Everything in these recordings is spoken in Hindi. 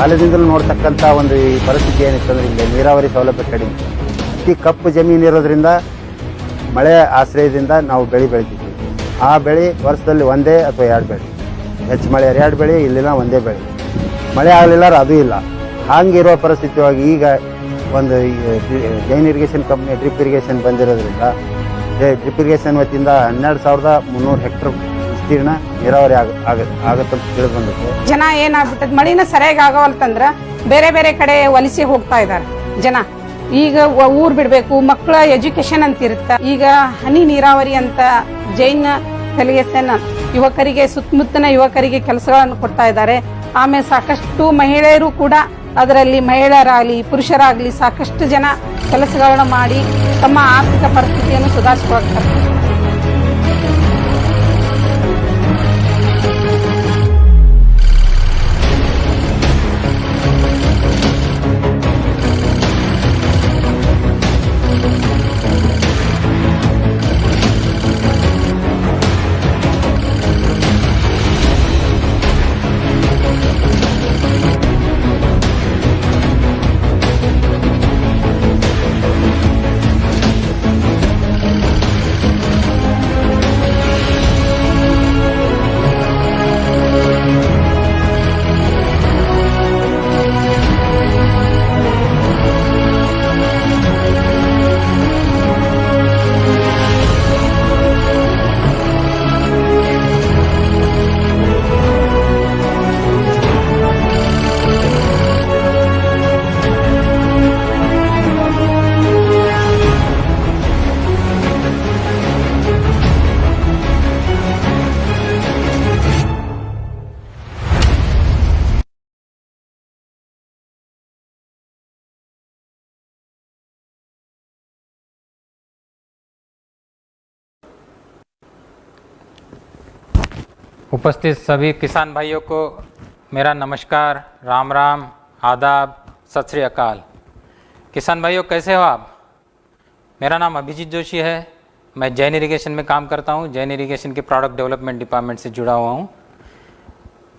ಬಾಲ್ಯದಿಂದಲೂ ನೋಡ್ತಕ್ಕಂಥ ಒಂದು ಈ ಪರಿಸ್ಥಿತಿ ಏನಿತ್ತಂದ್ರೆ ಇಲ್ಲಿ ನೀರಾವರಿ ಸೌಲಭ್ಯ ಕಡಿಮೆ, ಅತಿ ಕಪ್ಪು ಜಮೀನು ಇರೋದ್ರಿಂದ ಮಳೆ ಆಶ್ರಯದಿಂದ ನಾವು ಬೆಳೆ ಬೆಳಿತಿದ್ವಿ. ಆ ಬೆಳೆ ವರ್ಷದಲ್ಲಿ ಒಂದೇ ಅಥವಾ ಎರಡು ಬೆಳೆ, ಹೆಚ್ಚು ಮಳೆ 2 ಬೆಳೆ, ಇಲ್ಲಿನ ಒಂದೇ ಬೆಳೆ. ಮಳೆ ಆಗಲಿಲ್ಲ ಅದು ಇಲ್ಲ. ಹಾಗಿರೋ ಪರಿಸ್ಥಿತಿಯಾಗಿ ಈಗ ಒಂದು Jain irrigation company drip irrigation ಬಂದಿರೋದ್ರಿಂದ ಡ್ರಿಪ್ ಇರಿಗೇಷನ್ ವತಿಯಿಂದ 12,300 ಹೆಕ್ಟರ್ ವಿಸ್ತೀರ್ಣ ನೀರಾವರಿ ಆಗತ್ತಂತ ತಿಳಿದು ಬಂದಿದೆ. ಜನ ಏನಾಗ್ಬಿಟ್ಟದ, ಮಳಿನ ಸರಿಯಾಗಿ ಆಗೋವಲ್ತಂದ್ರ ಬೇರೆ ಬೇರೆ ಕಡೆ ವಲಸೆ ಹೋಗ್ತಾ ಇದ್ದಾರೆ ಜನ. ಈಗ ಊರ್ ಬಿಡ್ಬೇಕು, ಮಕ್ಕಳ ಎಜುಕೇಶನ್ ಅಂತ ಇರುತ್ತ. ಈಗ ಹನಿ ನೀರಾವರಿ ಅಂತ ಜೈನ್ ಇರಿಗೇಷನ್ ಯುವಕರಿಗೆ, ಸುತ್ತಮುತ್ತಲಿನ ಯುವಕರಿಗೆ ಕೆಲಸಗಳನ್ನು ಕೊಡ್ತಾ ಇದ್ದಾರೆ. ಆಮೇಲೆ ಸಾಕಷ್ಟು ಮಹಿಳೆಯರು ಕೂಡ ಅದರಲ್ಲಿ, ಮಹಿಳೆಯರಾಗಲಿ ಪುರುಷರಾಗಲಿ ಸಾಕಷ್ಟು ಜನ ಕೆಲಸಗಳನ್ನು ಮಾಡಿ ತಮ್ಮ ಆರ್ಥಿಕ ಪರಿಸ್ಥಿತಿಯನ್ನು ಸುಧಾರಿಸಿಕೊಳ್ತಾರೆ. उपस्थित सभी किसान भाइयों को मेरा नमस्कार, राम राम, आदाब, सत श्री अकाल। किसान भाइयों कैसे हो आप? मेरा नाम अभिजीत जोशी है। मैं जैन इरिगेशन में काम करता हूँ। जैन इरिगेशन के प्रोडक्ट डेवलपमेंट डिपार्टमेंट से जुड़ा हुआ हूँ।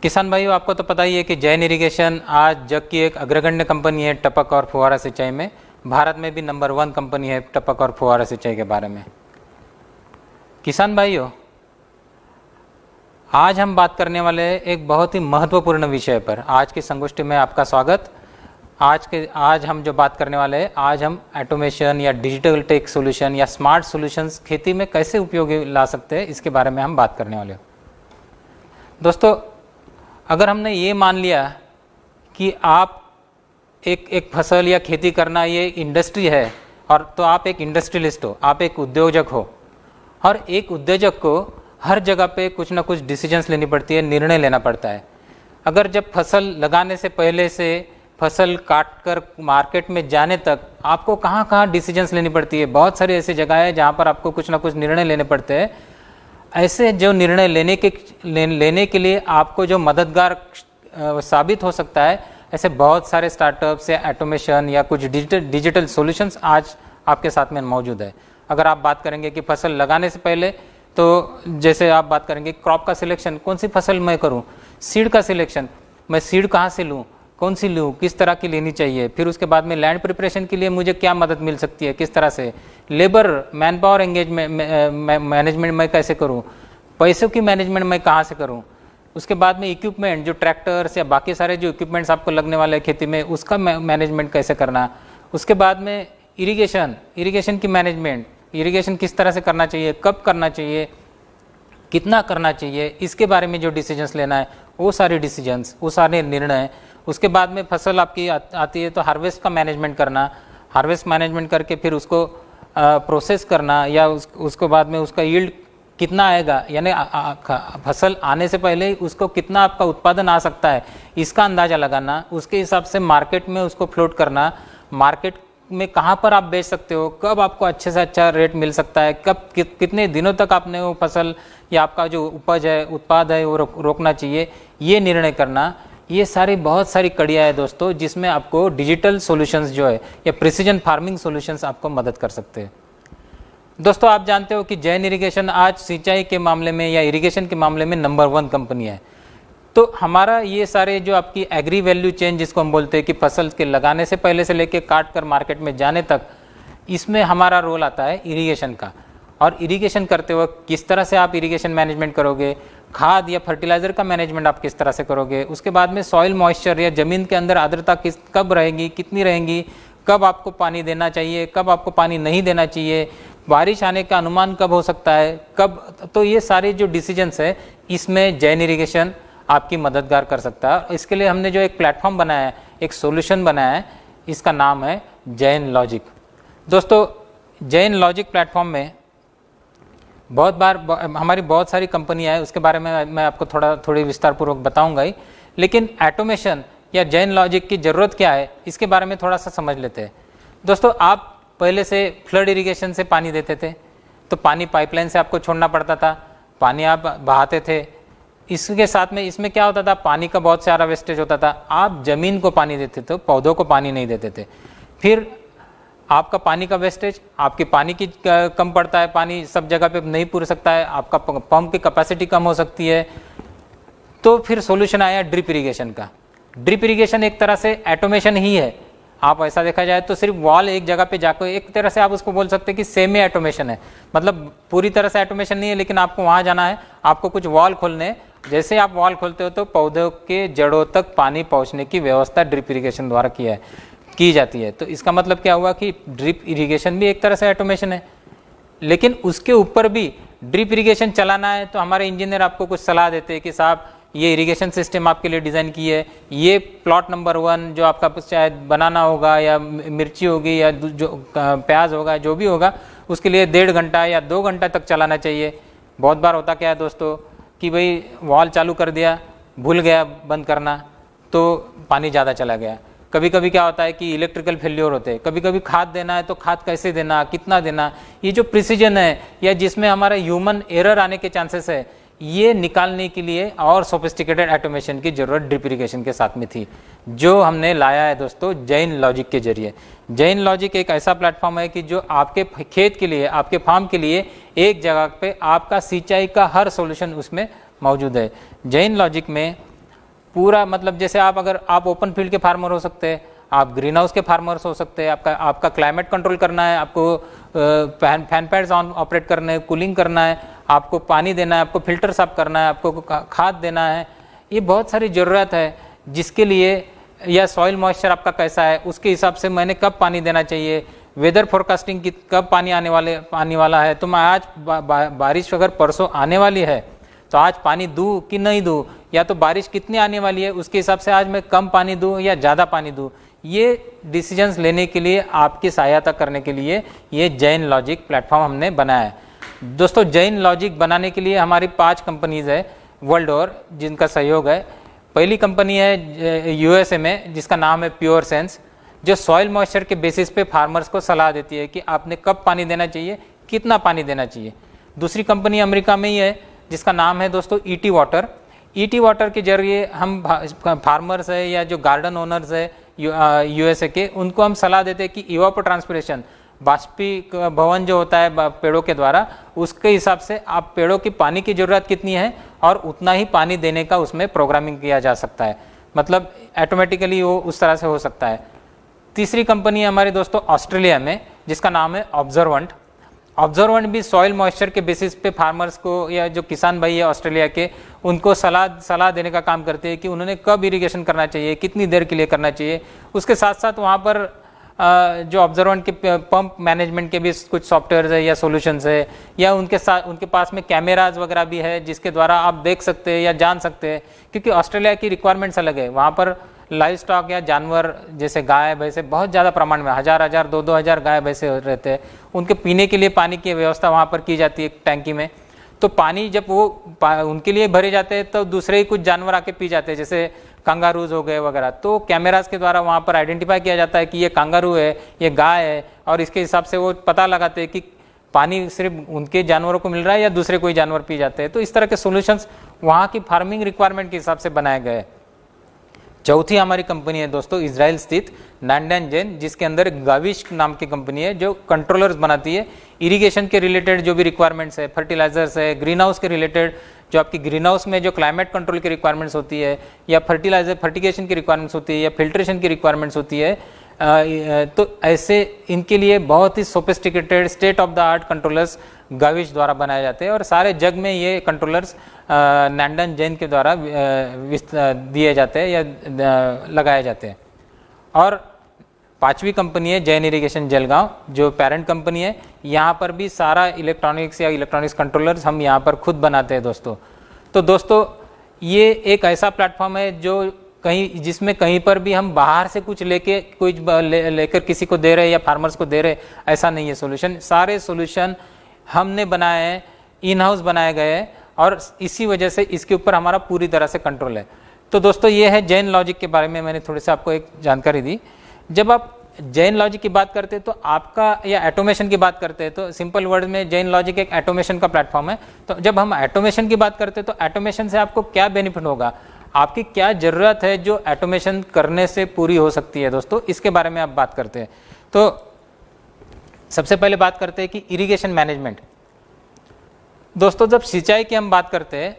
किसान भाइयों, आपको तो पता ही है कि जैन इरिगेशन आज जग की एक अग्रगण्य कंपनी है टपक और फुहारा सिंचाई में। भारत में भी नंबर 1 कंपनी है टपक और फुहारा सिंचाई के बारे में। किसान भाइयों, आज हम बात करने वाले हैं एक बहुत ही महत्वपूर्ण विषय पर। आज की संगोष्ठी में आपका स्वागत। आज हम जो बात करने वाले हैं, आज हम ऑटोमेशन या डिजिटल टेक सॉल्यूशन या स्मार्ट सॉल्यूशंस खेती में कैसे उपयोगी ला सकते हैं, इसके बारे में हम बात करने वाले हैं। दोस्तों, अगर हमने ये मान लिया कि आप एक फसल या खेती करना ये इंडस्ट्री है, और तो आप एक इंडस्ट्रियलिस्ट हो, आप एक उद्योजक हो, और एक उद्योजक को हर जगह पे कुछ ना कुछ डिसीजंस लेनी पड़ती है, निर्णय लेना पड़ता है। अगर जब फसल लगाने से पहले से फसल काट कर मार्केट में जाने तक आपको कहाँ कहाँ डिसीजंस लेनी पड़ती है। बहुत सारी ऐसी जगह है जहाँ पर आपको कुछ ना कुछ निर्णय लेने पड़ते हैं। ऐसे जो निर्णय लेने के लिए आपको जो मददगार साबित हो सकता है, ऐसे बहुत सारे स्टार्टअप्स या ऑटोमेशन या कुछ डिजिटल सॉल्यूशंस आज आपके साथ में मौजूद है। अगर आप बात करेंगे कि फसल लगाने से पहले, तो जैसे आप बात करेंगे क्रॉप का सिलेक्शन, कौन सी फसल मैं करूं, सीड का सिलेक्शन, मैं सीड कहाँ से लूं, कौन सी लूं, किस तरह की लेनी चाहिए, फिर उसके बाद में लैंड प्रिपरेशन के लिए मुझे क्या मदद मिल सकती है, किस तरह से, लेबर मैन पावर मैनेजमेंट मैं कैसे करूं, पैसों की मैनेजमेंट मैं कहाँ से करूं, उसके बाद में इक्विपमेंट जो ट्रैक्टर्स या बाकी सारे जो इक्विपमेंट्स आपको लगने वाले हैं खेती में, उसका मैनेजमेंट कैसे करना, उसके बाद में इरिगेशन की मैनेजमेंट, इरिगेशन किस तरह से करना चाहिए, कब करना चाहिए, कितना करना चाहिए, इसके बारे में जो डिसीजंस लेना है, वो सारे डिसीजंस, वो सारे निर्णय। उसके बाद में फसल आपकी आती है तो हार्वेस्ट का मैनेजमेंट करना, हार्वेस्ट मैनेजमेंट करके फिर उसको प्रोसेस करना, या उसको बाद में उसका यील्ड कितना आएगा, यानी फसल आने से पहले ही उसको कितना आपका उत्पादन आ सकता है, इसका अंदाज़ा लगाना, उसके हिसाब से मार्केट में उसको फ्लोट करना, मार्केट में कहाँ पर आप बेच सकते हो, कब आपको अच्छे से अच्छा रेट मिल सकता है, कब कितने दिनों तक आपने वो फसल या आपका जो उपज है, उत्पाद है, वो रोकना चाहिए, ये निर्णय करना। ये सारी बहुत सारी कड़ियाँ है दोस्तों, जिसमें आपको डिजिटल सॉल्यूशंस जो है या प्रिसीजन फार्मिंग सॉल्यूशंस आपको मदद कर सकते हैं। दोस्तों, आप जानते हो कि जैन इरिगेशन आज सिंचाई के मामले में या इरिगेशन के मामले में नंबर 1 कंपनी है। तो हमारा ये सारे जो आपकी एग्री वैल्यू चेन जिसको हम बोलते हैं कि फसल के लगाने से पहले से लेके काट कर मार्केट में जाने तक, इसमें हमारा रोल आता है इरिगेशन का। और इरिगेशन करते वक्त किस तरह से आप इरिगेशन मैनेजमेंट करोगे, खाद या फर्टिलाइज़र का मैनेजमेंट आप किस तरह से करोगे, उसके बाद में सॉइल मॉइस्चर या ज़मीन के अंदर आर्द्रता कब रहेगी, कितनी रहेंगी, कब आपको पानी देना चाहिए, कब आपको पानी नहीं देना चाहिए, बारिश आने का अनुमान कब हो सकता है, कब, तो ये सारे जो डिसीजंस है इसमें जैन इरिगेशन आपकी मददगार कर सकता है। इसके लिए हमने जो एक प्लेटफॉर्म बनाया है, एक सॉल्यूशन बनाया है, इसका नाम है जैन लॉजिक। दोस्तों जैन लॉजिक प्लेटफॉर्म में बहुत बार हमारी बहुत सारी कंपनियां हैं, उसके बारे में मैं आपको थोड़ी विस्तार पूर्वक बताऊंगा ही, लेकिन ऑटोमेशन या जैन लॉजिक की ज़रूरत क्या है इसके बारे में थोड़ा सा समझ लेते हैं। दोस्तों आप पहले से फ्लड इरिगेशन से पानी देते थे, तो पानी पाइपलाइन से आपको छोड़ना पड़ता था, पानी आप बहाते थे। इसके साथ में इसमें क्या होता था, पानी का बहुत सारा वेस्टेज होता था। आप ज़मीन को पानी देते थे, पौधों को पानी नहीं देते थे। फिर आपका पानी का वेस्टेज, आपकी पानी की कम पड़ता है, पानी सब जगह पे नहीं पूर सकता है, आपका पंप की कैपेसिटी कम हो सकती है। तो फिर सॉल्यूशन आया ड्रिप इरिगेशन का। ड्रिप इरिगेशन एक तरह से ऑटोमेशन ही है। आप ऐसा देखा जाए तो सिर्फ वॉल एक जगह पे जाकर, एक तरह से आप उसको बोल सकते हैं कि सेमी ऑटोमेशन है, मतलब पूरी तरह से ऑटोमेशन नहीं है, लेकिन आपको वहाँ जाना है, आपको कुछ वॉल खोलने, जैसे आप वॉल खोलते हो तो पौधों के जड़ों तक पानी पहुँचने की व्यवस्था ड्रिप इरिगेशन द्वारा की जाती है। तो इसका मतलब क्या हुआ कि ड्रिप इरिगेशन भी एक तरह से ऑटोमेशन है। लेकिन उसके ऊपर भी ड्रिप इरिगेशन चलाना है तो हमारे इंजीनियर आपको कुछ सलाह देते हैं कि साहब ये इरिगेशन सिस्टम आपके लिए डिज़ाइन की है, ये प्लॉट नंबर 1 जो आपका शायद बनाना होगा, या मिर्ची होगी, या जो प्याज होगा, जो भी होगा, उसके लिए 1.5 घंटा या 2 घंटा तक चलाना चाहिए। बहुत बार होता क्या है दोस्तों कि भाई वॉल चालू कर दिया, भूल गया बंद करना, तो पानी ज़्यादा चला गया। कभी कभी क्या होता है कि इलेक्ट्रिकल फेल्योर होते हैं, कभी कभी खाद देना है तो खाद कैसे देना, कितना देना, ये जो प्रिसीजन है या जिसमें हमारा ह्यूमन एरर आने के चांसेस है, ये निकालने के लिए और सोफिस्टिकेटेड ऑटोमेशन की ज़रूरत ड्रिप इरिगेशन के साथ में थी, जो हमने लाया है दोस्तों जैन लॉजिक के जरिए। जैन लॉजिक एक ऐसा प्लेटफॉर्म है कि जो आपके खेत के लिए, आपके फार्म के लिए एक जगह पे आपका सिंचाई का हर सॉल्यूशन उसमें मौजूद है। जैन लॉजिक में पूरा मतलब जैसे अगर आप ओपन फील्ड के फार्मर हो सकते हैं, आप ग्रीन हाउस के फार्मर्स हो सकते हैं, आपका क्लाइमेट कंट्रोल करना है, आपको फैन पैड्स ऑपरेट करना है, कूलिंग करना है, आपको पानी देना है, आपको फिल्टर साफ करना है, आपको खाद देना है, ये बहुत सारी ज़रूरत है जिसके लिए, या सॉइल मॉइस्चर आपका कैसा है उसके हिसाब से मैंने कब पानी देना चाहिए, वेदर फोरकास्टिंग की कब पानी आने वाला है, तो मैं आज बारिश अगर परसों आने वाली है तो आज पानी दूँ कि नहीं दूँ, या तो बारिश कितनी आने वाली है उसके हिसाब से आज मैं कम पानी दूँ या ज़्यादा पानी दूँ। ये डिसीजंस लेने के लिए आपकी सहायता करने के लिए ये जैन लॉजिक प्लेटफॉर्म हमने बनाया है। दोस्तों जैन लॉजिक बनाने के लिए हमारी 5 कंपनीज है वर्ल्ड ओवर जिनका सहयोग है। पहली कंपनी है यूएसए में जिसका नाम है प्योर सेंस, जो सॉइल मॉइस्चर के बेसिस पे फार्मर्स को सलाह देती है कि आपने कब पानी देना चाहिए, कितना पानी देना चाहिए। दूसरी कंपनी अमेरिका में ही है जिसका नाम है दोस्तों ईटी वाटर। ईटी वाटर के जरिए हम फार्मर्स है या जो गार्डन ओनर्स है यूएसए के, उनको हम सलाह देते हैं कि इवापोट्रांसपिरेशन, बाष्पीभवन जो होता है पेड़ों के द्वारा, उसके हिसाब से आप पेड़ों की पानी की ज़रूरत कितनी है और उतना ही पानी देने का उसमें प्रोग्रामिंग किया जा सकता है, मतलब ऑटोमेटिकली वो उस तरह से हो सकता है। तीसरी कंपनी है हमारे दोस्तों ऑस्ट्रेलिया में जिसका नाम है ऑब्जर्वेंट। ऑब्जर्वेंट भी सॉइल मॉइस्चर के बेसिस पे फार्मर्स को या जो किसान भाई है ऑस्ट्रेलिया के, उनको सलाह देने का काम करते हैं कि उन्होंने कब इरिगेशन करना चाहिए, कितनी देर के लिए करना चाहिए। उसके साथ साथ वहाँ पर जो ऑब्जर्वेंट के पंप मैनेजमेंट के भी कुछ सॉफ्टवेयर है या सॉल्यूशंस है, या उनके पास में कैमराज वगैरह भी है जिसके द्वारा आप देख सकते हैं या जान सकते हैं, क्योंकि ऑस्ट्रेलिया की रिक्वायरमेंट्स अलग है। वहाँ पर लाइव स्टॉक या जानवर जैसे गाय भैंसे बहुत ज़्यादा प्रमाण में 1000 2,000 गाय भैंसे रहते हैं, उनके पीने के लिए पानी की व्यवस्था वहाँ पर की जाती है टैंकी में। तो पानी जब वो उनके लिए भरे जाते हैं तो दूसरे ही कुछ जानवर आके पी जाते हैं, जैसे कंगारूज हो गए वगैरह। तो कैमराज के द्वारा वहाँ पर आइडेंटिफाई किया जाता है कि ये कंगारू है, ये गाय है, और इसके हिसाब से वो पता लगाते हैं कि पानी सिर्फ उनके जानवरों को मिल रहा है या दूसरे कोई जानवर पी जाते हैं। तो इस तरह के सॉल्यूशंस वहाँ की फार्मिंग रिक्वायरमेंट के हिसाब से बनाए गए। चौथी हमारी कंपनी है दोस्तों इजराइल स्थित नैंडन जैन, जिसके अंदर गाविश नाम की कंपनी है जो कंट्रोलर्स बनाती है इरिगेशन के रिलेटेड जो भी रिक्वायरमेंट्स है, फर्टिलाइजर्स है, ग्रीन हाउस के रिलेटेड जो आपकी ग्रीन हाउस में जो क्लाइमेट कंट्रोल की रिक्वायरमेंट्स होती है, या फर्टिगेशन की रिक्वायरमेंट्स होती है, या फिल्ट्रेशन की रिक्वायरमेंट्स होती है, तो ऐसे इनके लिए बहुत ही sophisticated state of the art controllers गाविश द्वारा बनाए जाते हैं, और सारे जग में ये कंट्रोलर्स नैंडन जैन के द्वारा दिए जाते हैं या लगाए जाते हैं। और पांचवी कंपनी है जैन इरिगेशन जलगांव, जो पेरेंट कंपनी है। यहाँ पर भी सारा इलेक्ट्रॉनिक्स या इलेक्ट्रॉनिक्स कंट्रोलर्स हम यहाँ पर खुद बनाते हैं दोस्तों। तो दोस्तों ये एक ऐसा प्लेटफॉर्म है जो जिसमें कहीं पर भी हम बाहर से कुछ लेके लेकर किसी को दे रहे या फार्मर्स को दे रहे, ऐसा नहीं है सोल्यूशन। सारे सोल्यूशन हमने बनाए हैं, इन हाउस बनाए गए हैं, और इसी वजह से इसके ऊपर हमारा पूरी तरह से कंट्रोल है। तो दोस्तों ये है जैन लॉजिक के बारे में मैंने थोड़ी सी आपको एक जानकारी दी। जब आप जैन लॉजिक की बात करते हैं तो आपका, या ऑटोमेशन की बात करते हैं, तो सिंपल वर्ड में जैन लॉजिक एक ऑटोमेशन का प्लेटफॉर्म है। तो जब हम ऑटोमेशन की बात करते हैं तो ऑटोमेशन से आपको क्या बेनिफिट होगा, आपकी क्या ज़रूरत है जो ऑटोमेशन करने से पूरी हो सकती है दोस्तों, इसके बारे में आप बात करते हैं। तो सबसे पहले बात करते हैं कि इरिगेशन मैनेजमेंट। दोस्तों जब सिंचाई की हम बात करते हैं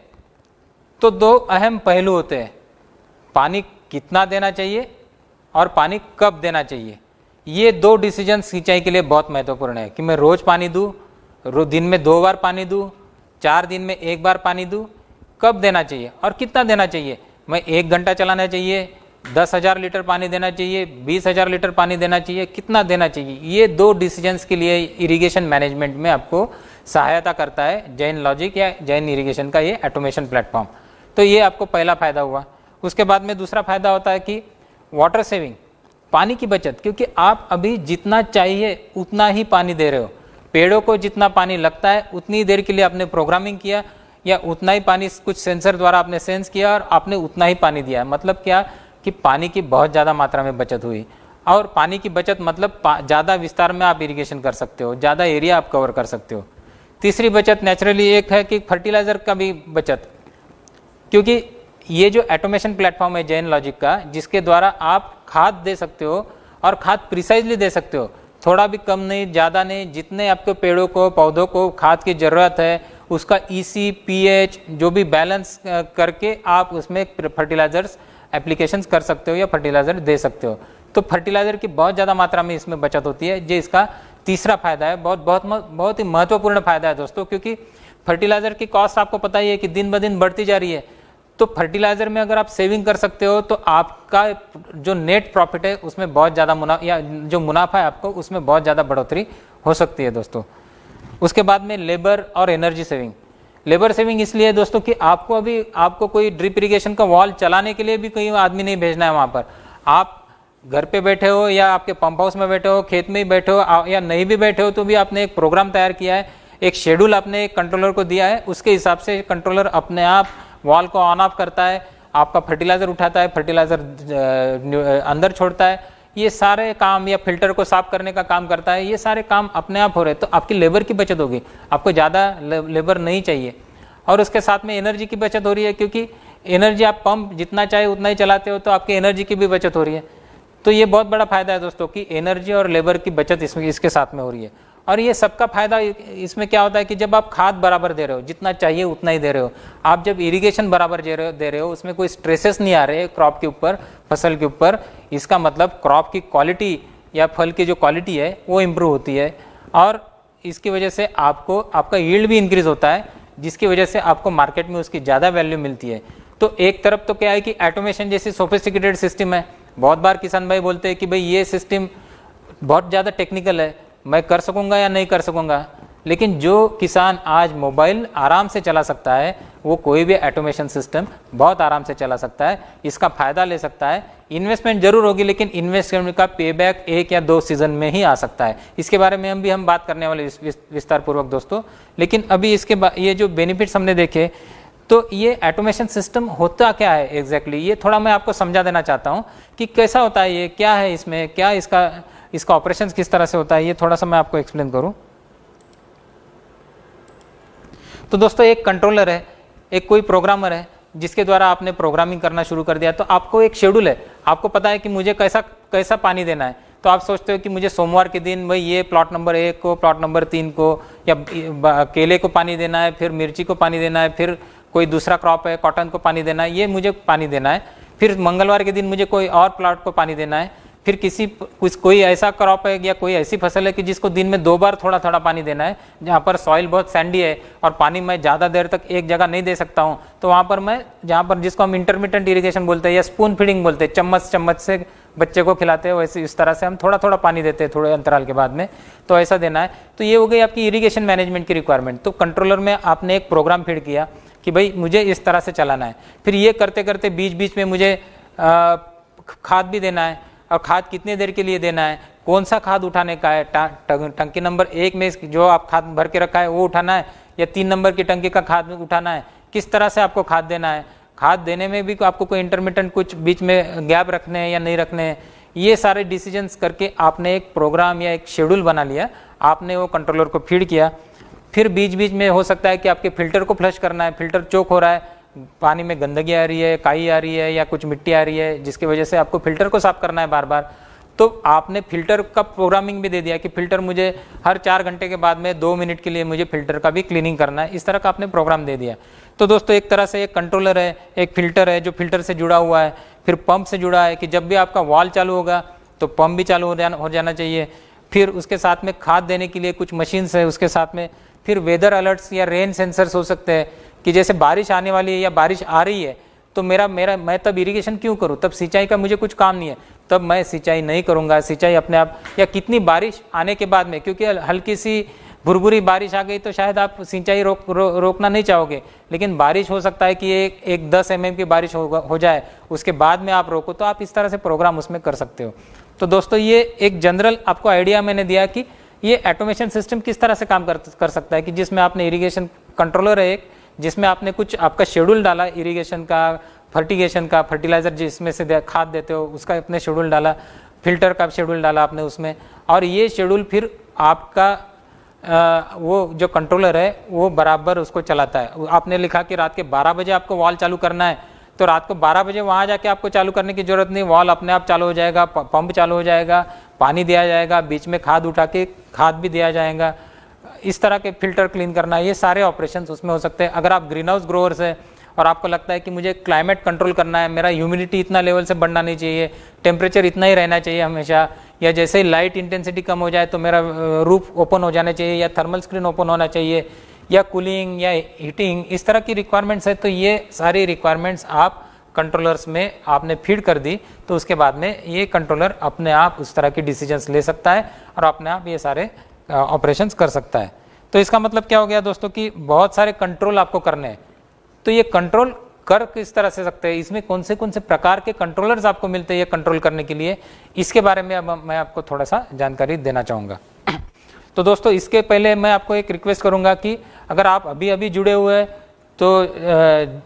तो दो अहम पहलू होते हैं, पानी कितना देना चाहिए और पानी कब देना चाहिए। ये दो डिसीजन सिंचाई के लिए बहुत महत्वपूर्ण है कि मैं रोज़ पानी दूँ, दिन में 2 बार पानी दूँ, 4 दिन में 1 बार पानी दूँ, कब देना चाहिए और कितना देना चाहिए। मैं 1 घंटा चलाना चाहिए, 10,000 लीटर पानी देना चाहिए, 20,000 लीटर पानी देना चाहिए, कितना देना चाहिए। ये दो डिसीजंस के लिए इरिगेशन मैनेजमेंट में आपको सहायता करता है जैन लॉजिक या जैन इरिगेशन का ये ऑटोमेशन प्लेटफॉर्म। तो ये आपको पहला फ़ायदा हुआ। उसके बाद में दूसरा फ़ायदा होता है कि वाटर सेविंग, पानी की बचत, क्योंकि आप अभी जितना चाहिए उतना ही पानी दे रहे हो। पेड़ों को जितना पानी लगता है उतनी देर के लिए आपने प्रोग्रामिंग किया, या उतना ही पानी कुछ सेंसर द्वारा आपने सेंस किया और आपने उतना ही पानी दिया। मतलब क्या कि पानी की बहुत ज़्यादा मात्रा में बचत हुई। और पानी की बचत मतलब ज़्यादा विस्तार में आप इरिगेशन कर सकते हो, ज़्यादा एरिया आप कवर कर सकते हो। तीसरी बचत नेचुरली एक है कि फर्टिलाइज़र का भी बचत, क्योंकि ये जो ऑटोमेशन प्लेटफॉर्म है जैन लॉजिक का, जिसके द्वारा आप खाद दे सकते हो और खाद प्रिसाइजली दे सकते हो, थोड़ा भी कम नहीं ज़्यादा नहीं, जितने आपके पेड़ों को पौधों को खाद की ज़रूरत है उसका EC pH जो भी बैलेंस करके आप उसमें फर्टिलाइजर्स एप्लीकेशंस कर सकते हो या फर्टिलाइज़र दे सकते हो। तो फर्टिलाइज़र की बहुत ज़्यादा मात्रा में इसमें बचत होती है। ये इसका तीसरा फायदा है, बहुत ही महत्वपूर्ण फायदा है दोस्तों, क्योंकि फर्टिलाइज़र की कॉस्ट आपको पता ही है कि दिन ब दिन बढ़ती जा रही है। तो फर्टिलाइज़र में अगर आप सेविंग कर सकते हो तो आपका जो नेट प्रॉफिट है उसमें बहुत ज़्यादा या जो मुनाफा है आपको उसमें बहुत ज़्यादा बढ़ोतरी हो सकती है दोस्तों। उसके बाद में लेबर और एनर्जी सेविंग। लेबर सेविंग इसलिए दोस्तों कि आपको कोई ड्रिप इरिगेशन का वॉल चलाने के लिए भी कोई आदमी नहीं भेजना है वहाँ पर। आप घर पे बैठे हो या आपके पंप हाउस में बैठे हो, खेत में ही बैठे हो या नहीं भी बैठे हो, तो भी आपने एक प्रोग्राम तैयार किया है, एक शेड्यूल आपने एक कंट्रोलर को दिया है, उसके हिसाब से कंट्रोलर अपने आप वॉल को ऑन ऑफ करता है, आपका फर्टिलाइज़र उठाता है, फर्टिलाइज़र अंदर छोड़ता है, ये सारे काम, या फिल्टर को साफ करने का काम करता है, ये सारे काम अपने आप हो रहे हैं। तो आपकी लेबर की बचत होगी, आपको ज़्यादा लेबर नहीं चाहिए। और उसके साथ में एनर्जी की बचत हो रही है, क्योंकि एनर्जी आप पंप जितना चाहे उतना ही चलाते हो, तो आपकी एनर्जी की भी बचत हो रही है। तो ये बहुत बड़ा फायदा है दोस्तों कि एनर्जी और लेबर की बचत इसके साथ में हो रही है। और ये सबका फायदा इसमें क्या होता है कि जब आप खाद बराबर दे रहे हो, जितना चाहिए उतना ही दे रहे हो, आप जब इरिगेशन बराबर दे रहे हो, उसमें कोई स्ट्रेसेस नहीं आ रहे क्रॉप के ऊपर, फसल के ऊपर, इसका मतलब क्रॉप की क्वालिटी या फल की जो क्वालिटी है वो इम्प्रूव होती है, और इसकी वजह से आपका यील्ड भी इंक्रीज होता है, जिसकी वजह से आपको मार्केट में उसकी ज़्यादा वैल्यू मिलती है। तो एक तरफ तो क्या है कि ऑटोमेशन जैसी सोफिस्टिकेटेड सिस्टम है, बहुत बार किसान भाई बोलते हैं कि भाई ये सिस्टम बहुत ज़्यादा टेक्निकल है, मैं कर सकूंगा या नहीं कर सकूंगा। लेकिन जो किसान आज मोबाइल आराम से चला सकता है, वो कोई भी ऑटोमेशन सिस्टम बहुत आराम से चला सकता है, इसका फ़ायदा ले सकता है। इन्वेस्टमेंट जरूर होगी, लेकिन इन्वेस्टमेंट का पेबैक 1 या 2 सीजन में ही आ सकता है। इसके बारे में हम बात करने वाले विस्तार पूर्वक दोस्तों। लेकिन अभी इसके ये जो बेनिफिट्स हमने देखे, तो ये ऑटोमेशन सिस्टम होता क्या है एग्जैक्टली, ये थोड़ा मैं आपको समझा देना चाहता हूँ कि कैसा होता है, ये क्या है, इसमें क्या इसका ऑपरेशन किस तरह से होता है, ये थोड़ा सा मैं आपको एक्सप्लेन करूं। तो दोस्तों एक कंट्रोलर है, एक कोई प्रोग्रामर है, जिसके द्वारा आपने प्रोग्रामिंग करना शुरू कर दिया। तो आपको एक शेड्यूल है, आपको पता है कि मुझे कैसा पानी देना है। तो आप सोचते हो कि मुझे सोमवार के दिन भाई ये प्लॉट नंबर 1 को, प्लॉट नंबर 3 को, या केले को पानी देना है, फिर मिर्ची को पानी देना है, फिर कोई दूसरा क्रॉप है, कॉटन को पानी देना है, ये मुझे पानी देना है। फिर मंगलवार के दिन मुझे कोई और प्लॉट को पानी देना है। फिर कोई ऐसा क्रॉप है या कोई ऐसी फसल है कि जिसको दिन में 2 बार थोड़ा थोड़ा पानी देना है, जहाँ पर सॉइल बहुत सैंडी है और पानी मैं ज़्यादा देर तक एक जगह नहीं दे सकता हूँ, तो वहाँ पर मैं, जहाँ पर जिसको हम इंटरमीडिएट इरिगेशन बोलते हैं या स्पून फीडिंग बोलते हैं, चम्मच से बच्चे को खिलाते हैं, वैसे इस तरह से हम थोड़ा थोड़ा पानी देते हैं थोड़े अंतराल के बाद में, तो ऐसा देना है। तो ये हो गई आपकी इरिगेशन मैनेजमेंट की रिक्वायरमेंट। तो कंट्रोलर में आपने एक प्रोग्राम फीड किया कि भाई मुझे इस तरह से चलाना है। फिर ये करते करते बीच बीच में मुझे खाद भी देना है, और खाद कितने देर के लिए देना है, कौन सा खाद उठाने का है, टंकी नंबर 1 में जो आप खाद भर के रखा है वो उठाना है, या 3 नंबर की टंकी का खाद उठाना है, किस तरह से आपको खाद देना है, खाद देने में भी आपको कोई इंटरमीडिएट कुछ बीच में गैप रखने हैं या नहीं रखने हैं, ये सारे डिसीजंस करके आपने एक प्रोग्राम या एक शेड्यूल बना लिया, आपने वो कंट्रोलर को फीड किया। फिर बीच बीच में हो सकता है कि आपके फिल्टर को फ्लश करना है, फिल्टर चोक हो रहा है, पानी में गंदगी आ रही है, काई आ रही है या कुछ मिट्टी आ रही है, जिसकी वजह से आपको फिल्टर को साफ करना है बार बार। तो आपने फिल्टर का प्रोग्रामिंग भी दे दिया कि फिल्टर मुझे हर 4 घंटे के बाद में 2 मिनट के लिए मुझे फिल्टर का भी क्लीनिंग करना है, इस तरह का आपने प्रोग्राम दे दिया। तो दोस्तों एक तरह से एक कंट्रोलर है, एक फिल्टर है जो फिल्टर से जुड़ा हुआ है, फिर पंप से जुड़ा है कि जब भी आपका वाल चालू होगा तो पंप भी चालू हो जाना चाहिए। फिर उसके साथ में खाद देने के लिए कुछ मशीन्स है उसके साथ में। फिर वेदर अलर्ट्स या रेन सेंसर्स हो सकते हैं कि जैसे बारिश आने वाली है या बारिश आ रही है, तो मैं तब इरिगेशन क्यों करूं, तब सिंचाई का मुझे कुछ काम नहीं है, तब मैं सिंचाई नहीं करूंगा, सिंचाई अपने आप। या कितनी बारिश आने के बाद में, क्योंकि हल्की सी भुरभुरी बारिश आ गई तो शायद आप सिंचाई रोकना नहीं चाहोगे, लेकिन बारिश हो सकता है कि एक 10 mm की बारिश हो जाए, उसके बाद में आप रोको, तो आप इस तरह से प्रोग्राम उसमें कर सकते हो। तो दोस्तों ये एक जनरल आपको आइडिया मैंने दिया कि ये ऑटोमेशन सिस्टम किस तरह से काम कर सकता है, कि जिसमें आपने इरिगेशन कंट्रोलर है एक, जिसमें आपने कुछ आपका शेड्यूल डाला इरिगेशन का, फर्टिगेशन का, फर्टिलाइजर जिसमें से खाद देते हो उसका आपने शेड्यूल डाला, फिल्टर का शेड्यूल डाला आपने उसमें, और ये शेड्यूल फिर आपका वो जो कंट्रोलर है वो बराबर उसको चलाता है। आपने लिखा कि रात के 12 बजे आपको वाल चालू करना है, तो रात को 12 बजे वहाँ जाके आपको चालू करने की जरूरत नहीं, वाल अपने आप चालू हो जाएगा, पंप चालू हो जाएगा, पानी दिया जाएगा, बीच में खाद उठा के खाद भी दिया जाएगा, इस तरह के फिल्टर क्लीन करना, ये सारे ऑपरेशंस उसमें हो सकते हैं। अगर आप ग्रीन हाउस ग्रोअर्स है और आपको लगता है कि मुझे क्लाइमेट कंट्रोल करना है, मेरा ह्यूमिडिटी इतना लेवल से बढ़ना नहीं चाहिए, टेम्परेचर इतना ही रहना चाहिए हमेशा, या जैसे ही लाइट इंटेंसिटी कम हो जाए तो मेरा रूफ ओपन हो जाना चाहिए या थर्मल स्क्रीन ओपन होना चाहिए, या कूलिंग या हीटिंग, इस तरह की रिक्वायरमेंट्स है, तो ये सारी रिक्वायरमेंट्स आप कंट्रोलर्स में आपने फीड कर दी, तो उसके बाद में ये कंट्रोलर अपने आप उस तरह की डिसीजंस ले सकता है और अपने आप ये सारे ऑपरेशंस कर सकता है। तो इसका मतलब क्या हो गया दोस्तों कि बहुत सारे कंट्रोल आपको करने हैं। तो ये कंट्रोल कर किस तरह से सकते हैं, इसमें कौन से प्रकार के कंट्रोलर्स आपको मिलते हैं ये कंट्रोल करने के लिए, इसके बारे में अब मैं आपको थोड़ा सा जानकारी देना चाहूँगा। तो दोस्तों इसके पहले मैं आपको एक रिक्वेस्ट करूँगा कि अगर आप अभी जुड़े हुए हैं तो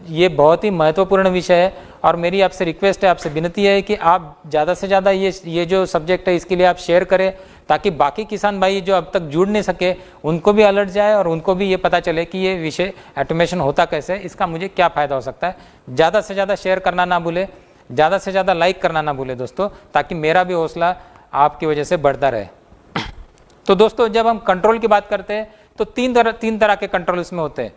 ये बहुत ही महत्वपूर्ण विषय है, और मेरी आपसे रिक्वेस्ट है, आपसे विनती है कि आप ज़्यादा से ज़्यादा ये जो सब्जेक्ट है इसके लिए आप शेयर करें, ताकि बाकी किसान भाई जो अब तक जुड़ नहीं सके उनको भी अलर्ट जाए और उनको भी ये पता चले कि ये विषय ऑटोमेशन होता कैसे है, इसका मुझे क्या फ़ायदा हो सकता है। ज़्यादा से ज़्यादा शेयर करना ना भूले, ज़्यादा से ज़्यादा लाइक करना ना भूले दोस्तों, ताकि मेरा भी हौसला आपकी वजह से बढ़ता रहे। तो दोस्तों जब हम कंट्रोल की बात करते हैं तो तीन तरह के कंट्रोल इसमें होते हैं।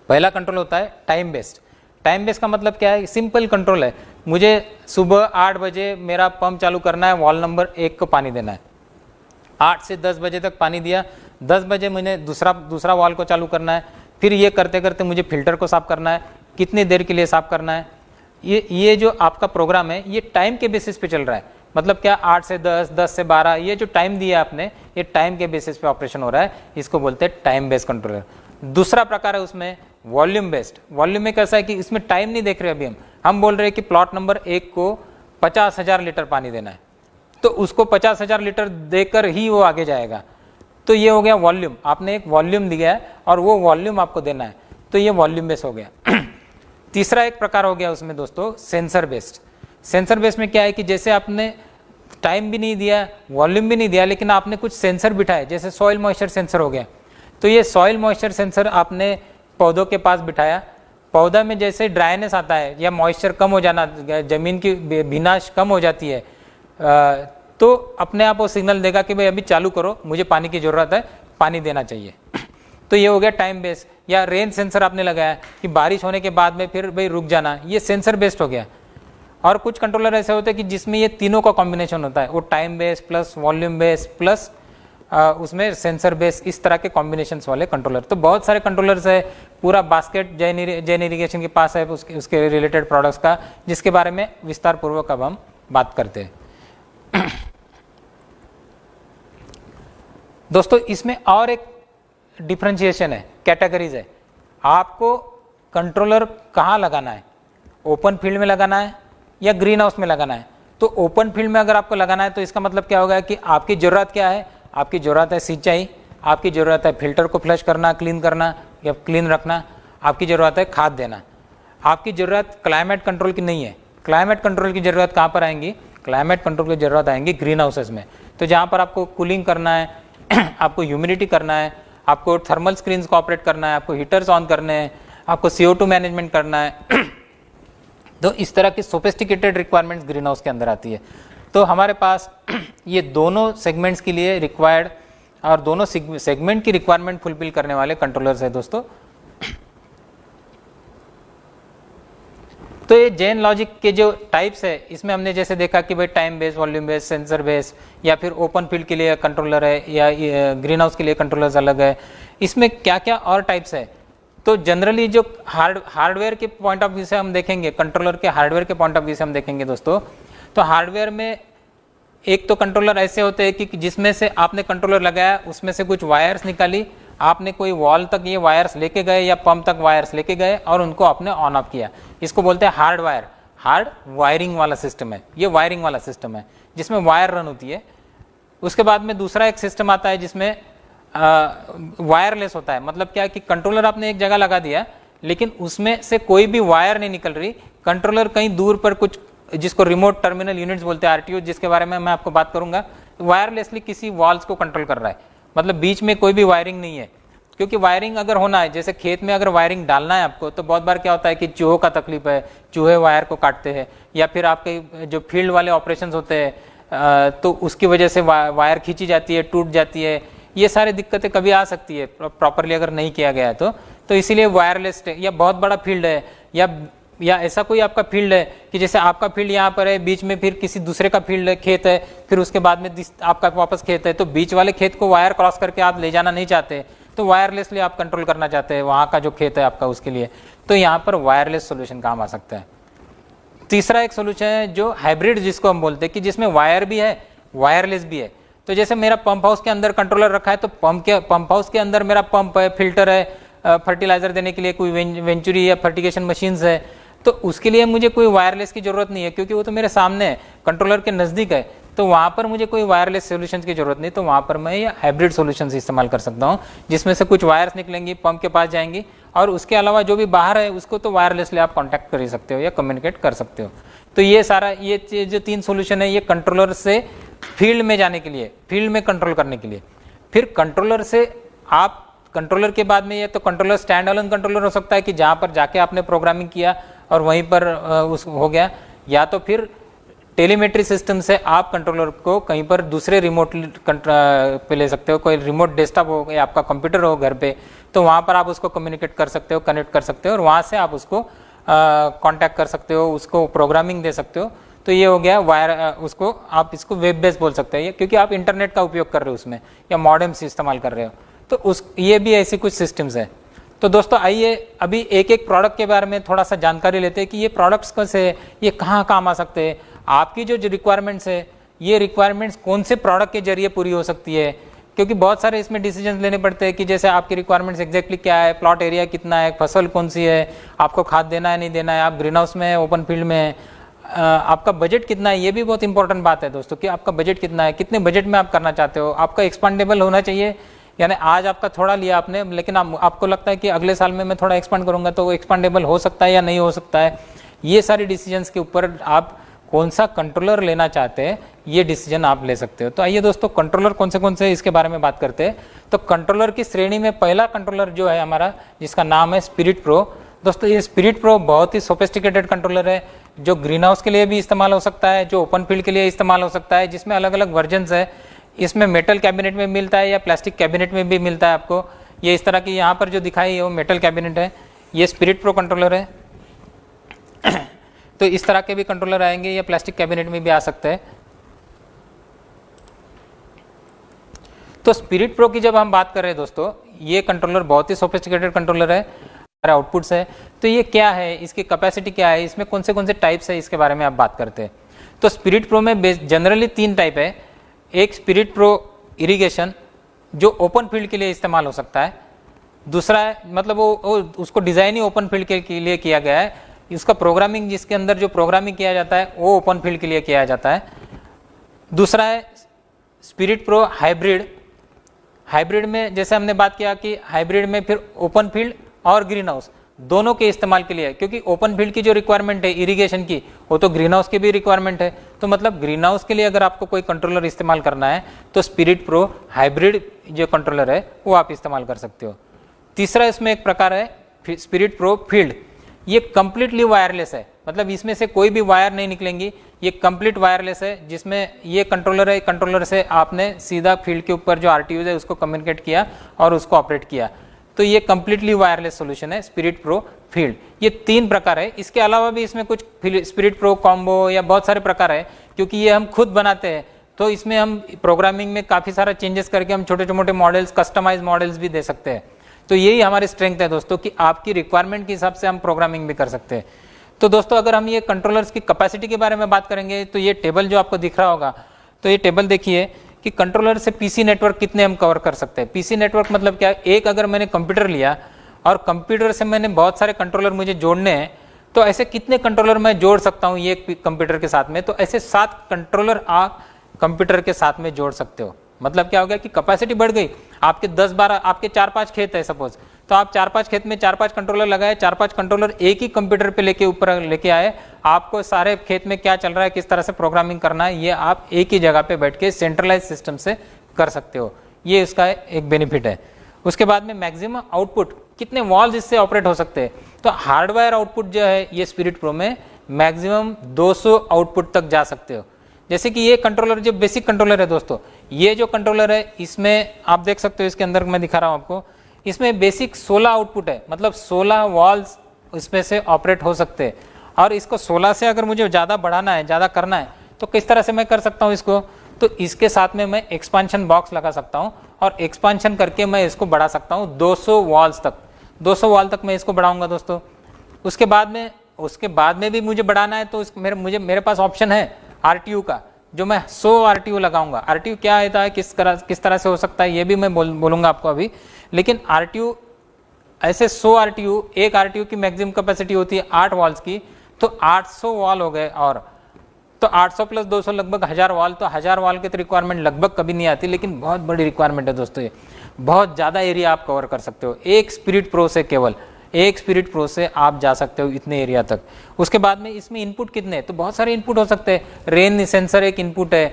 पहला कंट्रोल होता है टाइम बेस्ड। टाइम बेस्ड का मतलब क्या है, सिंपल कंट्रोल है, मुझे सुबह 8 बजे मेरा पंप चालू करना है, वाल नंबर 1 को पानी देना है, 8 से 10 बजे तक पानी दिया, 10 बजे मैंने दूसरा वाल को चालू करना है, फिर ये करते करते मुझे फिल्टर को साफ करना है, कितनी देर के लिए साफ करना है। ये जो आपका प्रोग्राम है ये टाइम के बेसिस पे चल रहा है, मतलब क्या 8 से 10, 10 से 12, ये जो टाइम दिया आपने ये टाइम के बेसिस पे ऑपरेशन हो रहा है, इसको बोलते हैं टाइम बेस्ड कंट्रोलर। दूसरा प्रकार है उसमें वॉल्यूम बेस्ड। वॉल्यूम में कैसा है कि इसमें टाइम नहीं देख रहे, अभी हम बोल रहे हैं कि प्लॉट नंबर 1 को 50,000 लीटर पानी देना है, तो उसको 50,000 लीटर देकर ही वो आगे जाएगा, तो ये हो गया वॉल्यूम। आपने एक वॉल्यूम दिया है और वो वॉल्यूम आपको देना है, तो ये वॉल्यूम बेस्ड हो गया। तीसरा एक प्रकार हो गया उसमें दोस्तों सेंसर बेस्ड। सेंसर बेस्ड में क्या है कि जैसे आपने टाइम भी नहीं दिया, वॉल्यूम भी नहीं दिया, लेकिन आपने कुछ सेंसर बिठाए, जैसे सॉइल मॉइस्चर सेंसर हो गया, तो ये सॉइल मॉइस्चर सेंसर आपने पौधों के पास बिठाया, पौधा में जैसे ड्राइनेस आता है या मॉइस्चर कम हो जाना, जमीन की भीनाश कम हो जाती है, तो अपने आप वो सिग्नल देगा कि भाई अभी चालू करो, मुझे पानी की ज़रूरत है, पानी देना चाहिए। तो ये हो गया टाइम बेस्ड। या रेन सेंसर आपने लगाया कि बारिश होने के बाद में फिर भाई रुक जाना, ये सेंसर बेस्ड हो गया। और कुछ कंट्रोलर ऐसे होते हैं कि जिसमें ये तीनों का कॉम्बिनेशन होता है, वो time based plus volume based plus उसमें सेंसर बेस्ड, इस तरह के कॉम्बिनेशंस वाले कंट्रोलर। तो बहुत सारे कंट्रोलर्स है, पूरा बास्केट जैन इरिगेशन के पास है उसके रिलेटेड प्रोडक्ट्स का, जिसके बारे में विस्तार पूर्वक अब हम बात करते हैं। दोस्तों इसमें और एक डिफरेंशिएशन है, कैटेगरीज है। आपको कंट्रोलर कहाँ लगाना है, ओपन फील्ड में लगाना है या ग्रीन हाउस में लगाना है। तो ओपन फील्ड में अगर आपको लगाना है तो इसका मतलब क्या होगा कि आपकी ज़रूरत क्या है, आपकी ज़रूरत है सिंचाई, आपकी ज़रूरत है फिल्टर को फ्लश करना, क्लीन करना या क्लीन रखना, आपकी ज़रूरत है खाद देना। आपकी ज़रूरत क्लाइमेट कंट्रोल की नहीं है। क्लाइमेट कंट्रोल की ज़रूरत कहाँ पर आएंगी, क्लाइमेट कंट्रोल की ज़रूरत आएंगी ग्रीन हाउसेस में। तो जहाँ पर आपको कूलिंग करना है, आपको ह्यूमिडिटी करना है, आपको थर्मल स्क्रीन्स को ऑपरेट करना है, आपको हीटर्स ऑन करने हैं, आपको CO2 मैनेजमेंट करना है। तो इस तरह की सोफिस्टिकेटेड रिक्वायरमेंट्स ग्रीन हाउस के अंदर आती है। तो हमारे पास ये दोनों सेगमेंट्स के लिए रिक्वायर्ड और दोनों सेगमेंट की रिक्वायरमेंट फुलफिल करने वाले कंट्रोलर्स है दोस्तों। तो ये जैन लॉजिक के जो टाइप्स है, इसमें हमने जैसे देखा कि भाई time based, volume based, sensor based, या फिर ओपन फील्ड के लिए कंट्रोलर है या ग्रीन हाउस के लिए कंट्रोलर्स अलग है। इसमें क्या क्या और टाइप्स है, तो जनरली जो हार्डवेयर के पॉइंट ऑफ व्यू से हम देखेंगे, कंट्रोलर के हार्डवेयर के पॉइंट ऑफ व्यू से हम देखेंगे दोस्तों, तो हार्डवेयर में एक तो कंट्रोलर ऐसे होते हैं कि जिसमें से आपने कंट्रोलर लगाया, उसमें से कुछ वायर्स निकाली, आपने कोई वॉल तक ये वायर्स लेके गए या पंप तक वायर्स लेके गए और उनको आपने ऑन ऑफ किया। इसको बोलते हैं हार्ड वायर, हार्ड वायरिंग वाला सिस्टम है, ये वायरिंग वाला सिस्टम है जिसमें वायर रन होती है। उसके बाद में दूसरा एक सिस्टम आता है जिसमें वायरलेस होता है। मतलब क्या कि कंट्रोलर आपने एक जगह लगा दिया लेकिन उसमें से कोई भी वायर नहीं निकल रही, कंट्रोलर कहीं दूर पर कुछ, जिसको रिमोट टर्मिनल यूनिट्स बोलते हैं, RTU, जिसके बारे में मैं आपको बात करूंगा, वायरलेसली किसी वॉल्स को कंट्रोल कर रहा है। मतलब बीच में कोई भी वायरिंग नहीं है, क्योंकि वायरिंग अगर होना है, जैसे खेत में अगर वायरिंग डालना है आपको, तो बहुत बार क्या होता है कि चूहों का तकलीफ है, चूहे वायर को काटते हैं, या फिर आपके जो फील्ड वाले ऑपरेशंस होते हैं तो उसकी वजह से वायर खींची जाती है, टूट जाती है। ये सारी दिक्कतें कभी आ सकती है प्रॉपरली अगर नहीं किया गया है तो इसीलिए वायरलेस, या बहुत बड़ा फील्ड है या ऐसा कोई आपका फील्ड है कि जैसे आपका फील्ड यहाँ पर है, बीच में फिर किसी दूसरे का फील्ड है, खेत है, फिर उसके बाद में आपका वापस खेत है, तो बीच वाले खेत को वायर क्रॉस करके आप ले जाना नहीं चाहते, तो वायरलेसली आप कंट्रोल करना चाहते हैं वहाँ का जो खेत है आपका, उसके लिए तो यहाँ पर वायरलेस सोल्यूशन काम आ सकता है। तीसरा एक सोल्यूशन है जो हाइब्रिड, जिसको हम बोलते हैं कि जिसमें वायर भी है, वायरलेस भी है। तो जैसे मेरा पंप हाउस के अंदर कंट्रोलर रखा है, तो पंप हाउस के अंदर मेरा पंप है, फिल्टर है, फर्टिलाइजर देने के लिए कोई वेंचुरी या फर्टिगेशन मशीन्स है, तो उसके लिए मुझे कोई वायरलेस की जरूरत नहीं है, क्योंकि वो तो मेरे सामने है, कंट्रोलर के नज़दीक है, तो वहाँ पर मुझे कोई वायरलेस सोल्यूशन की जरूरत नहीं। तो वहाँ पर मैं ये हाइब्रिड सोल्यूशंस इस्तेमाल कर सकता हूँ, जिसमें से कुछ वायर्स निकलेंगी, पंप के पास जाएंगी, और उसके अलावा जो भी बाहर है उसको तो वायरलेसली आप कॉन्टैक्ट कर ही सकते हो या कम्युनिकेट कर सकते हो। तो ये सारा, ये जो 3 सोल्यूशन है, ये कंट्रोलर से फील्ड में जाने के लिए, फील्ड में कंट्रोल करने के लिए। फिर कंट्रोलर से आप, कंट्रोलर के बाद में ये तो कंट्रोलर स्टैंड अलोन कंट्रोलर हो सकता है कि जहाँ पर जाके आपने प्रोग्रामिंग किया और वहीं पर उस हो गया, या तो फिर टेलीमेट्री सिस्टम से आप कंट्रोलर को कहीं पर दूसरे रिमोट पे ले सकते हो, कोई रिमोट डेस्कटॉप हो या आपका कंप्यूटर हो घर पे, तो वहाँ पर आप उसको कम्युनिकेट कर सकते हो, कनेक्ट कर सकते हो, और वहाँ से आप उसको कांटेक्ट कर सकते हो, उसको प्रोग्रामिंग दे सकते हो। तो ये हो गया वायर, उसको आप इसको वेब बेस्ड बोल सकते हैं, क्योंकि आप इंटरनेट का उपयोग कर रहे हो उसमें, या मॉडेम्स इस्तेमाल कर रहे हो, तो ये भी ऐसी कुछ सिस्टम्स है। तो दोस्तों आइए अभी एक एक प्रोडक्ट के बारे में थोड़ा सा जानकारी लेते हैं कि ये प्रोडक्ट्स कैसे, ये कहाँ काम आ सकते हैं, आपकी जो रिक्वायरमेंट्स है, ये रिक्वायरमेंट्स कौन से प्रोडक्ट के जरिए पूरी हो सकती है, क्योंकि बहुत सारे इसमें डिसीजन लेने पड़ते हैं कि जैसे आपकी रिक्वायरमेंट्स एग्जैक्टली क्या है, प्लॉट एरिया कितना है, फसल कौन सी है, आपको खाद देना है नहीं देना है, आप ग्रीन हाउस में है, ओपन फील्ड में है, आपका बजट कितना है, ये भी बहुत इंपॉर्टेंट बात है दोस्तों, कि आपका बजट कितना है, कितने बजट में आप करना चाहते हो, आपका एक्सपांडेबल होना चाहिए, यानी आज आपका थोड़ा लिया आपने, लेकिन आपको लगता है कि अगले साल में मैं थोड़ा एक्सपांड करूंगा, तो वो एक्सपांडेबल हो सकता है या नहीं हो सकता है। ये सारी डिसीजंस के ऊपर आप कौन सा कंट्रोलर लेना चाहते हैं, ये डिसीजन आप ले सकते हो। तो आइए दोस्तों, कंट्रोलर कौन से इसके बारे में बात करते हैं। तो कंट्रोलर की श्रेणी में पहला कंट्रोलर जो है हमारा, जिसका नाम है स्पिरिट प्रो। दोस्तों ये स्पिरिट प्रो बहुत ही सोफिस्टिकेटेड कंट्रोलर है, जो ग्रीन हाउस के लिए भी इस्तेमाल हो सकता है, जो ओपन फील्ड के लिए इस्तेमाल हो सकता है, जिसमें अलग अलग वर्जन्स है। इसमें मेटल कैबिनेट में मिलता है या प्लास्टिक कैबिनेट में भी मिलता है आपको, ये इस तरह की यहाँ पर जो दिखाई है वो मेटल कैबिनेट है। ये स्पिरिट प्रो कंट्रोलर है। तो इस तरह के भी कंट्रोलर आएंगे, या प्लास्टिक कैबिनेट में भी आ सकते हैं। तो स्पिरिट प्रो की जब हम बात कर रहे हैं दोस्तों, ये कंट्रोलर बहुत ही सोफिस्टिकेटेड कंट्रोलर है, आउटपुट्स है। तो ये क्या है, इसकी कैपेसिटी क्या है, इसमें कौन से टाइप्स है, इसके बारे में आप बात करते हैं। तो स्पिरिट प्रो में जनरली 3 टाइप है। एक स्पिरिट प्रो इरिगेशन जो ओपन फील्ड के लिए इस्तेमाल हो सकता है। दूसरा है, मतलब वो उसको डिज़ाइन ही ओपन फील्ड के लिए किया गया है। इसका प्रोग्रामिंग, जिसके अंदर जो प्रोग्रामिंग किया जाता है वो ओपन फील्ड के लिए किया जाता है। दूसरा है स्पिरिट प्रो हाइब्रिड। हाइब्रिड में जैसे हमने बात किया कि हाइब्रिड में फिर ओपन फील्ड और ग्रीन हाउस दोनों के इस्तेमाल के लिए है, क्योंकि ओपन फील्ड की जो रिक्वायरमेंट है इरिगेशन की, वो तो ग्रीन हाउस की भी रिक्वायरमेंट है। तो मतलब ग्रीन हाउस के लिए अगर आपको कोई कंट्रोलर इस्तेमाल करना है तो स्पिरिट प्रो हाइब्रिड जो कंट्रोलर है वो आप इस्तेमाल कर सकते हो। तीसरा इसमें एक प्रकार है स्पिरिट प्रो फील्ड। ये कंप्लीटली वायरलेस है, मतलब इसमें से कोई भी वायर नहीं निकलेंगी, ये कंप्लीट वायरलेस है, जिसमें ये कंट्रोलर है, कंट्रोलर से आपने सीधा फील्ड के ऊपर जो आरटीयू है उसको कम्युनिकेट किया और उसको ऑपरेट किया। तो ये कंप्लीटली वायरलेस सॉल्यूशन है स्पिरिट प्रो फील्ड। ये 3 प्रकार है। इसके अलावा भी इसमें कुछ स्पिरिट प्रो कॉम्बो या बहुत सारे प्रकार है, क्योंकि ये हम खुद बनाते हैं। तो इसमें हम प्रोग्रामिंग में काफ़ी सारा चेंजेस करके हम छोटे मोटे मॉडल्स, कस्टमाइज मॉडल्स भी दे सकते हैं। तो यही हमारी स्ट्रेंथ है दोस्तों, कि आपकी रिक्वायरमेंट के हिसाब से हम प्रोग्रामिंग भी कर सकते हैं। तो दोस्तों अगर हम ये कंट्रोलर्स की कैपेसिटी के बारे में बात करेंगे, तो ये टेबल जो आपको दिख रहा होगा, तो ये टेबल देखिए कि कंट्रोलर से पीसी नेटवर्क कितने हम कवर कर सकते हैं। पीसी नेटवर्क मतलब क्या, एक अगर मैंने कंप्यूटर लिया और कंप्यूटर से मैंने बहुत सारे कंट्रोलर मुझे जोड़ने हैं, तो ऐसे कितने कंट्रोलर मैं जोड़ सकता हूँ ये कंप्यूटर के साथ में। तो ऐसे 7 कंट्रोलर आप कंप्यूटर के साथ में जोड़ सकते हो। मतलब क्या हो गया कि कैपेसिटी बढ़ गई। आपके 10-12, आपके 4-5 खेत है सपोज, तो आप 4-5 खेत में 4-5 कंट्रोलर लगाए, 4-5 कंट्रोलर एक ही कंप्यूटर पे लेके ऊपर लेके आए। आपको सारे खेत में क्या चल रहा है, किस तरह से प्रोग्रामिंग करना है, ये आप एक ही जगह पे बैठ के सेंट्रलाइज सिस्टम से कर सकते हो। ये इसका एक बेनिफिट है। उसके बाद में मैक्सिमम आउटपुट, कितने वॉल्स इससे ऑपरेट हो सकते हैं। तो हार्डवेयर आउटपुट जो है ये स्पिरिट प्रो में मैक्सिमम 200 आउटपुट तक जा सकते हो। जैसे कि ये कंट्रोलर जो बेसिक कंट्रोलर है दोस्तों, ये जो कंट्रोलर है इसमें आप देख सकते हो, इसके अंदर मैं दिखा रहा हूँ आपको, इसमें बेसिक 16 आउटपुट है, मतलब 16 वॉल्स इसमें से ऑपरेट हो सकते हैं। और इसको 16 से अगर मुझे ज़्यादा बढ़ाना है, ज़्यादा करना है, तो किस तरह से मैं कर सकता हूँ इसको। तो इसके साथ में मैं एक्सपांशन बॉक्स लगा सकता हूँ और एक्सपांशन करके मैं इसको बढ़ा सकता हूँ 200 वॉल्स तक। 200 वॉल तक मैं इसको बढ़ाऊंगा दोस्तों। उसके बाद में भी मुझे बढ़ाना है, तो मेरे पास ऑप्शन है आरटीयू का, जो मैं 100 आरटीयू लगाऊंगा। आरटीयू क्या होता है, किस तरह से हो सकता है, ये भी मैं बोलूंगा आपको अभी। लेकिन आरटीयू ऐसे 100 आरटीयू, एक आरटीयू की मैक्सिमम कैपेसिटी होती है 8 वॉल्स की, तो 800 वॉल हो गए। और तो 800 प्लस 200 लगभग 1000 वॉल। तो 1000 वॉल की तो रिक्वायरमेंट लगभग कभी नहीं आती, लेकिन बहुत बड़ी रिक्वायरमेंट है दोस्तों। ये बहुत ज़्यादा एरिया आप कवर कर सकते हो एक स्पिरिट प्रो से, केवल एक स्पिरिट प्रो से आप जा सकते हो इतने एरिया तक। उसके बाद में इसमें इनपुट कितने हैं, तो बहुत सारे इनपुट हो सकते हैं। रेन सेंसर एक इनपुट है,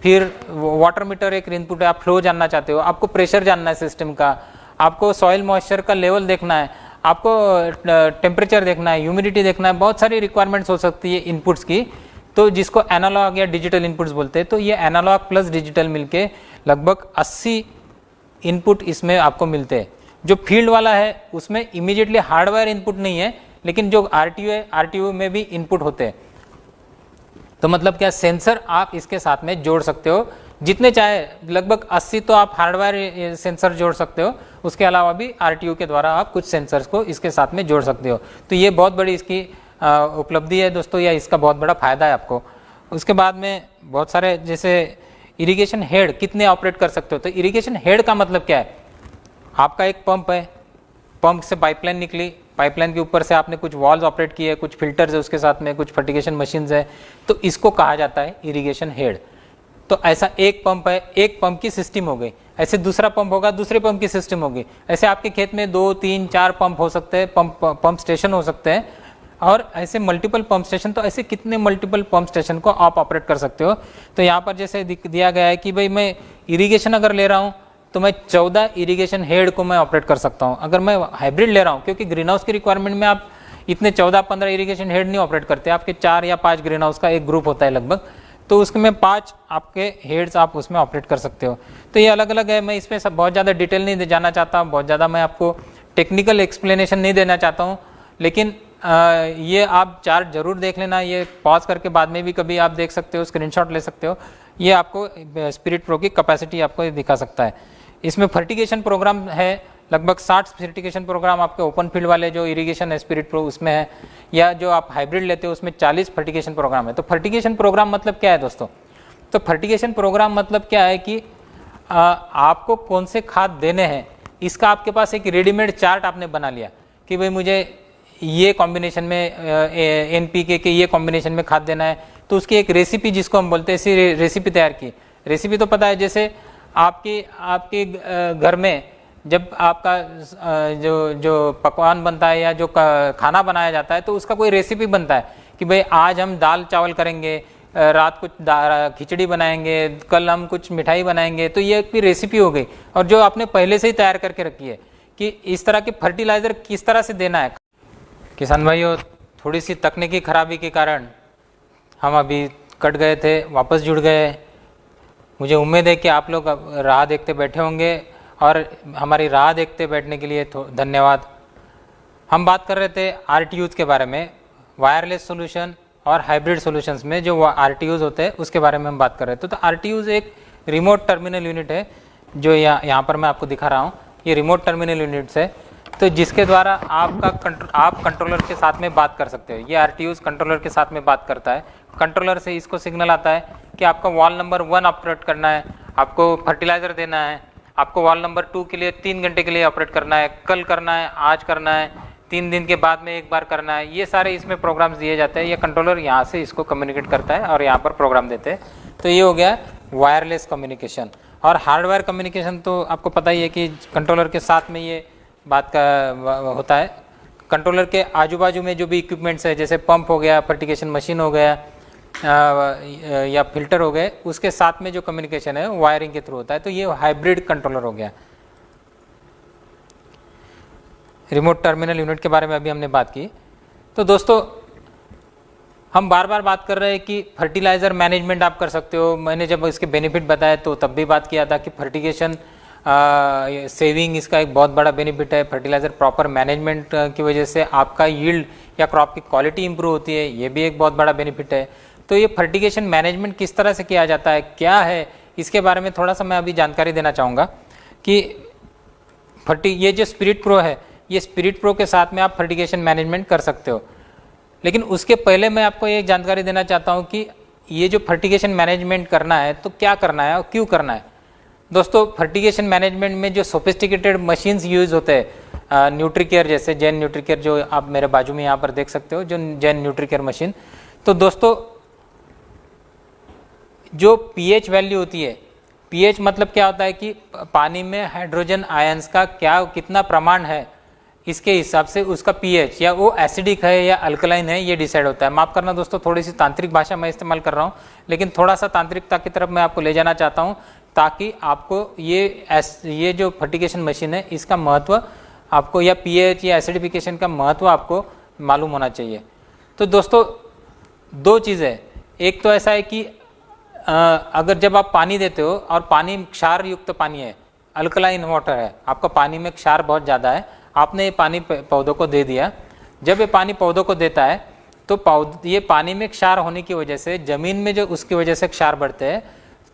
फिर वाटर मीटर एक इनपुट है। आप फ्लो जानना चाहते हो, आपको प्रेशर जानना है सिस्टम का, आपको सॉइल मॉइस्चर का लेवल देखना है, आपको टेम्परेचर देखना है, ह्यूमिडिटी देखना है। बहुत सारी रिक्वायरमेंट्स हो सकती है इनपुट्स की, तो जिसको एनालॉग या डिजिटल इनपुट्स बोलते हैं। तो ये एनालॉग प्लस डिजिटल मिलके लगभग 80 इनपुट इसमें आपको मिलते हैं। जो फील्ड वाला है उसमें इमीडिएटली हार्डवेयर इनपुट नहीं है, लेकिन जो आरटीयू है, आरटीयू में भी इनपुट होते हैं। तो मतलब क्या, सेंसर आप इसके साथ में जोड़ सकते हो जितने चाहे, लगभग 80 तो आप हार्डवेयर सेंसर जोड़ सकते हो। उसके अलावा भी आरटीयू के द्वारा आप कुछ सेंसर्स को इसके साथ में जोड़ सकते हो। तो ये बहुत बड़ी इसकी उपलब्धि है दोस्तों, या इसका बहुत बड़ा फायदा है आपको। उसके बाद में बहुत सारे, जैसे इरिगेशन हेड कितने ऑपरेट कर सकते हो। तो इरिगेशन हेड का मतलब क्या है, आपका एक पंप है, पंप से पाइपलाइन निकली, पाइपलाइन के ऊपर से आपने कुछ वॉल्स ऑपरेट किए, कुछ फिल्टर्स है उसके साथ में, कुछ फर्टिगेशन मशीन्स है, तो इसको कहा जाता है इरिगेशन हेड। तो ऐसा एक पंप है, एक पंप की सिस्टम हो गई। ऐसे दूसरा पंप होगा, दूसरे पंप की सिस्टम होगी। ऐसे आपके खेत में 2, 3, 4 पंप हो सकते हैं, पंप स्टेशन हो सकते हैं, और ऐसे मल्टीपल पंप स्टेशन। तो ऐसे कितने मल्टीपल पंप स्टेशन को आप ऑपरेट कर सकते हो। तो यहाँ पर जैसे दिया गया है कि भाई मैं इरिगेशन अगर ले रहा हूँ तो मैं 14 इरिगेशन हेड को मैं ऑपरेट कर सकता हूँ। अगर मैं हाइब्रिड ले रहा हूँ, क्योंकि ग्रीन हाउस की रिक्वायरमेंट में आप इतने 14-15 इरिगेशन हेड नहीं ऑपरेट करते, आपके 4 या 5 ग्रीन हाउस का एक ग्रुप होता है लगभग, तो उसमें 5 आपके हेड्स आप उसमें ऑपरेट कर सकते हो। तो ये अलग अलग है, मैं इसमें सब बहुत ज़्यादा डिटेल नहीं जाना चाहता, बहुत ज़्यादा मैं आपको टेक्निकल एक्सप्लेनेशन नहीं देना चाहता हूँ, लेकिन ये आप चार्ट जरूर देख लेना, ये पॉज करके बाद में भी कभी आप देख सकते हो, स्क्रीनशॉट ले सकते हो। ये आपको स्पिरिट प्रो की कैपेसिटी आपको दिखा सकता है। इसमें फर्टिगेशन प्रोग्राम है, लगभग 60 फर्टिगेशन प्रोग्राम आपके ओपन फील्ड वाले जो इरिगेशन है स्पिरिट प्रो उसमें है, या जो आप हाइब्रिड लेते हो उसमें 40 फर्टिगेशन प्रोग्राम है। तो फर्टिगेशन प्रोग्राम मतलब क्या है दोस्तों? तो फर्टिगेशन प्रोग्राम मतलब क्या है कि आपको कौन से खाद देने हैं, इसका आपके पास एक रेडीमेड चार्ट आपने बना लिया कि भाई मुझे ये कॉम्बिनेशन में NPK के ये कॉम्बिनेशन में खाद देना है, तो उसकी एक रेसिपी जिसको हम बोलते हैं, ऐसी रेसिपी तैयार की। रेसिपी तो पता है, जैसे आपके घर में जब आपका जो पकवान बनता है या जो खाना बनाया जाता है तो उसका कोई रेसिपी बनता है कि भाई आज हम दाल चावल करेंगे, रात को खिचड़ी बनाएंगे, कल हम कुछ मिठाई बनाएंगे, तो ये एक भी रेसिपी हो गई और जो आपने पहले से ही तैयार करके रखी है कि इस तरह के फर्टिलाइजर किस तरह से देना है। किसान भाइयों, थोड़ी सी तकनीकी खराबी के कारण हम अभी कट गए थे, वापस जुड़ गए। मुझे उम्मीद है कि आप लोग राह देखते बैठे होंगे और हमारी राह देखते बैठने के लिए धन्यवाद। हम बात कर रहे थे RTUs के बारे में, वायरलेस सॉल्यूशन और हाइब्रिड सॉल्यूशंस में जो RTUs होते हैं उसके बारे में हम बात कर रहे थे। तो RTUs एक रिमोट टर्मिनल यूनिट है जो यहाँ पर मैं आपको दिखा रहा हूँ, ये रिमोट टर्मिनल यूनिट्स है, तो जिसके द्वारा आप कंट्रोलर के साथ में बात कर सकते हो। ये RTUs कंट्रोलर के साथ में बात करता है, कंट्रोलर से इसको सिग्नल आता है कि आपका वॉल नंबर 1 ऑपरेट करना है, आपको फर्टिलाइजर देना है, आपको वॉल नंबर 2 के लिए 3 घंटे के लिए ऑपरेट करना है, कल करना है, आज करना है, 3 दिन के बाद में एक बार करना है। ये सारे इसमें प्रोग्राम्स दिए जाते हैं। ये कंट्रोलर यहाँ से इसको कम्युनिकेट करता है और यहाँ पर प्रोग्राम देते हैं। तो ये हो गया वायरलेस कम्युनिकेशन। और हार्डवेयर कम्युनिकेशन तो आपको पता ही है कि कंट्रोलर के साथ में ये बात का होता है। कंट्रोलर के आजू बाजू में जो भी इक्विपमेंट्स है, जैसे पंप हो गया, फर्टिगेशन मशीन हो गया या फिल्टर हो गए, उसके साथ में जो कम्युनिकेशन है वायरिंग के थ्रू होता है। तो ये हाइब्रिड कंट्रोलर हो गया। रिमोट टर्मिनल यूनिट के बारे में अभी हमने बात की। तो दोस्तों, हम बार बार बात कर रहे हैं कि फर्टिलाइजर मैनेजमेंट आप कर सकते हो। मैंने जब इसके बेनिफिट बताया तो तब भी बात किया था कि फर्टिगेशन सेविंग इसका एक बहुत बड़ा बेनिफिट है। फर्टिलाइजर प्रॉपर मैनेजमेंट की वजह से आपका यील्ड या क्रॉप की क्वालिटी इंप्रूव होती है, ये भी एक बहुत बड़ा बेनिफिट है। तो ये फर्टिगेशन मैनेजमेंट किस तरह से किया जाता है, क्या है, इसके बारे में थोड़ा सा मैं अभी जानकारी देना चाहूँगा कि ये जो स्पिरिट प्रो है, ये स्पिरिट प्रो के साथ में आप फर्टिगेशन मैनेजमेंट कर सकते हो। लेकिन उसके पहले मैं आपको एक जानकारी देना चाहता हूँ कि ये जो फर्टिगेशन मैनेजमेंट करना है तो क्या करना है और क्यों करना है। दोस्तों, फर्टिगेशन मैनेजमेंट में जो सोफिस्टिकेटेड मशीन्स यूज होते हैं, न्यूट्रीकेयर जैसे जैन न्यूट्रीकेयर जो आप मेरे बाजू में यहाँ पर देख सकते हो, जो जैन न्यूट्रीकेयर मशीन। तो दोस्तों, जो पीएच वैल्यू होती है, पीएच मतलब क्या होता है कि पानी में हाइड्रोजन आयंस का कितना प्रमाण है, इसके हिसाब से उसका पीएच या वो एसिडिक है या अल्कलाइन है ये डिसाइड होता है। माफ करना दोस्तों, थोड़ी सी तांत्रिक भाषा मैं इस्तेमाल कर रहा हूँ, लेकिन थोड़ा सा तांत्रिकता की तरफ मैं आपको ले जाना चाहता हूँ ताकि आपको ये जो फर्टिगेशन मशीन है इसका महत्व आपको, या पीएच या एसिडिफिकेशन का महत्व आपको मालूम होना चाहिए। तो दोस्तों, 2 चीज़ें, एक तो ऐसा है कि अगर जब आप पानी देते हो और पानी क्षार युक्त पानी है, अल्कलाइन वाटर है, आपका पानी में क्षार बहुत ज़्यादा है, आपने ये पानी पौधों को दे दिया। जब ये पानी पौधों को देता है तो ये पानी में क्षार होने की वजह से ज़मीन में जो उसकी वजह से क्षार बढ़ते हैं,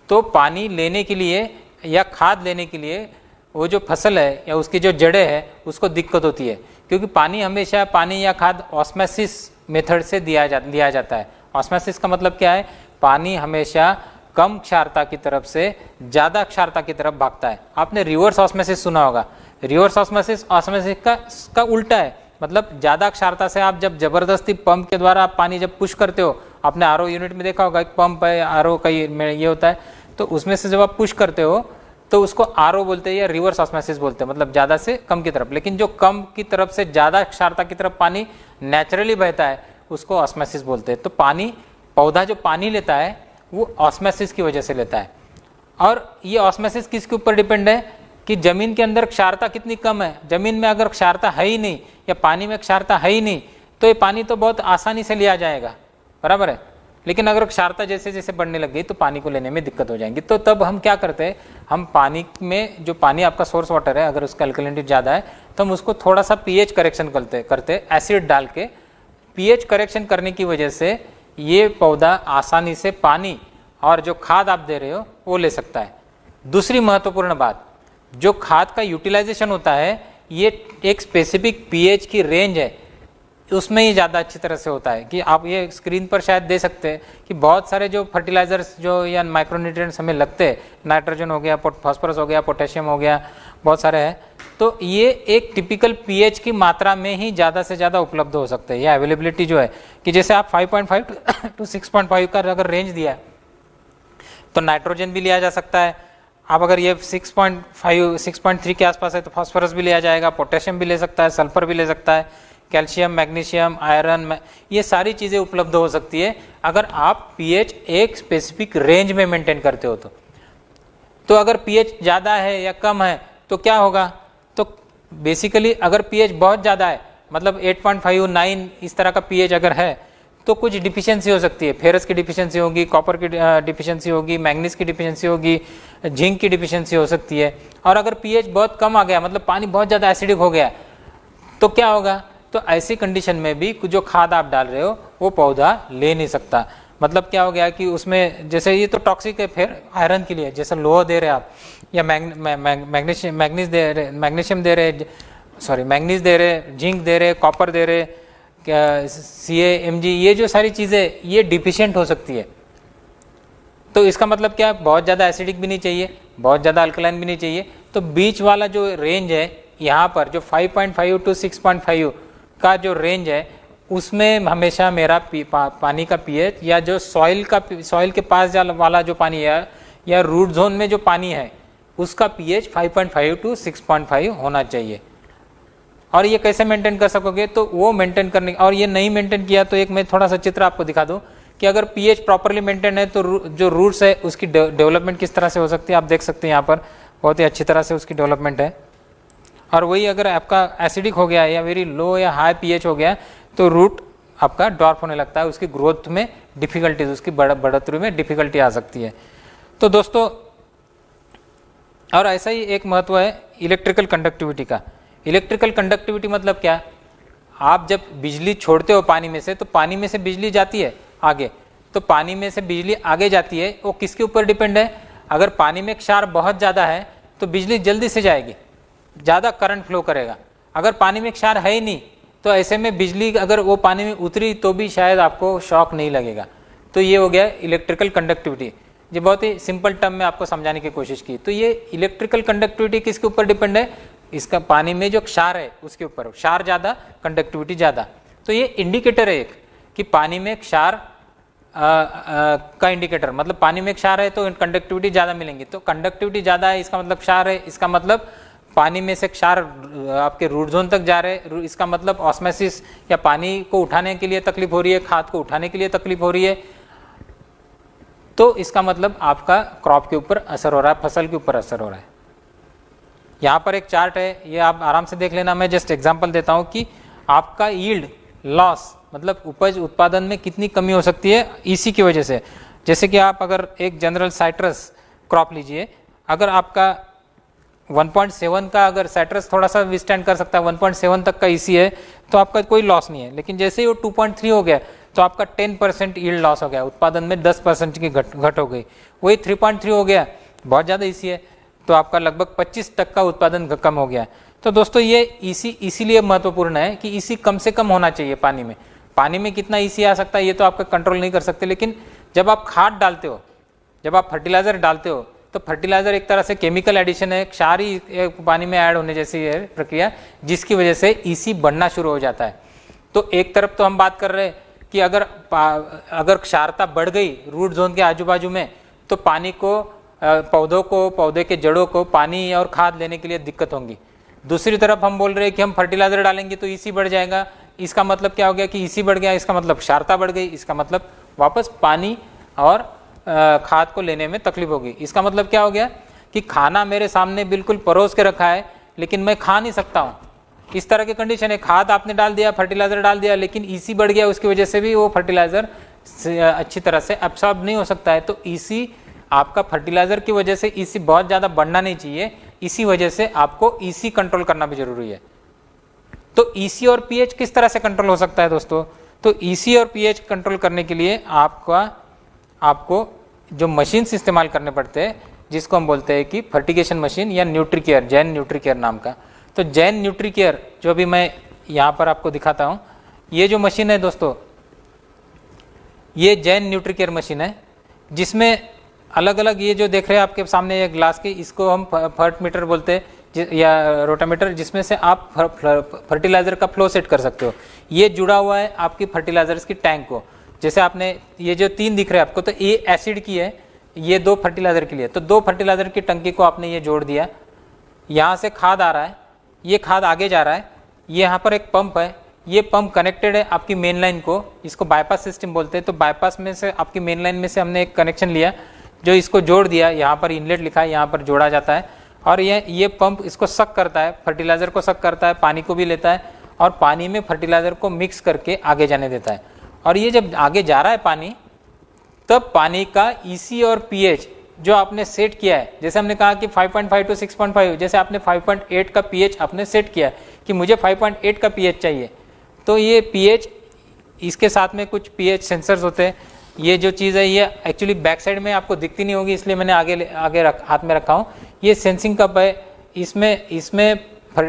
तो पानी लेने के लिए या खाद लेने के लिए वो जो फसल है या उसकी जो जड़ें है उसको दिक्कत होती है, क्योंकि हमेशा पानी या खाद ऑस्मोसिस मेथड से लिया जाता है। ऑस्मोसिस का मतलब क्या है? पानी हमेशा कम क्षारता की तरफ से ज़्यादा क्षारता की तरफ भागता है। आपने रिवर्स ऑस्मोसिस सुना होगा। रिवर्स ऑस्मोसिस का उल्टा है, मतलब ज़्यादा क्षारता से आप जब जबरदस्ती पंप के द्वारा आप पानी जब पुश करते हो, आपने आरओ यूनिट में देखा होगा, एक पंप है आरओ का ये होता है, तो उसमें से जब आप पुश करते हो तो उसको आरओ बोलते हैं या रिवर्स ऑस्मोसिस बोलते हैं, मतलब ज़्यादा से कम की तरफ। लेकिन जो कम की तरफ से ज़्यादा क्षारता की तरफ पानी नेचुरली बहता है उसको ऑस्मोसिस बोलते हैं। तो पौधा जो पानी लेता है वो ऑस्मोसिस की वजह से लेता है। और ये ऑस्मोसिस किसके ऊपर डिपेंड है कि जमीन के अंदर क्षारता कितनी कम है। जमीन में अगर क्षारता है ही नहीं या पानी में क्षारता है ही नहीं तो ये पानी तो बहुत आसानी से लिया जाएगा, बराबर है। लेकिन अगर क्षारता जैसे जैसे बढ़ने लग गई तो पानी को लेने में दिक्कत हो जाएगी। तो तब हम क्या करते हैं, हम पानी में जो पानी आपका सोर्स वाटर है अगर उसका अल्कलिनिटी ज़्यादा है तो हम उसको थोड़ा सा पीएच करेक्शन करते एसिड डाल के। पीएच करेक्शन करने की वजह से ये पौधा आसानी से पानी और जो खाद आप दे रहे हो वो ले सकता है। दूसरी महत्वपूर्ण बात, जो खाद का यूटिलाइजेशन होता है ये एक स्पेसिफिक पीएच की रेंज है उसमें ही ज़्यादा अच्छी तरह से होता है। कि आप ये स्क्रीन पर शायद दे सकते हैं कि बहुत सारे जो फर्टिलाइजर्स जो या माइक्रोन्यूट्रिएंट्स हमें लगते हैं, नाइट्रोजन हो गया, फास्फोरस हो गया, पोटेशियम हो गया, बहुत सारे हैं, तो ये एक टिपिकल पीएच की मात्रा में ही ज़्यादा से ज़्यादा उपलब्ध हो सकते हैं। ये अवेलेबिलिटी जो है कि जैसे आप 5.5 to 6.5 का अगर रेंज दिया है तो नाइट्रोजन भी लिया जा सकता है। आप अगर ये 6.5 6.3 के आसपास है तो फास्फोरस भी लिया जाएगा, पोटेशियम भी ले सकता है, सल्फर भी ले सकता है, कैल्शियम, मैग्नीशियम, आयरन, ये सारी चीज़ें उपलब्ध हो सकती है अगर आप पीएच एक स्पेसिफिक रेंज में मेंटेन करते हो तो अगर पीएच ज़्यादा है या कम है तो क्या होगा, तो बेसिकली अगर पीएच बहुत ज़्यादा है मतलब 8.5 9 इस तरह का पीएच अगर है तो कुछ डिफिशियंसी हो सकती है। फेरस की डिफिशियंसी होगी, कॉपर की डिफिशियंसी होगी, मैग्नीज की डिफिशियंसी होगी, जिंक की डिफिशियंसी हो सकती है। और अगर पीएच बहुत कम आ गया मतलब पानी बहुत ज़्यादा एसिडिक हो गया तो क्या होगा, तो ऐसी कंडीशन में भी जो खाद आप डाल रहे हो वो पौधा ले नहीं सकता। मतलब क्या हो गया कि उसमें जैसे ये तो टॉक्सिक है, फिर आयरन के लिए जैसे लोहा दे रहे आप या मैग्नीज दे रहे, जिंक दे रहे, कॉपर दे रहे, CaMg, ये जो सारी चीज़ें ये डिफिशिएंट हो सकती है। तो इसका मतलब क्या है, बहुत ज़्यादा एसिडिक भी नहीं चाहिए, बहुत ज़्यादा अल्कलाइन भी नहीं चाहिए। तो बीच वाला जो रेंज है यहाँ पर जो 5.5 to 6.5 का जो रेंज है उसमें हमेशा मेरा पानी का पीएच या जो सॉइल के पास वाला जो पानी है या रूट जोन में जो पानी है उसका पीएच 5.5 to 6.5 होना चाहिए। और ये कैसे मेंटेन कर सकोगे, तो वो मेंटेन करने, और ये नहीं मेंटेन किया तो एक मैं थोड़ा सा चित्र आपको दिखा दूं कि अगर पीएच प्रॉपरली मेंटेन है तो जो रूट्स है उसकी डेवलपमेंट किस तरह से हो सकती है। आप देख सकते हैं यहाँ पर बहुत ही अच्छी तरह से उसकी डेवलपमेंट है। और वही अगर आपका एसिडिक हो गया या वेरी लो या हाई पीएच हो गया तो रूट आपका ड्वार्फ होने लगता है, उसकी ग्रोथ में डिफिकल्टीज, उसकी बढ़ोतरी में डिफिकल्टी आ सकती है। तो दोस्तों, और ऐसा ही एक महत्व है इलेक्ट्रिकल कंडक्टिविटी का। इलेक्ट्रिकल कंडक्टिविटी मतलब क्या, आप जब बिजली छोड़ते हो पानी में से तो पानी में से बिजली जाती है आगे, तो पानी में से बिजली आगे जाती है, वो किसके ऊपर डिपेंड है। अगर पानी में क्षार बहुत ज़्यादा है तो बिजली जल्दी से जाएगी, ज़्यादा करंट फ्लो करेगा। अगर पानी में क्षार है ही नहीं तो ऐसे में बिजली अगर वो पानी में उतरी तो भी शायद आपको शॉक नहीं लगेगा। तो ये हो गया इलेक्ट्रिकल कंडक्टिविटी। ये बहुत ही सिंपल टर्म में आपको समझाने की कोशिश की। तो ये इलेक्ट्रिकल कंडक्टिविटी किसके ऊपर डिपेंड है, इसका पानी में जो क्षार है उसके ऊपर, क्षार ज़्यादा कंडक्टिविटी ज़्यादा। तो ये इंडिकेटर है एक कि पानी में क्षार का इंडिकेटर, मतलब पानी में क्षार है तो कंडक्टिविटी ज़्यादा मिलेंगी। तो कंडक्टिविटी ज़्यादा है इसका मतलब क्षार है, इसका मतलब पानी में से क्षार आपके रूट जोन तक जा रहे हैं, इसका मतलब ऑस्मोसिस या पानी को उठाने के लिए तकलीफ हो रही है, खाद को उठाने के लिए तकलीफ हो रही है। तो इसका मतलब आपका क्रॉप के ऊपर असर हो रहा है, फसल के ऊपर असर हो रहा है। यहाँ पर एक चार्ट है, ये आप आराम से देख लेना। मैं जस्ट एग्जांपल देता हूँ कि आपका यील्ड लॉस मतलब उपज उत्पादन में कितनी कमी हो सकती है इसी की वजह से। जैसे कि आप अगर एक जनरल साइट्रस क्रॉप लीजिए, अगर आपका 1.7 का अगर साइट्रस थोड़ा सा विस्टैंड कर सकता है, 1.7 तक का ईसी है तो आपका कोई लॉस नहीं है। लेकिन जैसे ही वो 2.3 हो गया तो आपका 10% यील्ड लॉस हो गया, उत्पादन में 10% की घट हो गई। वही 3.3 हो गया, बहुत ज़्यादा ईसी है, तो आपका लगभग 25 तक का उत्पादन कम हो गया। तो दोस्तों ये ईसी इसीलिए महत्वपूर्ण है कि ईसी कम से कम होना चाहिए पानी में। पानी में कितना ईसी आ सकता है ये तो आपका कंट्रोल नहीं कर सकते, लेकिन जब आप खाद डालते हो, जब आप फर्टिलाइजर डालते हो तो फर्टिलाइजर एक तरह से केमिकल एडिशन है, क्षार ही पानी में ऐड होने जैसी है प्रक्रिया, जिसकी वजह से ईसी बढ़ना शुरू हो जाता है। तो एक तरफ तो हम बात कर रहे हैं कि अगर क्षारता बढ़ गई रूट जोन के आजू बाजू में तो पानी को पौधों को, पौधे के जड़ों को पानी और खाद लेने के लिए दिक्कत होंगी। दूसरी तरफ हम बोल रहे हैं कि हम फर्टिलाइजर डालेंगे तो ईसी बढ़ जाएगा। इसका मतलब क्या हो गया कि ईसी बढ़ गया, इसका मतलब क्षारता बढ़ गई, इसका मतलब वापस पानी और खाद को लेने में तकलीफ होगी। इसका मतलब क्या हो गया कि खाना मेरे सामने बिल्कुल परोस के रखा है लेकिन मैं खा नहीं सकता हूँ, इस तरह की कंडीशन है। खाद आपने डाल दिया, फर्टिलाइजर डाल दिया, लेकिन ईसी बढ़ गया, उसकी वजह से भी वो फर्टिलाइजर अच्छी तरह से एब्सॉर्ब नहीं हो सकता है। तो ईसी आपका फर्टिलाइजर की वजह से ईसी बहुत ज़्यादा बढ़ना नहीं चाहिए, इसी वजह से आपको ईसी कंट्रोल करना भी जरूरी है। तो ईसी और पीएच किस तरह से कंट्रोल हो सकता है दोस्तों? तो ईसी और पीएच कंट्रोल करने के लिए आपको जो मशीन्स इस्तेमाल करने पड़ते हैं, जिसको हम बोलते हैं कि फर्टिगेशन मशीन या न्यूट्रीकेयर, जैन न्यूट्रीकेयर नाम का। तो जैन न्यूट्रीकेयर जो अभी मैं यहाँ पर आपको दिखाता हूँ, ये जो मशीन है दोस्तों, ये जैन न्यूट्रीकेयर मशीन है, जिसमें अलग अलग ये जो देख रहे हैं आपके सामने ये ग्लास की, इसको हम फर्ट मीटर बोलते हैं या रोटामीटर, जिसमें से आप फर्टिलाइजर का फ्लो सेट कर सकते हो। ये जुड़ा हुआ है आपकी फर्टिलाइजर्स की टैंक को। जैसे आपने ये जो 3 दिख रहे हैं आपको, तो ये एसिड की है, ये 2 फर्टिलाइजर के लिए। तो 2 फर्टिलाइजर की टंकी को आपने ये जोड़ दिया, यहाँ से खाद आ रहा है, ये खाद आगे जा रहा है, ये यहाँ पर एक पंप है, ये पंप कनेक्टेड है आपकी मेन लाइन को, इसको बाईपास सिस्टम बोलते हैं। तो बाईपास में से आपकी मेन लाइन में से हमने एक कनेक्शन लिया जो इसको जोड़ दिया, यहाँ पर इनलेट लिखा है, यहाँ पर जोड़ा जाता है, और ये पंप इसको सक करता है, फर्टिलाइजर को सक करता है, पानी को भी लेता है और पानी में फर्टिलाइजर को मिक्स करके आगे जाने देता है। और ये जब आगे जा रहा है पानी, तब पानी का ईसी और पीएच जो आपने सेट किया है, जैसे हमने कहा कि 5.5 to 6.5, जैसे आपने 5.8 का पीएच आपने सेट किया कि मुझे 5.8 का पीएच चाहिए, तो ये पीएच, इसके साथ में कुछ पीएच सेंसर्स होते हैं। ये जो चीज़ है ये एक्चुअली बैक साइड में आपको दिखती नहीं होगी, इसलिए मैंने आगे हाथ में रखा हूँ। ये सेंसिंग कप है, इसमें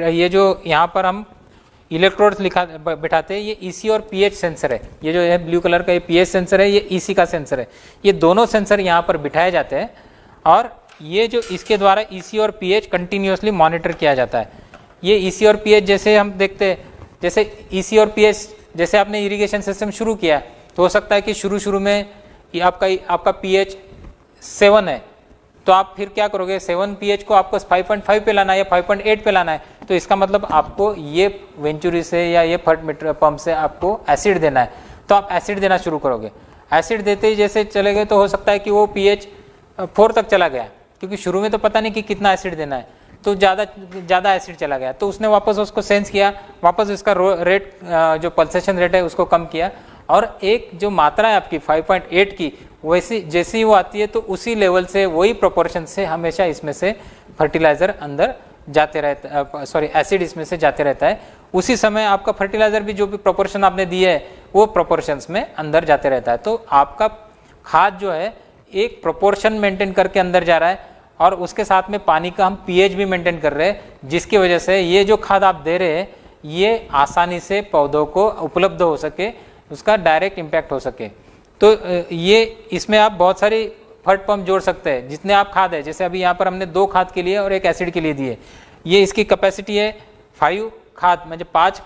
ये जो यहाँ पर हम इलेक्ट्रोड्स बिठाते हैं, ये ईसी और पीएच सेंसर है। ये जो है ब्लू कलर का ये पीएच सेंसर है, ये ईसी का सेंसर है। ये दोनों सेंसर यहाँ पर बिठाए जाते हैं और ये जो इसके द्वारा ईसी और पीएच कंटिन्यूसली मॉनिटर किया जाता है। ये ईसी और पीएच जैसे हम देखते हैं, जैसे ईसी और पीएच, जैसे आपने इरिगेशन सिस्टम शुरू किया तो हो सकता है कि शुरू में आपका पीएच 7 है, तो आप फिर क्या करोगे, 7 पीएच को आपको 5.5 पे लाना है या 5.8 पे लाना है, तो इसका मतलब आपको ये वेंचुरी से या ये फर्ट मीटर पंप से आपको एसिड देना है, तो आप एसिड देना शुरू करोगे। एसिड देते ही जैसे चले गए तो हो सकता है कि वो पीएच 4 तक चला गया, क्योंकि शुरू में तो पता नहीं कि कितना एसिड देना है, तो ज़्यादा एसिड चला गया, तो उसने वापस उसको सेंस किया, वापस इसका रेट जो पल्सेशन रेट है उसको कम किया, और एक जो मात्रा है आपकी 5.8 की, वैसी जैसे ही वो आती है तो उसी लेवल से, वही प्रोपोर्शन से हमेशा इसमें से फर्टिलाइजर अंदर जाते रहता, सॉरी एसिड इसमें से जाते रहता है। उसी समय आपका फर्टिलाइजर भी जो भी प्रोपोर्शन आपने दिए है वो प्रोपोर्शंस में अंदर जाते रहता है। तो आपका खाद जो है एक प्रोपोर्शन मेंटेन करके अंदर जा रहा है, और उसके साथ में पानी का हम पीएच भी मेंटेन कर रहे हैं, जिसकी वजह से ये जो खाद आप दे रहे हैं ये आसानी से पौधों को उपलब्ध हो सके, उसका डायरेक्ट इम्पैक्ट हो सके। तो ये इसमें आप बहुत सारी फर्ट पंप जोड़ सकते हैं, जितने आप खाद है, जैसे अभी यहाँ पर हमने 2 खाद के लिए और 1 एसिड के लिए दिए। ये इसकी कैपेसिटी है 5 खाद, मतलब 5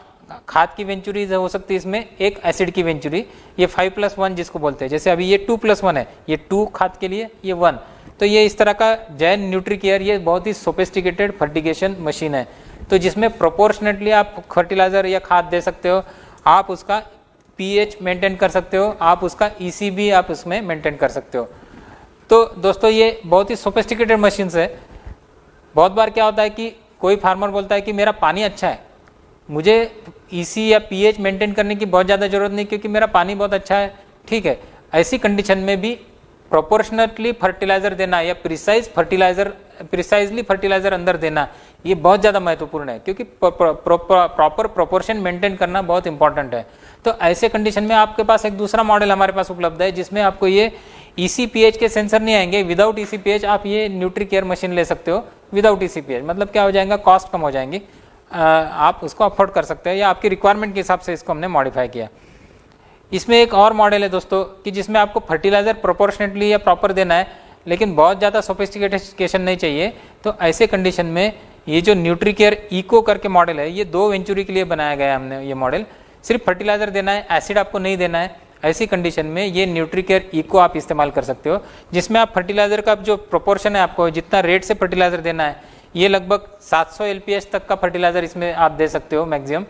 खाद की वेंचुरीज हो सकती है इसमें, 1 एसिड की वेंचुरी, ये 5+1 जिसको बोलते हैं। जैसे अभी ये 2+1 है, ये 2 खाद के लिए, ये 1। तो ये इस तरह का जैन न्यूट्रीकेयर, ये बहुत ही सोफिस्टिकेटेड फर्टिगेशन मशीन है, तो जिसमें प्रोपोर्शनेटली आप फर्टिलाइजर या खाद दे सकते हो, आप उसका पीएच मेंटेन कर सकते हो, आप उसका ईसी भी आप उसमें मेंटेन कर सकते हो। तो दोस्तों ये बहुत ही सोफिस्टिकेटेड मशीन्स है। बहुत बार क्या होता है कि कोई फार्मर बोलता है कि मेरा पानी अच्छा है, मुझे ईसी या पीएच मेंटेन करने की बहुत ज़्यादा ज़रूरत नहीं क्योंकि मेरा पानी बहुत अच्छा है। ठीक है, ऐसी कंडीशन में भी प्रोपोर्शनली फर्टिलाइजर देना या प्रिसाइजली फर्टिलाइजर अंदर देना, ये बहुत ज़्यादा महत्वपूर्ण है, क्योंकि प्रॉपर प्रोपोर्शन मेंटेन करना बहुत इंपॉर्टेंट है। तो ऐसे कंडीशन में आपके पास एक दूसरा मॉडल हमारे पास उपलब्ध है, जिसमें आपको ये ECPH के सेंसर नहीं आएंगे। विदाउट ECPH आप ये न्यूट्रीकेयर मशीन ले सकते हो विदाउट ECPH। मतलब क्या हो जाएगा, कॉस्ट कम हो जाएंगी, आप उसको अफोर्ड कर सकते हैं, या आपकी रिक्वायरमेंट के हिसाब से इसको हमने मॉडिफाई किया। इसमें एक और मॉडल है दोस्तों कि जिसमें आपको फर्टिलाइजर प्रोपोर्शनेटली या प्रॉपर देना है, लेकिन बहुत ज़्यादा सोफिस्टिकेशन नहीं चाहिए। तो ऐसे कंडीशन में ये जो न्यूट्रीकेयर इको करके मॉडल है, ये 2 वेंचुरी के लिए बनाया गया है हमने। ये मॉडल सिर्फ फर्टिलाइजर देना है, एसिड आपको नहीं देना है। ऐसी कंडीशन में ये न्यूट्रीकेयर इको आप इस्तेमाल कर सकते हो, जिसमें आप फर्टिलाइजर का जो प्रोपोर्शन है, आपको जितना रेट से फर्टिलाइजर देना है, ये लगभग 700 LPH तक का फर्टिलाइजर इसमें आप दे सकते हो मैक्सिमम,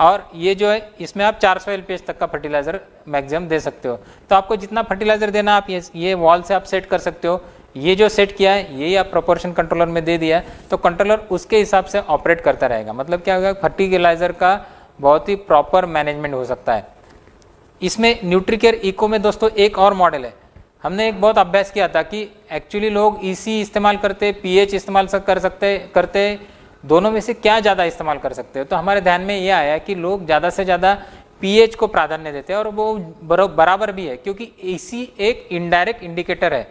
और ये जो है इसमें आप 400 LPH तक का फर्टिलाइजर मैक्सिमम दे सकते हो। तो आपको जितना फर्टिलाइजर देना आप ये वॉल से आप सेट कर सकते हो। ये जो सेट किया है यही आप प्रोपोर्शन कंट्रोलर में दे दिया है, तो कंट्रोलर उसके हिसाब से ऑपरेट करता रहेगा। मतलब क्या होगा, फर्टिलाइजर का बहुत ही प्रॉपर मैनेजमेंट हो सकता है। इसमें न्यूट्रीकेयर इको में दोस्तों एक और मॉडल है। हमने एक बहुत अभ्यास किया था कि एक्चुअली लोग ईसी इस्तेमाल करते, पीएच इस्तेमाल करते, दोनों में से क्या ज़्यादा इस्तेमाल कर सकते हो। तो हमारे ध्यान में ये आया कि लोग ज़्यादा से ज़्यादा पीएच को प्राधान्य देते हैं, और वो बराबर भी है, क्योंकि ईसी एक इनडायरेक्ट इंडिकेटर है।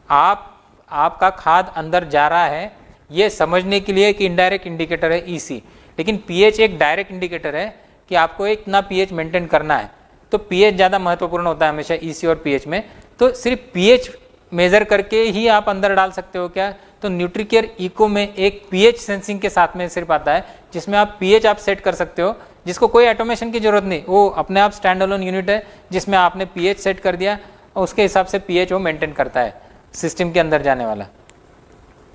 आपका खाद अंदर जा रहा है ये समझने के लिए एक इनडायरेक्ट इंडिकेटर है ईसी, लेकिन पीएच एक डायरेक्ट इंडिकेटर है कि आपको एक ना पीएच मेंटेन करना है। तो पीएच ज़्यादा महत्वपूर्ण होता है हमेशा ईसी और पीएच में। तो सिर्फ पीएच मेजर करके ही आप अंदर डाल सकते हो क्या? तो न्यूट्रीकेयर इको में एक पीएच सेंसिंग के साथ में सिर्फ आता है, जिसमें आप पीएच आप सेट कर सकते हो, जिसको कोई ऑटोमेशन की जरूरत नहीं, वो अपने आप स्टैंड अलोन यूनिट है जिसमें आपने पीएच सेट कर दिया और उसके हिसाब से पीएच वो मेंटेन करता है सिस्टम के अंदर जाने वाला।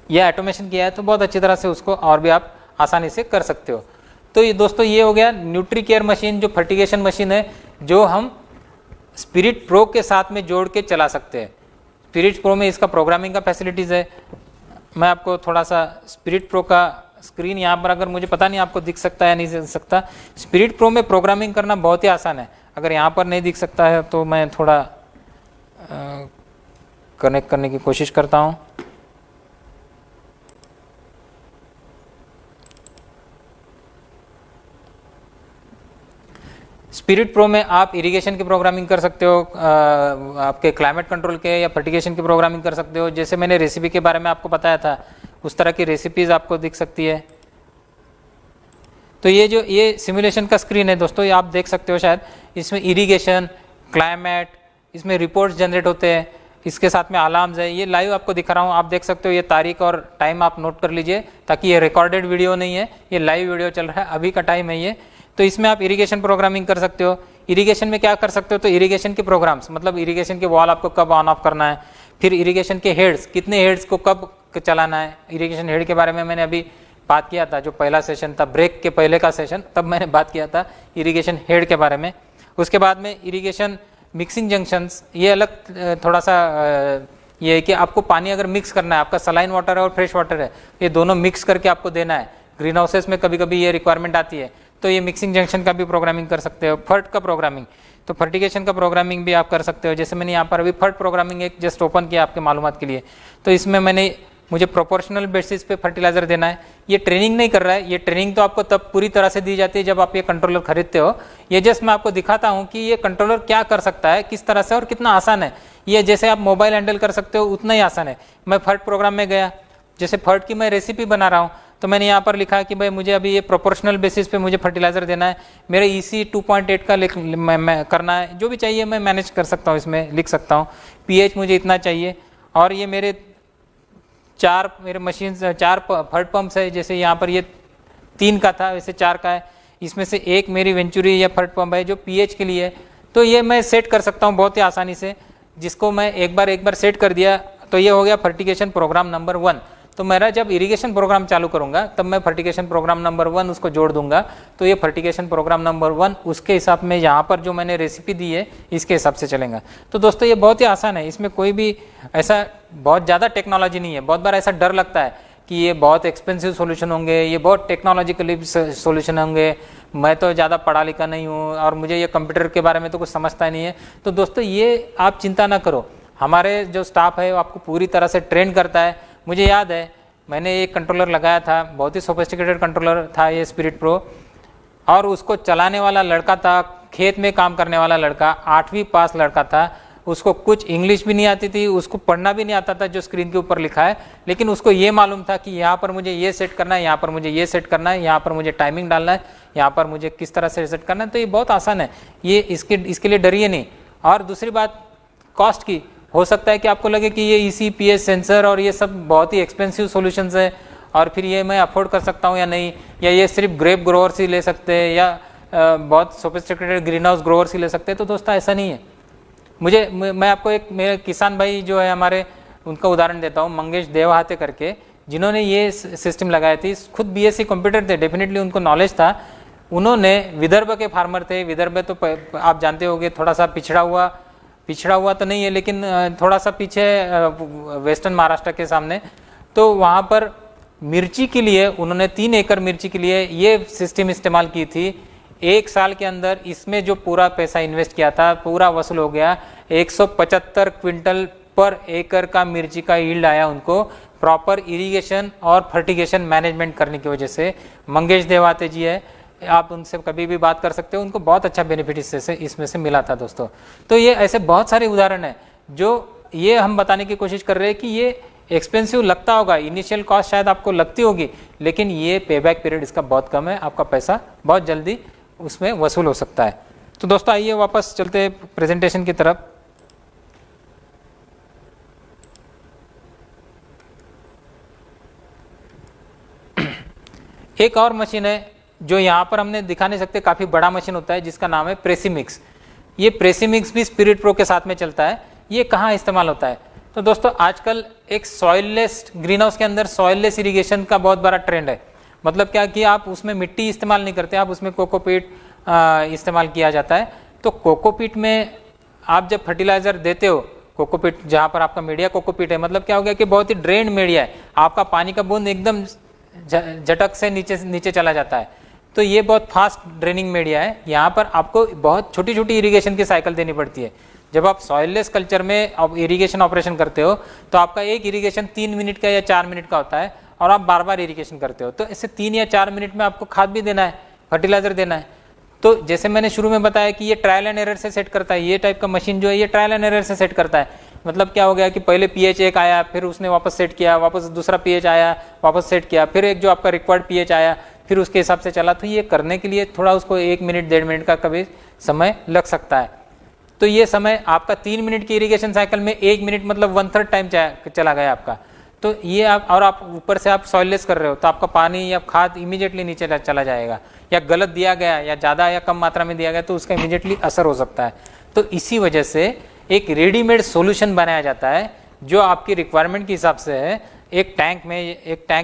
यह ऑटोमेशन किया है तो बहुत अच्छी तरह से उसको और भी आप आसानी से कर सकते हो। तो ये दोस्तों ये हो गया न्यूट्रीकेयर मशीन, जो फर्टिगेशन मशीन है, जो हम स्पिरिट प्रो के साथ में जोड़ के चला सकते हैं। स्पिरिट प्रो में इसका प्रोग्रामिंग का फैसिलिटीज़ है। मैं आपको थोड़ा सा स्पिरिट प्रो का स्क्रीन यहाँ पर, अगर मुझे पता नहीं आपको दिख सकता है या नहीं दिख सकता, स्पिरिट प्रो में प्रोग्रामिंग करना बहुत ही आसान है। अगर यहाँ पर नहीं दिख सकता है तो मैं थोड़ा कनेक्ट करने की कोशिश करता हूँ। स्पिरिट प्रो में आप इरिगेशन की प्रोग्रामिंग कर सकते हो, आपके क्लाइमेट कंट्रोल के या फर्टिगेशन की प्रोग्रामिंग कर सकते हो। जैसे मैंने रेसिपी के बारे में आपको बताया था, उस तरह की रेसिपीज आपको दिख सकती है। तो ये सिमुलेशन का स्क्रीन है दोस्तों, ये आप देख सकते हो शायद। इसमें इरिगेशन, क्लाइमेट, इसमें रिपोर्ट्स जनरेट होते हैं, इसके साथ में अलार्म्स है। ये लाइव आपको दिखा रहा हूँ, आप देख सकते हो। ये तारीख और टाइम आप नोट कर लीजिए, ताकि ये रिकॉर्डेड वीडियो नहीं है, ये लाइव वीडियो चल रहा है, अभी का टाइम है ये। तो इसमें आप इरिगेशन प्रोग्रामिंग कर सकते हो। इरिगेशन में क्या कर सकते हो? तो इरिगेशन के प्रोग्राम्स, मतलब इरिगेशन के वॉल आपको कब ऑन ऑफ करना है, फिर इरिगेशन के हेड्स, कितने हेड्स को कब चलाना है। इरिगेशन हेड के बारे में मैंने अभी बात किया था, जो पहला सेशन था, ब्रेक के पहले का सेशन, तब मैंने बात किया था इरिगेशन हेड के बारे में। उसके बाद में इरिगेशन मिक्सिंग जंक्शंस, ये अलग थोड़ा सा ये है कि आपको पानी अगर मिक्स करना है, आपका सलाइन वाटर है और फ्रेश वाटर है, ये दोनों मिक्स करके आपको देना है। ग्रीन हाउसेस में कभी कभी ये रिक्वायरमेंट आती है, तो ये मिक्सिंग जंक्शन का भी प्रोग्रामिंग कर सकते हो। फर्ट का प्रोग्रामिंग, तो फर्टिगेशन का प्रोग्रामिंग भी आप कर सकते हो। जैसे मैंने यहाँ पर अभी फर्ट प्रोग्रामिंग एक जस्ट ओपन किया आपके मालूमात के लिए। तो इसमें मुझे प्रोपोर्शनल बेसिस पे फर्टिलाइजर देना है। ये ट्रेनिंग नहीं कर रहा है, ये ट्रेनिंग तो आपको तब पूरी तरह से दी जाती है जब आप ये कंट्रोलर खरीदते हो। ये जस्ट मैं आपको दिखाता हूँ कि ये कंट्रोलर क्या कर सकता है, किस तरह से, और कितना आसान है। ये जैसे आप मोबाइल हैंडल कर सकते हो उतना ही आसान है। मैं फर्ट प्रोग्राम में गया, जैसे फर्ट की मैं रेसिपी बना रहा हूँ, तो मैंने यहाँ पर लिखा कि भाई मुझे अभी ये प्रोपोर्शनल बेसिस पे मुझे फर्टिलाइजर देना है, मेरे EC 2.8 का मैं करना है, जो भी चाहिए मैं मैनेज कर सकता हूँ, इसमें लिख सकता हूँ। pH मुझे इतना चाहिए, और ये मेरे मशीन 4 फर्ट पंप्स है। जैसे यहाँ पर ये 3 का था, वैसे 4 का है। इसमें से एक मेरी वेंचुरी या फर्ट पंप है जो pH के लिए है। तो ये मैं सेट कर सकता हूँ बहुत ही आसानी से, जिसको मैं एक बार सेट कर दिया तो ये हो गया फर्टिगेशन प्रोग्राम नंबर 1। तो मेरा जब इरिगेशन प्रोग्राम चालू करूंगा तब मैं फर्टिगेशन प्रोग्राम नंबर 1 उसको जोड़ दूंगा, तो ये फर्टिगेशन प्रोग्राम नंबर 1 उसके हिसाब में यहाँ पर जो मैंने रेसिपी दी है इसके हिसाब से चलेगा। तो दोस्तों ये बहुत ही आसान है, इसमें कोई भी ऐसा बहुत ज़्यादा टेक्नोलॉजी नहीं है। बहुत बार ऐसा डर लगता है कि ये बहुत एक्सपेंसिव सोल्यूशन होंगे, ये बहुत टेक्नोलॉजिकली सोल्यूशन होंगे, मैं तो ज़्यादा पढ़ा लिखा नहीं हूँ और मुझे ये कंप्यूटर के बारे में तो कुछ समझता नहीं है। तो दोस्तों ये आप चिंता ना करो, हमारे जो स्टाफ है वो आपको पूरी तरह से ट्रेन करता है। मुझे याद है मैंने एक कंट्रोलर लगाया था, बहुत ही सोफिस्टिकेटेड कंट्रोलर था ये स्पिरिट प्रो, और उसको चलाने वाला लड़का था, खेत में काम करने वाला लड़का, 8वीं पास लड़का था। उसको कुछ इंग्लिश भी नहीं आती थी, उसको पढ़ना भी नहीं आता था जो स्क्रीन के ऊपर लिखा है, लेकिन उसको ये मालूम था कि यहाँ पर मुझे ये सेट करना है, यहाँ पर मुझे ये सेट करना है, यहाँ पर मुझे टाइमिंग डालना है, यहाँ पर मुझे किस तरह से सेट करना है। तो ये बहुत आसान है, ये इसके लिए डरिए नहीं। और दूसरी बात कॉस्ट की, हो सकता है कि आपको लगे कि ये EC PS सेंसर और ये सब बहुत ही एक्सपेंसिव सॉल्यूशंस है और फिर ये मैं अफोर्ड कर सकता हूँ या नहीं, या ये सिर्फ ग्रेप ग्रोवर्स ही ले सकते हैं या बहुत सोफिस्टिकेटेड ग्रीन हाउस ग्रोवर्स ही ले सकते हैं। तो दोस्तों ऐसा नहीं है। मैं आपको एक मेरे किसान भाई जो है हमारे, उनका उदाहरण देता हूँ, मंगेश देवहाते करके, जिन्होंने ये सिस्टम लगाई थी। खुद BSc कंप्यूटर थे, डेफिनेटली उनको नॉलेज था। उन्होंने विदर्भ के फार्मर थे। विदर्भ तो आप जानते होंगे थोड़ा सा पिछड़ा हुआ तो नहीं है, लेकिन थोड़ा सा पीछे वेस्टर्न महाराष्ट्र के सामने। तो वहाँ पर मिर्ची के लिए उन्होंने 3 एकड़ मिर्ची के लिए ये सिस्टम इस्तेमाल की थी। 1 साल के अंदर इसमें जो पूरा पैसा इन्वेस्ट किया था पूरा वसूल हो गया। 175 क्विंटल पर एकड़ का मिर्ची का यील्ड आया उनको, प्रॉपर इरिगेशन और फर्टिगेशन मैनेजमेंट करने की वजह से। मंगेश देवाते जी है, आप उनसे कभी भी बात कर सकते हो, उनको बहुत अच्छा बेनिफिट इसमें से मिला था दोस्तों। तो ये ऐसे बहुत सारे उदाहरण हैं जो ये हम बताने की कोशिश कर रहे हैं कि ये एक्सपेंसिव लगता होगा, इनिशियल कॉस्ट शायद आपको लगती होगी, लेकिन ये पेबैक पीरियड इसका बहुत कम है, आपका पैसा बहुत जल्दी उसमें वसूल हो सकता है। तो दोस्तों आइए वापस चलते हैं प्रेजेंटेशन की तरफ। एक और मशीन है जो यहाँ पर हमने दिखा नहीं सकते, काफ़ी बड़ा मशीन होता है जिसका नाम है प्रेसीमिक्स। ये प्रेसीमिक्स भी स्पिरिट प्रो के साथ में चलता है। ये कहाँ इस्तेमाल होता है? तो दोस्तों आजकल एक सॉइललेस ग्रीन हाउस के अंदर सॉइललेस इरिगेशन का बहुत बड़ा ट्रेंड है। मतलब क्या कि आप उसमें मिट्टी इस्तेमाल नहीं करते, आप उसमें कोकोपीट इस्तेमाल किया जाता है। तो कोकोपीट में आप जब फर्टिलाइजर देते हो, कोकोपीट जहाँ पर आपका मीडिया कोकोपीट है, मतलब क्या हो गया कि बहुत ही ड्रेन मीडिया है, आपका पानी का बूंद एकदम झटक से नीचे चला जाता है। तो ये बहुत फास्ट ड्रेनिंग मीडिया है। यहाँ पर आपको बहुत छोटी छोटी इरिगेशन की साइकिल देनी पड़ती है। जब आप सॉइललेस कल्चर में आप इरिगेशन ऑपरेशन करते हो तो आपका एक इरिगेशन 3 मिनट का या 4 मिनट का होता है और आप बार बार इरिगेशन करते हो। तो इससे 3 या 4 मिनट में आपको खाद भी देना है, फर्टिलाइजर देना है। तो जैसे मैंने शुरू में बताया कि ये ट्रायल एंड एरर से सेट करता है, ये टाइप का मशीन जो है ये ट्रायल एंड एरर से सेट करता है। मतलब क्या हो गया कि पहले pH 1 आया, फिर उसने वापस सेट किया, वापस दूसरा pH आया, वापस सेट किया, फिर एक जो आपका रिक्वायर्ड pH आया, फिर उसके हिसाब से चला। तो ये करने के लिए थोड़ा उसको 1 मिनट 1.5 मिनट का कभी समय लग सकता है। तो ये समय आपका 3 मिनट की इरिगेशन साइकिल में 1 मिनट मतलब 1/3 टाइम चला गया आपका। तो ये आप ऊपर से आप सॉइललेस कर रहे हो तो आपका पानी या खाद इमीडिएटली नीचे चला जाएगा, या गलत दिया गया या ज़्यादा या कम मात्रा में दिया गया तो उसका इमीडिएटली असर हो सकता है। तो इसी वजह से एक रेडीमेड सॉल्यूशन बनाया जाता है जो आपकी रिक्वायरमेंट के हिसाब से है। एक टैंक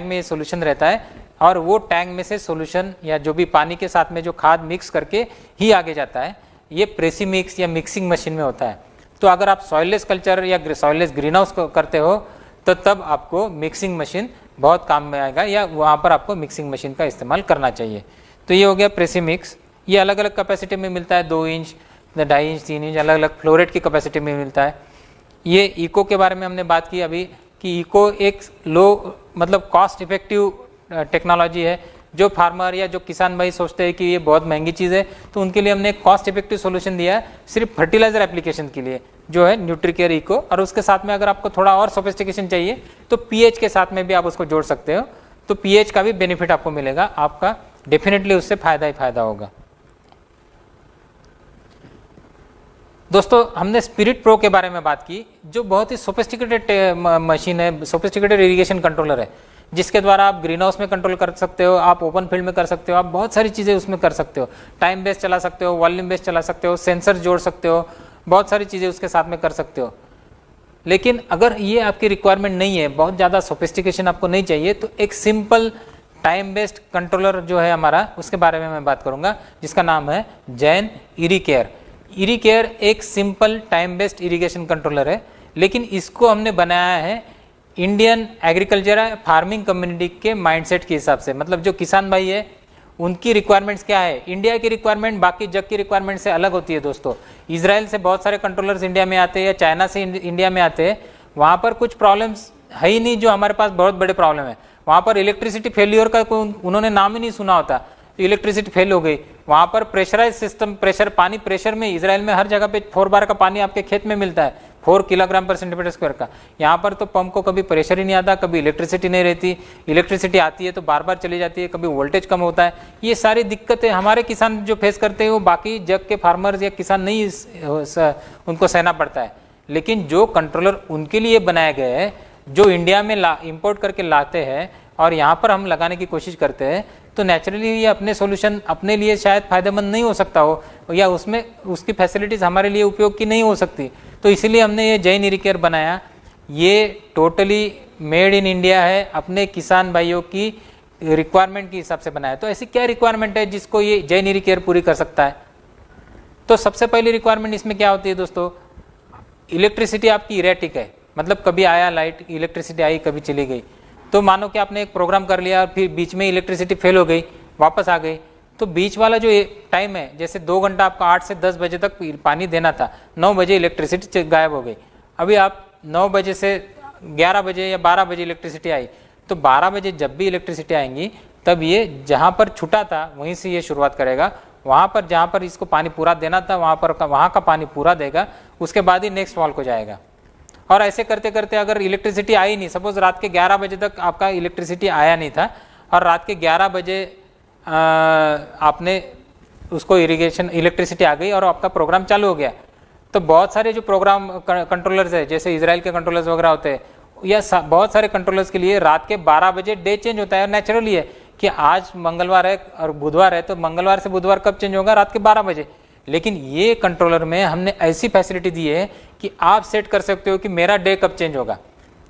में ये सॉल्यूशन रहता है और वो टैंक में से सॉल्यूशन या जो भी पानी के साथ में जो खाद मिक्स करके ही आगे जाता है। ये प्रेसीमिक्स या मिक्सिंग मशीन में होता है। तो अगर आप सॉइललेस कल्चर या सॉइललेस ग्रीन हाउस करते हो तो तब आपको मिक्सिंग मशीन बहुत काम में आएगा, या वहाँ पर आपको मिक्सिंग मशीन का इस्तेमाल करना चाहिए। तो ये हो गया प्रेसीमिक्स। ये अलग अलग कैपेसिटी में मिलता है, 2 इंच, 2.5 इंच, 3 इंच, अलग अलग फ्लोरेट की कैपेसिटी में मिलता है। ये इको के बारे में हमने बात की अभी कि इको एक लो मतलब कॉस्ट इफेक्टिव टेक्नोलॉजी है। जो फार्मर या जो किसान भाई सोचते हैं कि ये बहुत महंगी चीज़ है तो उनके लिए हमने एक कॉस्ट इफेक्टिव सोल्यूशन दिया है सिर्फ फर्टिलाइजर एप्लीकेशन के लिए, जो है न्यूट्रीकेयर इको। और उसके साथ में अगर आपको थोड़ा और सोफिस्टिकेशन चाहिए तो पीएच के साथ में भी आप उसको जोड़ सकते हो। तो पीएच का भी बेनिफिट आपको मिलेगा, आपका डेफिनेटली उससे फायदा ही फायदा होगा। दोस्तों हमने स्पिरिट प्रो के बारे में बात की जो बहुत ही सोफिस्टिकेटेड मशीन है, सोफिस्टिकेटेड इरिगेशन कंट्रोलर है, जिसके द्वारा आप ग्रीन हाउस में कंट्रोल कर सकते हो, आप ओपन फील्ड में कर सकते हो, आप बहुत सारी चीज़ें उसमें कर सकते हो। टाइम बेस्ड चला सकते हो, वॉल्यूम बेस्ड चला सकते हो, सेंसर जोड़ सकते हो, बहुत सारी चीज़ें उसके साथ में कर सकते हो। लेकिन अगर ये आपकी रिक्वायरमेंट नहीं है, बहुत ज़्यादा सोफिस्टिकेशन आपको नहीं चाहिए, तो एक सिंपल टाइम बेस्ड कंट्रोलर जो है हमारा, उसके बारे में मैं बात करूँगा, जिसका नाम है जैन इरिकेयर। इरिकेयर एक simple time based irrigation controller है, लेकिन इसको हमने बनाया है इंडियन एग्रीकल्चर फार्मिंग कम्युनिटी के माइंडसेट के हिसाब से। मतलब जो किसान भाई है उनकी रिक्वायरमेंट्स क्या है, इंडिया की रिक्वायरमेंट बाकी जग की रिक्वायरमेंट से अलग होती है दोस्तों। इजराइल से बहुत सारे कंट्रोलर्स इंडिया में आते हैं या चाइना से इंडिया में आते हैं, वहाँ पर कुछ प्रॉब्लम्स है ही नहीं जो हमारे पास बहुत बड़े प्रॉब्लम है। वहाँ पर इलेक्ट्रिसिटी फेल्यूर का उन्होंने नाम ही नहीं सुना होता, तो इलेक्ट्रिसिटी फेल हो गई। वहाँ पर प्रेशराइज सिस्टम, पानी प्रेशर में, इसराइल में हर जगह पे 4 बार का पानी आपके खेत में मिलता है, 4 किलोग्राम पर सेंटीमीटर स्क्वायर का। यहाँ पर तो पंप को कभी प्रेशर ही नहीं आता, कभी इलेक्ट्रिसिटी नहीं रहती, इलेक्ट्रिसिटी आती है तो बार बार चली जाती है, कभी वोल्टेज कम होता है। ये सारी दिक्कतें हमारे किसान जो फेस करते हैं वो बाकी जग के फार्मर्स या किसान नहीं उनको सहना पड़ता है। लेकिन जो कंट्रोलर उनके लिए बनाए गए हैं, जो इंडिया में इम्पोर्ट करके लाते हैं और यहाँ पर हम लगाने की कोशिश करते हैं, तो नेचुरली ये अपने सॉल्यूशन अपने लिए शायद फायदेमंद नहीं हो सकता हो, या उसमें उसकी फैसिलिटीज़ हमारे लिए उपयोग की नहीं हो सकती। तो इसीलिए हमने ये जैन इरिकेयर बनाया। ये टोटली मेड इन इंडिया है, अपने किसान भाइयों की रिक्वायरमेंट के हिसाब से बनाया। तो ऐसी क्या रिक्वायरमेंट है जिसको ये जैन इरिकेयर पूरी कर सकता है? तो सबसे पहली रिक्वायरमेंट इसमें क्या होती है दोस्तों, इलेक्ट्रिसिटी आपकी इरेटिक है, मतलब कभी आया लाइट, इलेक्ट्रिसिटी आई, कभी चली गई। तो मानो कि आपने एक प्रोग्राम कर लिया और फिर बीच में इलेक्ट्रिसिटी फेल हो गई, वापस आ गई, तो बीच वाला जो टाइम है, जैसे 2 घंटा आपका 8 से 10 बजे तक पानी देना था, 9 बजे इलेक्ट्रिसिटी गायब हो गई। अभी आप 9 बजे से 11 बजे या 12 बजे इलेक्ट्रिसिटी आई, तो 12 बजे जब भी इलेक्ट्रिसिटी आएंगी तब ये जहाँ पर छूटा था वहीं से ये शुरुआत करेगा, वहाँ पर जहाँ पर इसको पानी पूरा देना था वहाँ का पानी पूरा देगा, उसके बाद ही नेक्स्ट वॉल को जाएगा। और ऐसे करते करते अगर इलेक्ट्रिसिटी आई नहीं, सपोज रात के 11 बजे तक आपका इलेक्ट्रिसिटी आया नहीं था और रात के 11 बजे आपने उसको इलेक्ट्रिसिटी आ गई और आपका प्रोग्राम चालू हो गया, तो बहुत सारे जो प्रोग्राम कंट्रोलर्स है, जैसे इजराइल के कंट्रोलर्स वगैरह होते हैं, या बहुत सारे कंट्रोलर्स के लिए रात के 12 बजे डे चेंज होता है। और नेचुरली है कि आज मंगलवार है और बुधवार है, तो मंगलवार से बुधवार कब चेंज होगा? रात के 12 बजे। लेकिन ये कंट्रोलर में हमने ऐसी फैसिलिटी दी है कि आप सेट कर सकते हो कि मेरा डे कब चेंज होगा।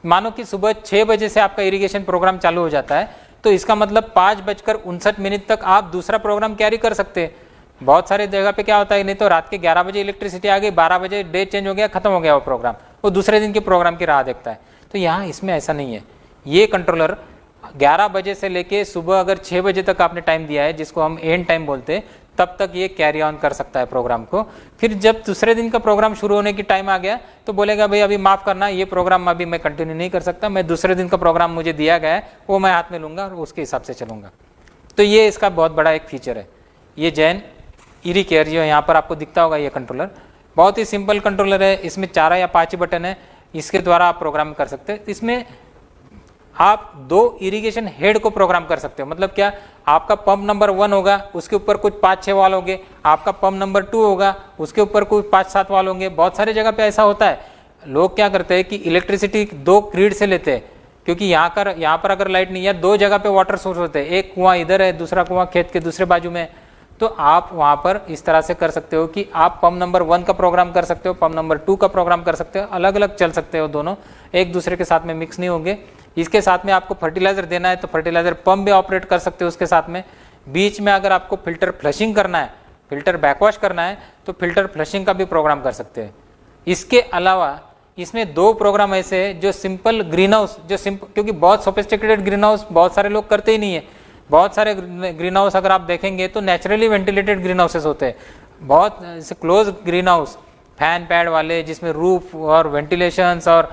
मानो कि सुबह 6 बजे से आपका इरिगेशन प्रोग्राम चालू हो जाता है, तो इसका मतलब 5:59 तक आप दूसरा प्रोग्राम कैरी कर सकते हैं। बहुत सारे जगह पे क्या होता है, नहीं तो रात के 11 बजे इलेक्ट्रिसिटी आ गई, 12 बजे डे चेंज हो गया, खत्म हो गया वो प्रोग्राम, वो दूसरे दिन के प्रोग्राम की राह देखता है। तो यहाँ इसमें ऐसा नहीं है। ये कंट्रोलर 11 बजे से लेके सुबह अगर 6 बजे तक आपने टाइम दिया है, जिसको हम एंड टाइम बोलते हैं, तब तक ये कैरी ऑन कर सकता है प्रोग्राम को। फिर जब दूसरे दिन का प्रोग्राम शुरू होने की टाइम आ गया तो बोलेगा भाई अभी माफ़ करना, ये प्रोग्राम अभी मैं कंटिन्यू नहीं कर सकता, मैं दूसरे दिन का प्रोग्राम मुझे दिया गया है वो मैं हाथ में लूँगा और उसके हिसाब से चलूँगा। तो ये इसका बहुत बड़ा एक फीचर है। ये जैन इरी केयर जो यहाँ पर आपको दिखता होगा, ये कंट्रोलर बहुत ही सिंपल कंट्रोलर है। इसमें 4 या 5 बटन है, इसके द्वारा आप प्रोग्राम कर सकते हैं। इसमें आप 2 इरिगेशन हेड को प्रोग्राम कर सकते हो। मतलब क्या, आपका पंप नंबर 1 होगा, उसके ऊपर कुछ 5-6 वाल होंगे, आपका पंप नंबर 2 होगा, उसके ऊपर कुछ 5-7 वाल होंगे। बहुत सारे जगह पे ऐसा होता है। लोग क्या करते हैं कि इलेक्ट्रिसिटी 2 ग्रिड से लेते हैं, क्योंकि यहाँ पर अगर लाइट नहीं है, 2 जगह पे वाटर सोर्स होते हैं, एक कुआं इधर है, दूसरा कुआं खेत के दूसरे बाजू में। तो आप वहाँ पर इस तरह से कर सकते हो कि आप पंप नंबर 1 का प्रोग्राम कर सकते हो, पंप नंबर 2 का प्रोग्राम कर सकते हो, अलग अलग चल सकते हो, दोनों एक दूसरे के साथ में मिक्स नहीं होंगे। इसके साथ में आपको फर्टिलाइजर देना है तो फर्टिलाइजर पंप भी ऑपरेट कर सकते हो उसके साथ में। बीच में अगर आपको फिल्टर फ्लशिंग करना है, फिल्टर बैकवॉश करना है, तो फिल्टर फ्लशिंग का भी प्रोग्राम कर सकते हैं। इसके अलावा इसमें 2 प्रोग्राम ऐसे हैं जो सिंपल ग्रीन हाउस, जो सिंपल, क्योंकि बहुत सोफिस्टिकेटेड ग्रीन हाउस बहुत सारे लोग करते ही नहीं है। बहुत सारे ग्रीन हाउस अगर आप देखेंगे तो नेचुरली वेंटिलेटेड ग्रीन हाउसेस होते हैं, बहुत close green house, fan pad वाले, जिसमें रूफ और वेंटिलेशंस और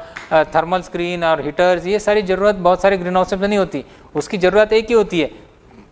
थर्मल स्क्रीन और हीटर्स, ये सारी ज़रूरत बहुत सारे ग्रीन हाउस में नहीं होती। उसकी ज़रूरत एक ही होती है,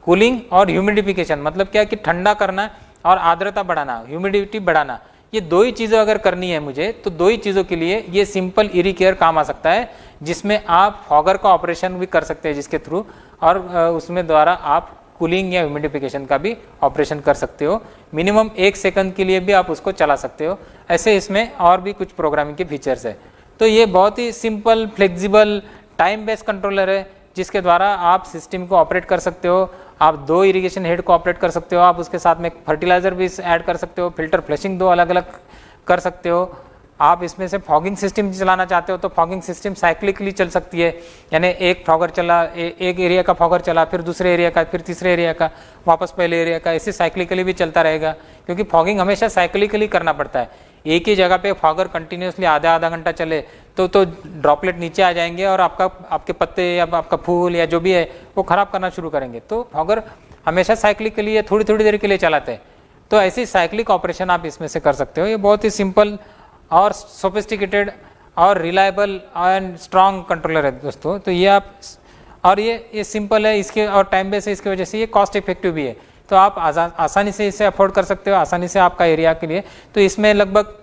कूलिंग और ह्यूमिडिफिकेशन। मतलब क्या कि ठंडा करना और आर्द्रता बढ़ाना, ह्यूमिडिटी बढ़ाना। ये 2 ही चीज़ें अगर करनी है मुझे, तो 2 ही चीज़ों के लिए ये सिंपल इरी केयर काम आ सकता है, जिसमें आप फॉगर का ऑपरेशन भी कर सकते हैं जिसके थ्रू, और उसमें द्वारा आप कूलिंग या ह्यूमिडिफिकेशन का भी ऑपरेशन कर सकते हो। मिनिमम 1 सेकंड के लिए भी आप उसको चला सकते हो। ऐसे इसमें और भी कुछ प्रोग्रामिंग के फीचर्स है। तो ये बहुत ही simple, flexible, time based controller है, जिसके द्वारा आप सिस्टम को ऑपरेट कर सकते हो। आप 2 इरिगेशन हेड को ऑपरेट कर सकते हो, आप उसके साथ में फर्टिलाइजर भी ऐड कर सकते हो, फिल्टर फ्लशिंग 2 अलग अलग कर सकते हो। आप इसमें से फॉगिंग सिस्टम चलाना चाहते हो तो फॉगिंग सिस्टम साइक्लिकली चल सकती है, यानी एक फॉगर चला, एक एरिया का फॉगर चला, फिर दूसरे एरिया का, फिर तीसरे एरिया का, वापस पहले एरिया का, ऐसे साइक्लिकली भी चलता रहेगा, क्योंकि फॉगिंग हमेशा साइक्लिकली करना पड़ता है। एक ही जगह पे फॉगर कंटिन्यूसली आधा घंटा चले तो ड्रॉपलेट नीचे आ जाएंगे और आपके पत्ते या आपका फूल या जो भी है वो खराब करना शुरू करेंगे। तो फॉगर हमेशा साइक्लिकली या थोड़ी थोड़ी देर के लिए चलाते हैं। तो ऐसी साइक्लिक ऑपरेशन आप इसमें से कर सकते हो। ये बहुत ही सिंपल और सोफिस्टिकेटेड और रिलायबल एंड स्ट्रॉन्ग कंट्रोलर है दोस्तों। तो ये आप, और ये सिंपल है इसके, और टाइम बेस है, इसकी वजह से ये कॉस्ट इफेक्टिव भी है। तो आप आसानी से इसे अफोर्ड कर सकते हो, आसानी से आपका एरिया के लिए। तो इसमें लगभग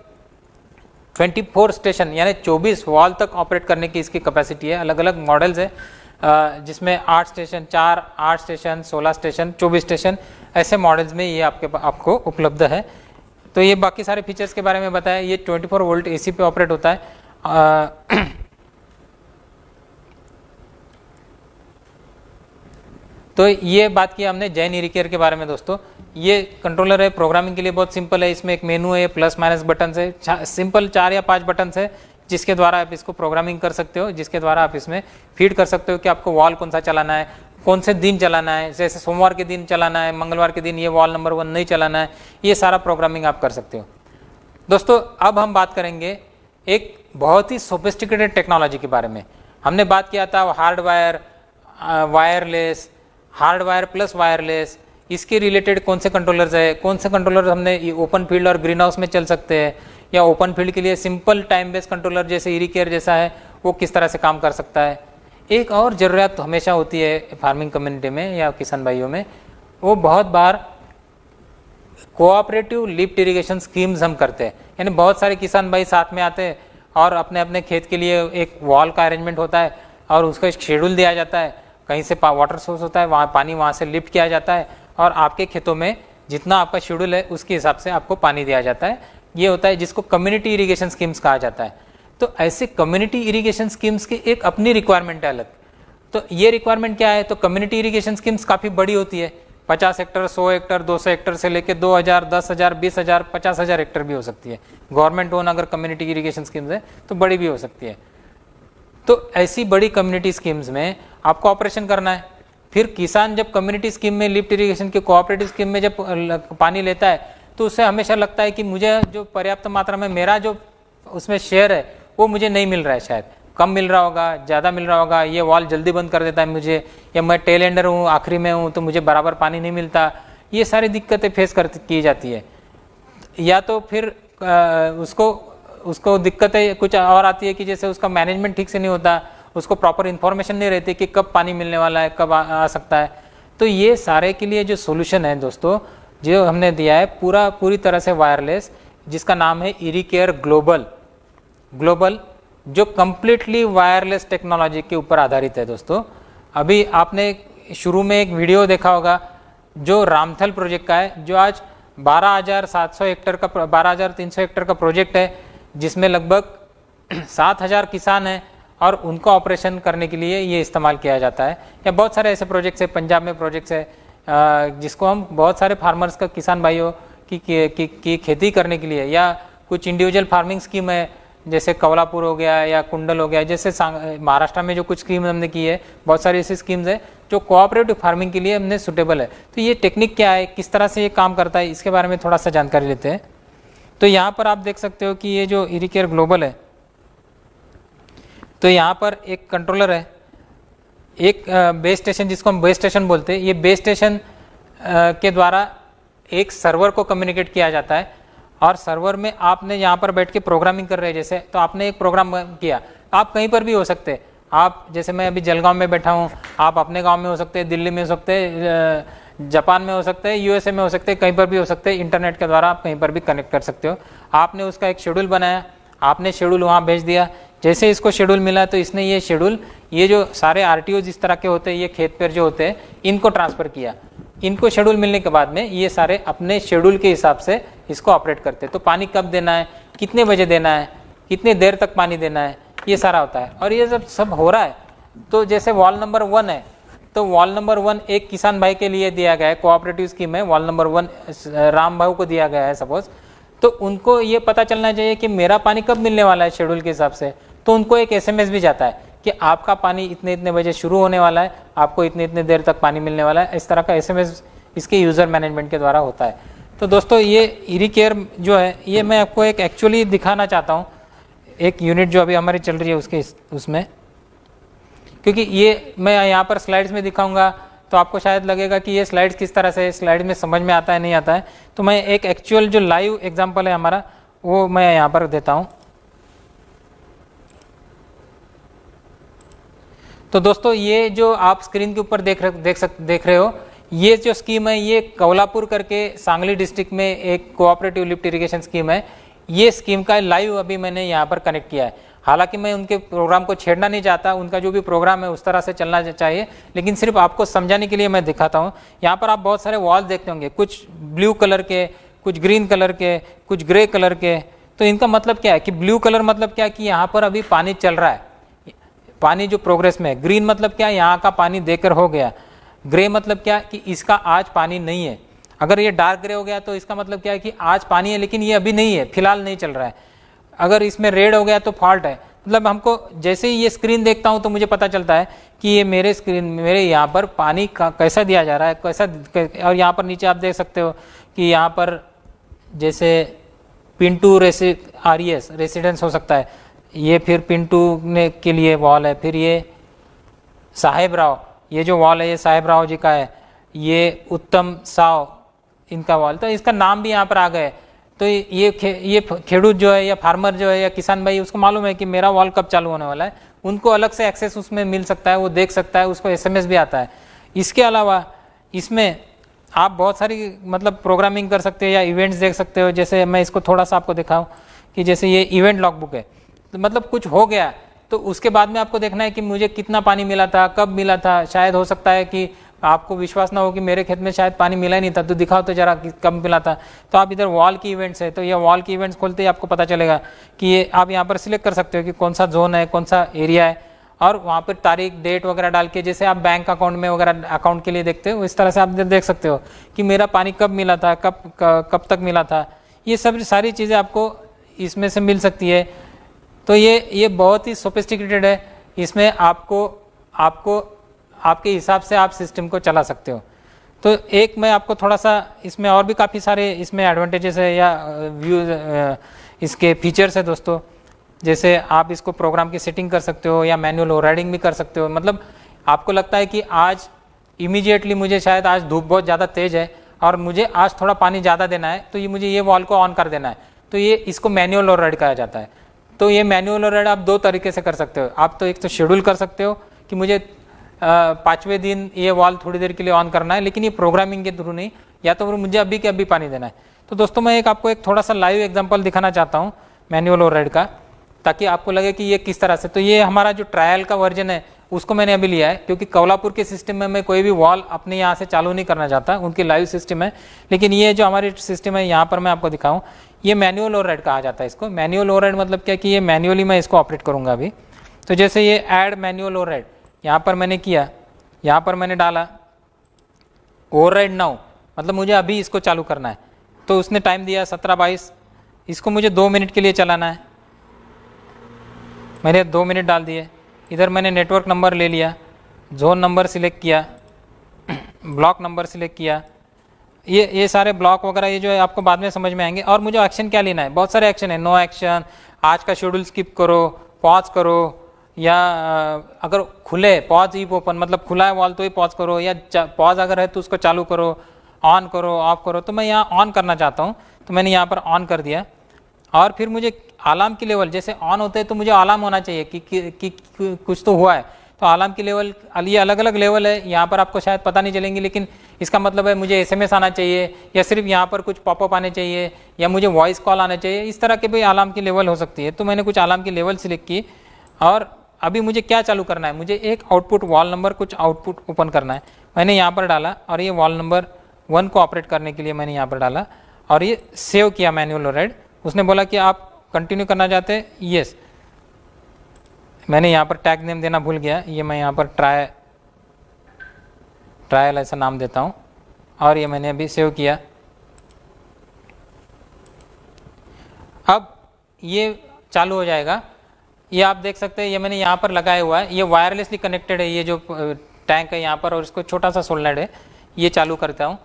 24 स्टेशन यानी 24 वॉल तक ऑपरेट करने की इसकी कैपेसिटी है। अलग अलग मॉडल्स है, जिसमें 8 स्टेशन, 4, 8 स्टेशन, 16 स्टेशन, 24 स्टेशन, ऐसे मॉडल्स में ये आपको उपलब्ध है। तो ये बाकी सारे फीचर्स के बारे में बताया। ये 24 वोल्ट AC पे ऑपरेट होता है। तो ये बात की हमने जैन इरी केयर के बारे में दोस्तों। ये कंट्रोलर है, प्रोग्रामिंग के लिए बहुत सिंपल है। इसमें एक मेनू है, प्लस माइनस बटन है, सिंपल 4 या 5 बटन है, जिसके द्वारा आप इसको प्रोग्रामिंग कर सकते हो, जिसके द्वारा आप इसमें फीड कर सकते हो कि आपको वॉल कौन सा चलाना है, कौन से दिन चलाना है। जैसे सोमवार के दिन चलाना है, मंगलवार के दिन ये वॉल नंबर 1 नहीं चलाना है, ये सारा प्रोग्रामिंग आप कर सकते हो। दोस्तों अब हम बात करेंगे एक बहुत ही सोफिस्टिकेटेड टेक्नोलॉजी के बारे में। हमने बात किया था hardwire, wireless, hardwire plus wireless, इसके रिलेटेड कौन से कंट्रोलर्स है, कौन से कंट्रोलर हमने ओपन फील्ड और ग्रीन हाउस में चल सकते हैं, या ओपन फील्ड के लिए सिंपल टाइम बेस्ड कंट्रोलर जैसे इरीकेयर जैसा है वो किस तरह से काम कर सकता है। एक और ज़रूरत हमेशा होती है फार्मिंग कम्युनिटी में या किसान भाइयों में, वो बहुत बार कोऑपरेटिव लिफ्ट इरिगेशन स्कीम्स हम करते हैं। यानी बहुत सारे किसान भाई साथ में आते हैं और अपने अपने खेत के लिए एक वॉल का अरेंजमेंट होता है और उसका एक शेड्यूल दिया जाता है, कहीं से वाटर सोर्स होता है, वहाँ पानी वहाँ से लिफ्ट किया जाता है और आपके खेतों में जितना आपका शेड्यूल है उसके हिसाब से आपको पानी दिया जाता है। ये होता है जिसको कम्युनिटी इरिगेशन स्कीम्स कहा जाता है। तो ऐसे कम्युनिटी इरिगेशन स्कीम्स की एक अपनी रिक्वायरमेंट है अलग। तो ये रिक्वायरमेंट क्या है, तो कम्युनिटी इरिगेशन स्कीम्स काफ़ी बड़ी होती है, 50 हेक्टर, 100 हेक्टर, 200 हेक्टर से लेकर 2000, 10,000, 20,000, 50,000 हेक्टर भी हो सकती है। गवर्नमेंट ओन अगर कम्युनिटी इरिगेशन स्कीम्स है तो बड़ी भी हो सकती है। तो ऐसी बड़ी कम्युनिटी स्कीम्स में आपको ऑपरेशन करना है। फिर किसान जब कम्युनिटी स्कीम में, लिफ्ट इरिगेशन के कोऑपरेटिव स्कीम में जब पानी लेता है तो उसे हमेशा लगता है कि मुझे जो पर्याप्त मात्रा में मेरा जो उसमें शेयर है वो मुझे नहीं मिल रहा है, शायद कम मिल रहा होगा, ज़्यादा मिल रहा होगा, ये वॉल जल्दी बंद कर देता है मुझे, या मैं टेल एंडर हूँ, आखिरी में हूँ तो मुझे बराबर पानी नहीं मिलता। ये सारी दिक्कतें फेस की जाती है। या तो फिर उसको दिक्कतें कुछ और आती है कि जैसे उसका मैनेजमेंट ठीक से नहीं होता, उसको प्रॉपर इन्फॉर्मेशन नहीं रहती कि कब पानी मिलने वाला है, कब आ सकता है। तो ये सारे के लिए जो सोल्यूशन है दोस्तों जो हमने दिया है पूरी तरह से वायरलेस, जिसका नाम है इरीकेयर ग्लोबल, जो कम्प्लीटली वायरलेस टेक्नोलॉजी के ऊपर आधारित है। दोस्तों अभी आपने शुरू में एक वीडियो देखा होगा जो रामथल प्रोजेक्ट का है, जो आज 12,700 हेक्टर का 12,300 हेक्टर का प्रोजेक्ट है, जिसमें लगभग 7,000 किसान हैं और उनको ऑपरेशन करने के लिए ये इस्तेमाल किया जाता है। या बहुत सारे ऐसे प्रोजेक्ट्स है, पंजाब में प्रोजेक्ट्स है जिसको हम बहुत सारे फार्मर्स का, किसान भाइयों की खेती करने के लिए, या कुछ इंडिविजुअल फार्मिंग स्कीम है जैसे कवलापुर हो गया या कुंडल हो गया, जैसे महाराष्ट्र में जो कुछ स्कीम हमने की है, बहुत सारी ऐसी स्कीम्स है जो कोऑपरेटिव फार्मिंग के लिए हमने सुटेबल है। तो ये टेक्निक क्या है, किस तरह से ये काम करता है, इसके बारे में थोड़ा सा जानकारी लेते हैं। तो यहाँ पर आप देख सकते हो कि ये जो इरीकेयर ग्लोबल है, तो यहाँ पर एक कंट्रोलर है, एक बेस स्टेशन जिसको हम बेस स्टेशन बोलते हैं। ये बेस स्टेशन के द्वारा एक सर्वर को कम्युनिकेट किया जाता है और सर्वर में आपने यहाँ पर बैठ के प्रोग्रामिंग कर रहे हैं, जैसे तो आपने एक प्रोग्राम किया, आप कहीं पर भी हो सकते हैं। आप जैसे मैं अभी जलगांव में बैठा हूँ, आप अपने गांव में हो सकते हैं, दिल्ली में हो सकते हैं, जापान में हो सकते हैं, यूएसए में हो सकते हैं, कहीं पर भी हो सकते हैं। इंटरनेट के द्वारा आप कहीं पर भी कनेक्ट कर सकते हो। आपने उसका एक शेड्यूल बनाया, आपने शेड्यूल वहाँ भेज दिया। जैसे इसको शेड्यूल मिला तो इसने ये शेड्यूल, ये जो सारे आरटीओ जिस तरह के होते हैं, ये खेत पर जो होते हैं, इनको ट्रांसफ़र किया। इनको शेड्यूल मिलने के बाद में ये सारे अपने शेड्यूल के हिसाब से इसको ऑपरेट करते हैं। तो पानी कब देना है, कितने बजे देना है, कितने देर तक पानी देना है, ये सारा होता है। और ये जब सब हो रहा है तो जैसे वॉल नंबर 1 है, तो वॉल नंबर 1 एक किसान भाई के लिए दिया गया है, कोऑपरेटिव स्कीम है, वॉल नंबर 1 राम भाऊ को दिया गया है सपोज। तो उनको ये पता चलना चाहिए कि मेरा पानी कब मिलने वाला है शेड्यूल के हिसाब से। तो उनको एक SMS भी जाता है कि आपका पानी इतने इतने बजे शुरू होने वाला है, आपको इतने इतने देर तक पानी मिलने वाला है। इस तरह का SMS इसके यूज़र मैनेजमेंट के द्वारा होता है। तो दोस्तों ये इरीकेयर जो है, ये मैं आपको एक एक्चुअली दिखाना चाहता हूँ, एक यूनिट जो अभी हमारी चल रही है उसके उसमें, क्योंकि ये मैं यहाँ पर स्लाइड्स में दिखाऊंगा तो आपको शायद लगेगा कि ये स्लाइड्स किस तरह से स्लाइड में समझ में आता है नहीं आता है। तो मैं एक एक्चुअल जो लाइव एग्जाम्पल है हमारा वो मैं यहाँ पर देता हूँ। तो दोस्तों ये जो आप स्क्रीन के ऊपर देख रहे हो, ये जो स्कीम है, ये कवलापुर करके सांगली डिस्ट्रिक्ट में एक कोऑपरेटिव लिफ्ट इरिगेशन स्कीम है। ये स्कीम का लाइव अभी मैंने यहाँ पर कनेक्ट किया है। हालांकि मैं उनके प्रोग्राम को छेड़ना नहीं चाहता, उनका जो भी प्रोग्राम है उस तरह से चलना चाहिए, लेकिन सिर्फ आपको समझाने के लिए मैं दिखाता हूँ। यहाँ पर आप बहुत सारे वॉल देखते होंगे, कुछ ब्लू कलर के, कुछ ग्रीन कलर के, कुछ ग्रे कलर के। तो इनका मतलब क्या है कि ब्लू कलर मतलब क्या है कि यहाँ पर अभी पानी चल रहा है, पानी जो प्रोग्रेस में है। ग्रीन मतलब क्या है, यहाँ का पानी देकर हो गया। ग्रे मतलब क्या कि इसका आज पानी नहीं है। अगर ये डार्क ग्रे हो गया तो इसका मतलब क्या है कि आज पानी है लेकिन ये अभी नहीं है, फिलहाल नहीं चल रहा है। अगर इसमें रेड हो गया तो फॉल्ट है। मतलब हमको जैसे ही ये स्क्रीन देखता हूँ तो मुझे पता चलता है कि ये मेरे यहाँ पर पानी कैसा दिया जा रहा है, कैसा। और यहाँ पर नीचे आप देख सकते हो कि यहाँ पर जैसे पिंटू RES रेसिडेंस हो सकता है, ये फिर पिंटू ने के लिए वॉल है। फिर ये साहेब राव, ये जो वॉल है ये साहेब राव जी का है। ये उत्तम साव इनका वॉल, तो इसका नाम भी यहाँ पर आ गए। तो ये खेडूत जो है या फार्मर जो है या किसान भाई, उसको मालूम है कि मेरा वॉल कब चालू होने वाला है, उनको अलग से एक्सेस उसमें मिल सकता है, वो देख सकता है, उसको SMS भी आता है। इसके अलावा इसमें आप बहुत सारी मतलब प्रोग्रामिंग कर सकते हो या इवेंट्स देख सकते हो। जैसे मैं इसको थोड़ा सा आपको दिखाऊं कि जैसे ये इवेंट लॉगबुक है, तो मतलब कुछ हो गया तो उसके बाद में आपको देखना है कि मुझे कितना पानी मिला था, कब मिला था। शायद हो सकता है कि आपको विश्वास ना हो कि मेरे खेत में शायद पानी मिला ही नहीं था, तो दिखाओ तो जरा कि कब मिला था। तो आप इधर वॉल की इवेंट्स है, तो ये वॉल की इवेंट्स खोलते ही आपको पता चलेगा कि ये आप यहाँ पर सिलेक्ट कर सकते हो कि कौन सा जोन है, कौन सा एरिया है, और वहाँ पर तारीख डेट वगैरह डाल के, जैसे आप बैंक अकाउंट में वगैरह अकाउंट के लिए देखते हो, इस तरह से आप देख सकते हो कि मेरा पानी कब मिला था, कब तक मिला था। ये सब सारी चीज़ें आपको इसमें से मिल सकती है। तो ये बहुत ही सोफिस्टिकेटेड है। इसमें आपको आपके हिसाब से आप सिस्टम को चला सकते हो। तो एक मैं आपको थोड़ा सा इसमें और भी काफ़ी सारे इसमें एडवांटेजेस है या इसके फीचर्स है दोस्तों। जैसे आप इसको प्रोग्राम की सेटिंग कर सकते हो या मैनुअल ओवरराइडिंग भी कर सकते हो। मतलब आपको लगता है कि आज इमीडिएटली मुझे शायद आज धूप बहुत ज़्यादा तेज़ है और मुझे आज थोड़ा पानी ज़्यादा देना है, तो ये मुझे ये वॉल को ऑन कर देना है, तो ये इसको मैनुअल ओवरराइड कहा जाता है। तो ये मैनुअल ओवरराइड आप दो तरीके से कर सकते हो। आप तो एक तो शेड्यूल कर सकते हो कि मुझे 5वें दिन ये वॉल थोड़ी देर के लिए ऑन करना है, लेकिन ये प्रोग्रामिंग के थ्रू नहीं, या तो फिर मुझे अभी के अभी पानी देना है। तो दोस्तों मैं आपको एक थोड़ा सा लाइव एग्जांपल दिखाना चाहता हूँ मैनुअल ओवरराइड का, ताकि आपको लगे कि ये किस तरह से। तो ये हमारा जो ट्रायल का वर्जन है उसको मैंने अभी लिया है, क्योंकि कोल्हापुर के सिस्टम में मैं कोई भी वॉल अपने यहाँ से चालू नहीं करना चाहता, उनकी लाइव सिस्टम है। लेकिन ये जो हमारी सिस्टम है यहाँ पर मैं आपको दिखाऊँ, ये मैनुअल ओवरराइड कहा जाता है इसको। मैनुअल ओवरराइड मतलब क्या कि ये मैनुअली मैं इसको ऑपरेट करूँगा अभी। तो जैसे ये ऐड मैनुअल ओवरराइड यहाँ पर मैंने किया, यहाँ पर मैंने डाला ओवरराइड नाउ, मतलब मुझे अभी इसको चालू करना है। तो उसने टाइम दिया 17:22, इसको मुझे 2 मिनट के लिए चलाना है। मैंने 2 मिनट डाल दिए। इधर मैंने नेटवर्क नंबर ले लिया, जोन नंबर सिलेक्ट किया, ब्लॉक नंबर सिलेक्ट किया। ये सारे ब्लॉक वगैरह ये जो है आपको बाद में समझ में आएंगे। और मुझे एक्शन क्या लेना है, बहुत सारे एक्शन है। नो एक्शन, आज का शेड्यूल स्किप करो, पॉज करो, या अगर खुले पॉज ईप ओपन, मतलब खुला है वॉल तो ही पॉज करो, या पॉज अगर है तो उसको चालू करो, ऑन करो, ऑफ करो। तो मैं यहाँ ऑन करना चाहता हूँ, तो मैंने यहाँ पर ऑन कर दिया। और फिर मुझे अलार्म की लेवल, जैसे ऑन होते हैं तो मुझे अलार्म होना चाहिए कि कुछ तो हुआ है। तो अलार्म की लेवल, ये अलग अलग लेवल है, यहाँ पर आपको शायद पता नहीं चलेंगी, लेकिन इसका मतलब है मुझे SMS आना चाहिए, या सिर्फ यहाँ पर कुछ पॉपअप आने चाहिए, या मुझे वॉइस कॉल आना चाहिए। इस तरह के भी अलार्म की लेवल हो सकती है। तो मैंने कुछ अलार्म की लेवल सिलेक्ट की। और अभी मुझे क्या चालू करना है, मुझे एक आउटपुट वॉल नंबर, कुछ आउटपुट ओपन करना है। मैंने यहाँ पर डाला और ये वॉल नंबर 1 को ऑपरेट करने के लिए मैंने यहाँ पर डाला और ये सेव किया मैनुअल ओवरराइड। उसने बोला कि आप कंटिन्यू करना चाहते हैं, यस। मैंने यहाँ पर टैग नेम देना भूल गया, ये मैं यहाँ पर ट्रायल ऐसा नाम देता हूँ। और ये मैंने अभी सेव किया। अब ये चालू हो जाएगा। ये आप देख सकते हैं, ये मैंने यहाँ पर लगाया हुआ है, ये वायरलेसली कनेक्टेड है, ये जो टैंक है यहाँ पर, और इसको छोटा सा सोलनट है। ये चालू करता हूँ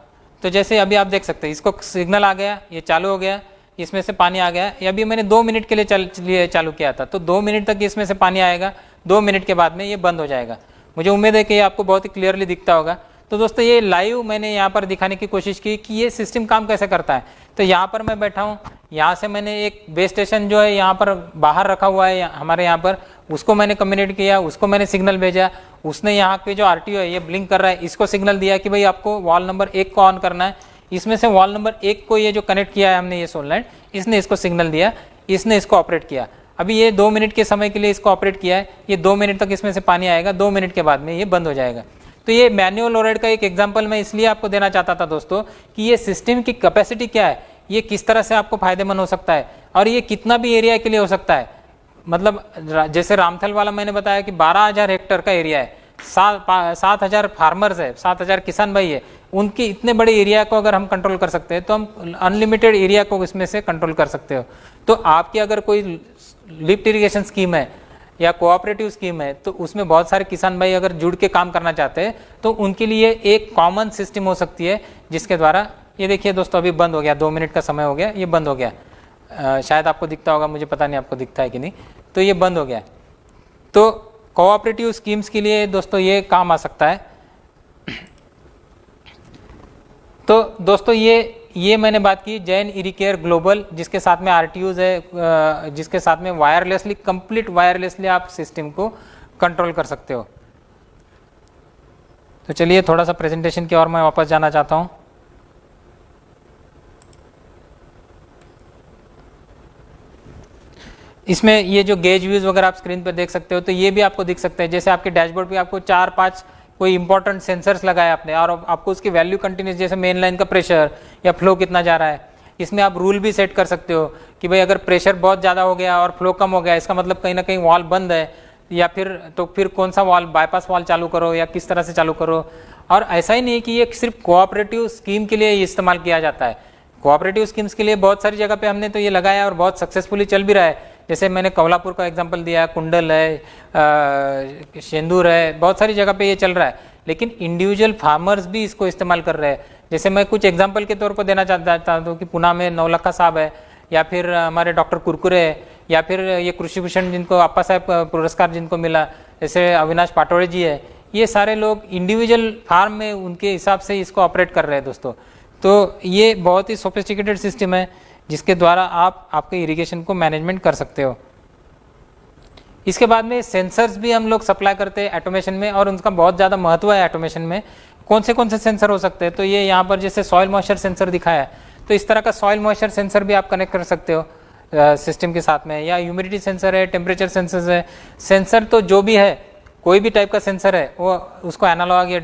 तो जैसे अभी आप देख सकते हैं, इसको सिग्नल आ गया, ये चालू हो गया, इसमें से पानी आ गया। ये अभी मैंने 2 मिनट के लिए चालू किया था, तो 2 मिनट तक इसमें से पानी आएगा। 2 मिनट के बाद में ये बंद हो जाएगा। मुझे उम्मीद है कि ये आपको बहुत ही क्लियरली दिखता होगा। तो दोस्तों ये लाइव मैंने यहाँ पर दिखाने की कोशिश की कि ये सिस्टम काम कैसे करता है। तो यहाँ पर मैं बैठा हूँ, यहाँ से मैंने एक बेस स्टेशन जो है यहाँ पर बाहर रखा हुआ है हमारे यहाँ पर, उसको मैंने कम्युनिकेट किया, उसको मैंने सिग्नल भेजा। उसने यहाँ पे जो RTO है ये ब्लिंक कर रहा है, इसको सिग्नल दिया कि भाई आपको वॉल नंबर 1 को ऑन करना है। इसमें से वॉल नंबर 1 को ये जो कनेक्ट किया है हमने, ये सोलनट, इसने इसको सिग्नल दिया, इसने इसको ऑपरेट किया। अभी ये 2 मिनट के समय के लिए इसको ऑपरेट किया है। ये 2 मिनट तक इसमें से पानी आएगा, 2 मिनट के बाद में ये बंद हो जाएगा। तो ये मैनुअल ओवरराइड का एक एग्जांपल मैं इसलिए आपको देना चाहता था दोस्तों कि ये सिस्टम की कैपेसिटी क्या है, ये किस तरह से आपको फायदेमंद हो सकता है, और ये कितना भी एरिया के लिए हो सकता है। मतलब जैसे रामथल वाला मैंने बताया कि 12,000 हेक्टेयर का एरिया है, 7,000 फार्मर्स है, 7,000 किसान भाई है, उनके इतने बड़े एरिया को अगर हम कंट्रोल कर सकते हैं तो हम अनलिमिटेड एरिया को इसमें से कंट्रोल कर सकते हो। तो आपकी अगर कोई लिफ्ट इरिगेशन स्कीम है या कोऑपरेटिव स्कीम है, तो उसमें बहुत सारे किसान भाई अगर जुड़ के काम करना चाहते हैं तो उनके लिए एक कॉमन सिस्टम हो सकती है, जिसके द्वारा ये देखिए दोस्तों अभी बंद हो गया, 2 मिनट का समय हो गया, ये बंद हो गया। शायद आपको दिखता होगा, मुझे पता नहीं आपको दिखता है कि नहीं। तो ये बंद हो गया। तो कोऑपरेटिव स्कीम्स के लिए दोस्तों ये काम आ सकता है। तो दोस्तों ये मैंने बात की जैन इरिकेयर ग्लोबल, जिसके साथ में आरटीयूज है, जिसके साथ में वायरलेसली, कंप्लीट वायरलेसली आप सिस्टम को कंट्रोल कर सकते हो। तो चलिए थोड़ा सा प्रेजेंटेशन की ओर मैं वापस जाना चाहता हूं। इसमें ये जो गेज व्यूज वगैरह आप स्क्रीन पर देख सकते हो, तो ये भी आपको दिख सकते हैं। जैसे आपके डैशबोर्ड पे आपको 4-5 कोई इंपॉर्टेंट सेंसर्स लगाए आपने, और आपको उसकी वैल्यू कंटिन्यूस, जैसे मेन लाइन का प्रेशर या फ्लो कितना जा रहा है। इसमें आप रूल भी सेट कर सकते हो कि भाई अगर प्रेशर बहुत ज़्यादा हो गया और फ्लो कम हो गया, इसका मतलब कहीं ना कहीं वॉल बंद है, या फिर कौन सा वॉल, बाईपास वॉल चालू करो या किस तरह से चालू करो। और ऐसा ही नहीं है कि ये सिर्फ कोऑपरेटिव स्कीम के लिए इस्तेमाल किया जाता है। कोऑपरेटिव स्कीम्स के लिए बहुत सारी जगह पे हमने तो ये लगाया और बहुत सक्सेसफुली चल भी रहा है। जैसे मैंने कमलापुर का एग्जांपल दिया, कुंडल है, शेंदूर है, बहुत सारी जगह पे ये चल रहा है। लेकिन इंडिविजुअल फार्मर्स भी इसको इस्तेमाल कर रहे हैं। जैसे मैं कुछ एग्जांपल के तौर पर देना चाहता हूँ कि पुणे में नवलखा साहब है, या फिर हमारे डॉक्टर कुरकुरे है, या फिर ये कृषि भूषण जिनको अप्पा साहब पुरस्कार जिनको मिला, जैसे अविनाश पाटोड़े जी है, ये सारे लोग इंडिविजुअल फार्म में उनके हिसाब से इसको ऑपरेट कर रहे हैं दोस्तों। तो ये बहुत ही सोफिस्टिकेटेड सिस्टम है जिसके द्वारा आप आपके इरिगेशन को मैनेजमेंट कर सकते हो। इसके बाद में सेंसर्स भी हम लोग सप्लाई करते हैं ऑटोमेशन में, और उनका बहुत ज़्यादा महत्व है ऑटोमेशन में। कौन से सेंसर हो सकते हैं, तो ये यहाँ पर जैसे सॉइल मॉइस्चर सेंसर दिखाया है, तो इस तरह का सॉइल मॉइस्चर सेंसर भी आप कनेक्ट कर सकते हो सिस्टम के साथ में, या ह्यूमिडिटी सेंसर है, टेम्परेचर सेंसर्स है। सेंसर तो जो भी है, कोई भी टाइप का सेंसर है, वो उसको एनालॉग या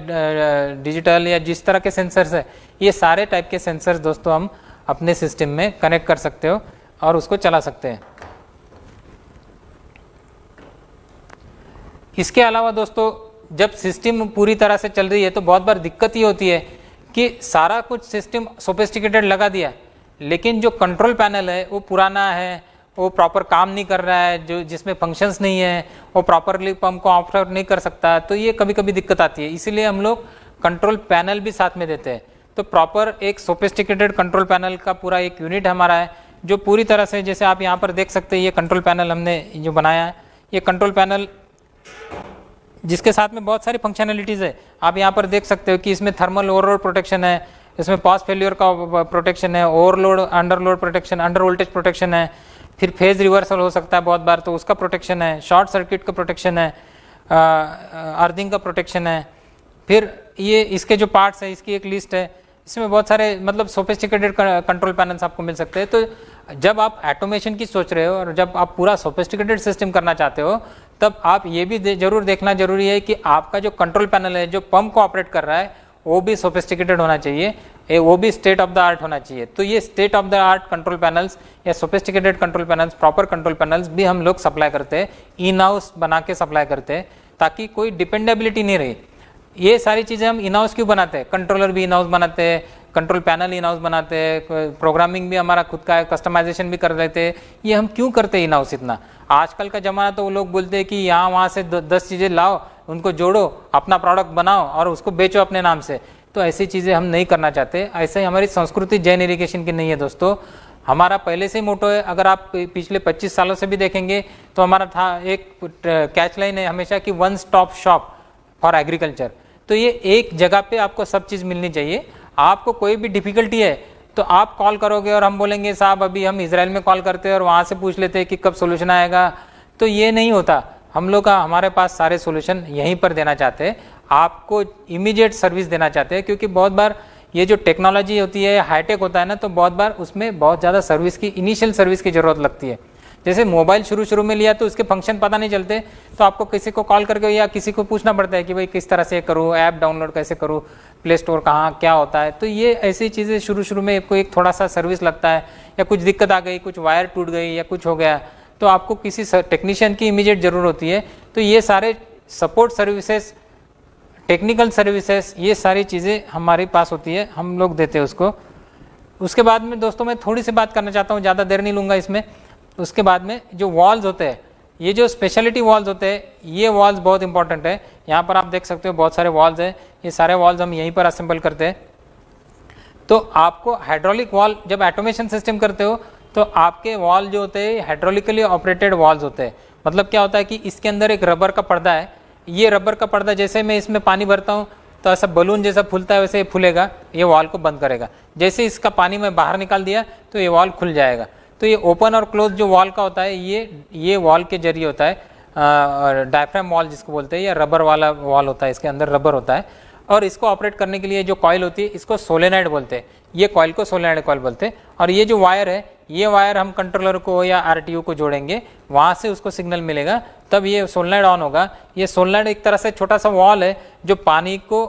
डिजिटल या जिस तरह के सेंसर्स है, ये सारे टाइप के सेंसर्स दोस्तों हम अपने सिस्टम में कनेक्ट कर सकते हो और उसको चला सकते हैं। इसके अलावा दोस्तों जब सिस्टम पूरी तरह से चल रही है तो बहुत बार दिक्कत ये होती है कि सारा कुछ सिस्टम सोफिस्टिकेटेड लगा दिया, लेकिन जो कंट्रोल पैनल है वो पुराना है, वो प्रॉपर काम नहीं कर रहा है, जो जिसमें फंक्शंस नहीं है, वो प्रॉपरली पंप को ऑपरेट नहीं कर सकता। तो ये कभी कभी दिक्कत आती है, इसीलिए हम लोग कंट्रोल पैनल भी साथ में देते हैं। तो प्रॉपर एक सोफिस्टिकेटेड कंट्रोल पैनल का पूरा एक यूनिट हमारा है, जो पूरी तरह से, जैसे आप यहाँ पर देख सकते हैं, ये कंट्रोल पैनल हमने जो बनाया है, ये कंट्रोल पैनल जिसके साथ में बहुत सारी फंक्शनलिटीज़ है। आप यहाँ पर देख सकते हो कि इसमें थर्मल ओवरलोड प्रोटेक्शन है, इसमें पॉज फेल्योर का प्रोटेक्शन है, overload underload protection, under voltage protection है, फिर फेज रिवर्सल हो सकता है बहुत बार, तो उसका प्रोटेक्शन है, शॉर्ट सर्किट का प्रोटेक्शन है, अर्थिंग का प्रोटेक्शन है। फिर ये इसके जो पार्ट्स है, इसकी एक लिस्ट है, इसमें बहुत सारे मतलब सोफिस्टिकेटेड कंट्रोल पैनल्स आपको मिल सकते हैं। तो जब आप ऑटोमेशन की सोच रहे हो और जब आप पूरा सोफिस्टिकेटेड सिस्टम करना चाहते हो, तब आप ये भी जरूर देखना जरूरी है कि आपका जो कंट्रोल पैनल है, जो पंप को ऑपरेट कर रहा है, वो भी सोफिस्टिकेटेड होना चाहिए, वो भी स्टेट ऑफ द आर्ट होना चाहिए। तो ये state of the art control panels या sophisticated control panels, proper control panels भी हम लोग सप्लाई करते हैं, इन हाउस बना के सप्लाई करते हैं, ताकि कोई डिपेंडेबिलिटी नहीं रही। ये सारी चीज़ें हम इन हाउस क्यों बनाते हैं, कंट्रोलर भी इन हाउस बनाते हैं, कंट्रोल पैनल इन हाउस बनाते हैं, प्रोग्रामिंग भी हमारा खुद का है, कस्टमाइजेशन भी कर देते हैं। ये हम क्यों करते हैं इन हाउस इतना? आजकल का ज़माना तो वो लोग बोलते हैं कि यहाँ वहाँ से 10 चीज़ें लाओ, उनको जोड़ो, अपना प्रोडक्ट बनाओ और उसको बेचो अपने नाम से। तो ऐसी चीज़ें हम नहीं करना चाहते। ऐसे ही हमारी संस्कृति जैन इरिगेशन की नहीं है दोस्तों। हमारा पहले से ही मोटो है, अगर आप पिछले 25 सालों से भी देखेंगे तो हमारा था एक कैच लाइन है हमेशा कि one stop shop for agriculture. तो ये एक जगह पे आपको सब चीज़ मिलनी चाहिए। आपको कोई भी डिफिकल्टी है तो आप कॉल करोगे और हम बोलेंगे साहब अभी हम इजराइल में कॉल करते हैं और वहाँ से पूछ लेते हैं कि कब सोल्यूशन आएगा, तो ये नहीं होता। हम लोग का हमारे पास सारे सोल्यूशन यहीं पर देना चाहते हैं, आपको इमीडिएट सर्विस देना चाहते हैं। क्योंकि बहुत बार ये जो टेक्नोलॉजी होती है, हाईटेक होता है ना, तो बहुत बार उसमें बहुत ज़्यादा सर्विस की, इनिशियल सर्विस की ज़रूरत लगती है। जैसे मोबाइल शुरू में लिया तो उसके फंक्शन पता नहीं चलते, तो आपको किसी को कॉल करके या किसी को पूछना पड़ता है कि भाई किस तरह से करूँ, ऐप डाउनलोड कैसे करूँ, प्ले स्टोर कहाँ क्या होता है। तो ये ऐसी चीज़ें शुरू में आपको एक थोड़ा सा सर्विस लगता है, या कुछ दिक्कत आ गई, कुछ वायर टूट गई या कुछ हो गया, तो आपको किसी टेक्नीशियन की इमीडिएट ज़रूरत होती है। तो ये सारे सपोर्ट सर्विसेज, टेक्निकल सर्विसेज, ये सारी चीज़ें हमारे पास होती है, हम लोग देते हैं उसको। उसके बाद में दोस्तों मैं थोड़ी सी बात करना चाहता हूँ, ज़्यादा देर नहीं लूँगा इसमें। उसके बाद में जो वॉल्स होते हैं, ये जो स्पेशलिटी वॉल्स होते हैं, ये वॉल्स बहुत इंपॉर्टेंट है। यहाँ पर आप देख सकते हो बहुत सारे वॉल्स हैं, ये सारे वॉल्स हम यहीं पर असेंबल करते हैं। तो आपको हाइड्रोलिक वॉल जब ऑटोमेशन सिस्टम करते हो तो आपके वॉल जो होते हैं हाइड्रोलिकली ऑपरेटेड वॉल्स होते हैं। मतलब क्या होता है कि इसके अंदर एक रबर का पर्दा है, ये रबर का पर्दा जैसे मैं इसमें पानी भरता हूँ तो ऐसा बलून जैसा फूलता है वैसे ये फूलेगा, ये वॉल को बंद करेगा। जैसे इसका पानी में बाहर निकाल दिया तो ये वॉल खुल जाएगा। तो ये ओपन और क्लोज जो वॉल का होता है ये वॉल के जरिए होता है, डायफ्राम वॉल जिसको बोलते हैं, या रबर वाला वॉल होता है, इसके अंदर रबर होता है। और इसको ऑपरेट करने के लिए जो कॉइल होती है इसको सोलेनॉइड बोलते हैं, ये कॉइल को सोलेनॉइड कॉइल बोलते हैं। और ये जो वायर है, ये वायर हम कंट्रोलर को या आरटीयू को जोड़ेंगे, वहाँ से उसको सिग्नल मिलेगा, तब ये सोलेनॉइड ऑन होगा। ये सोलेनॉइड एक तरह से छोटा सा वॉल है जो पानी को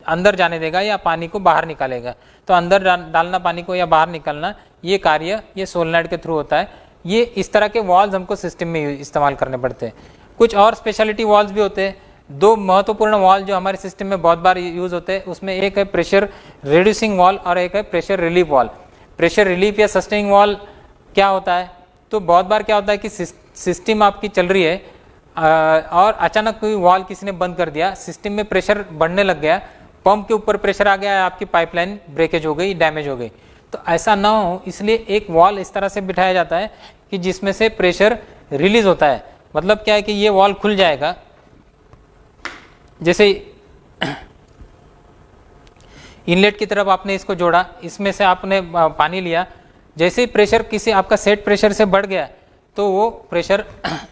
अंदर जाने देगा या पानी को बाहर निकालेगा। तो अंदर डालना पानी को या बाहर निकालना, ये कार्य ये सोलेनॉइड के थ्रू होता है। ये इस तरह के वॉल्स हमको सिस्टम में इस्तेमाल करने पड़ते हैं। कुछ और स्पेशलिटी वॉल्स भी होते हैं। दो महत्वपूर्ण वॉल जो हमारे सिस्टम में बहुत बार यूज होते हैं, उसमें एक है प्रेशर रिड्यूसिंग वॉल और एक है pressure relief wall. Pressure relief या सस्टेनिंग वॉल क्या होता है, तो बहुत बार क्या होता है कि सिस्टम आपकी चल रही है और अचानक कोई वॉल किसी ने बंद कर दिया, सिस्टम में प्रेशर बढ़ने लग गया, पंप के ऊपर प्रेशर आ गया, आपकी पाइपलाइन ब्रेकेज हो गई, डैमेज हो गई। तो ऐसा ना हो इसलिए एक वॉल इस तरह से बिठाया जाता है कि जिसमें से प्रेशर रिलीज होता है। मतलब क्या है कि ये वॉल खुल जाएगा, जैसे इनलेट की तरफ आपने इसको जोड़ा, इसमें से आपने पानी लिया, जैसे ही प्रेशर किसी आपका सेट प्रेशर से बढ़ गया तो वो प्रेशर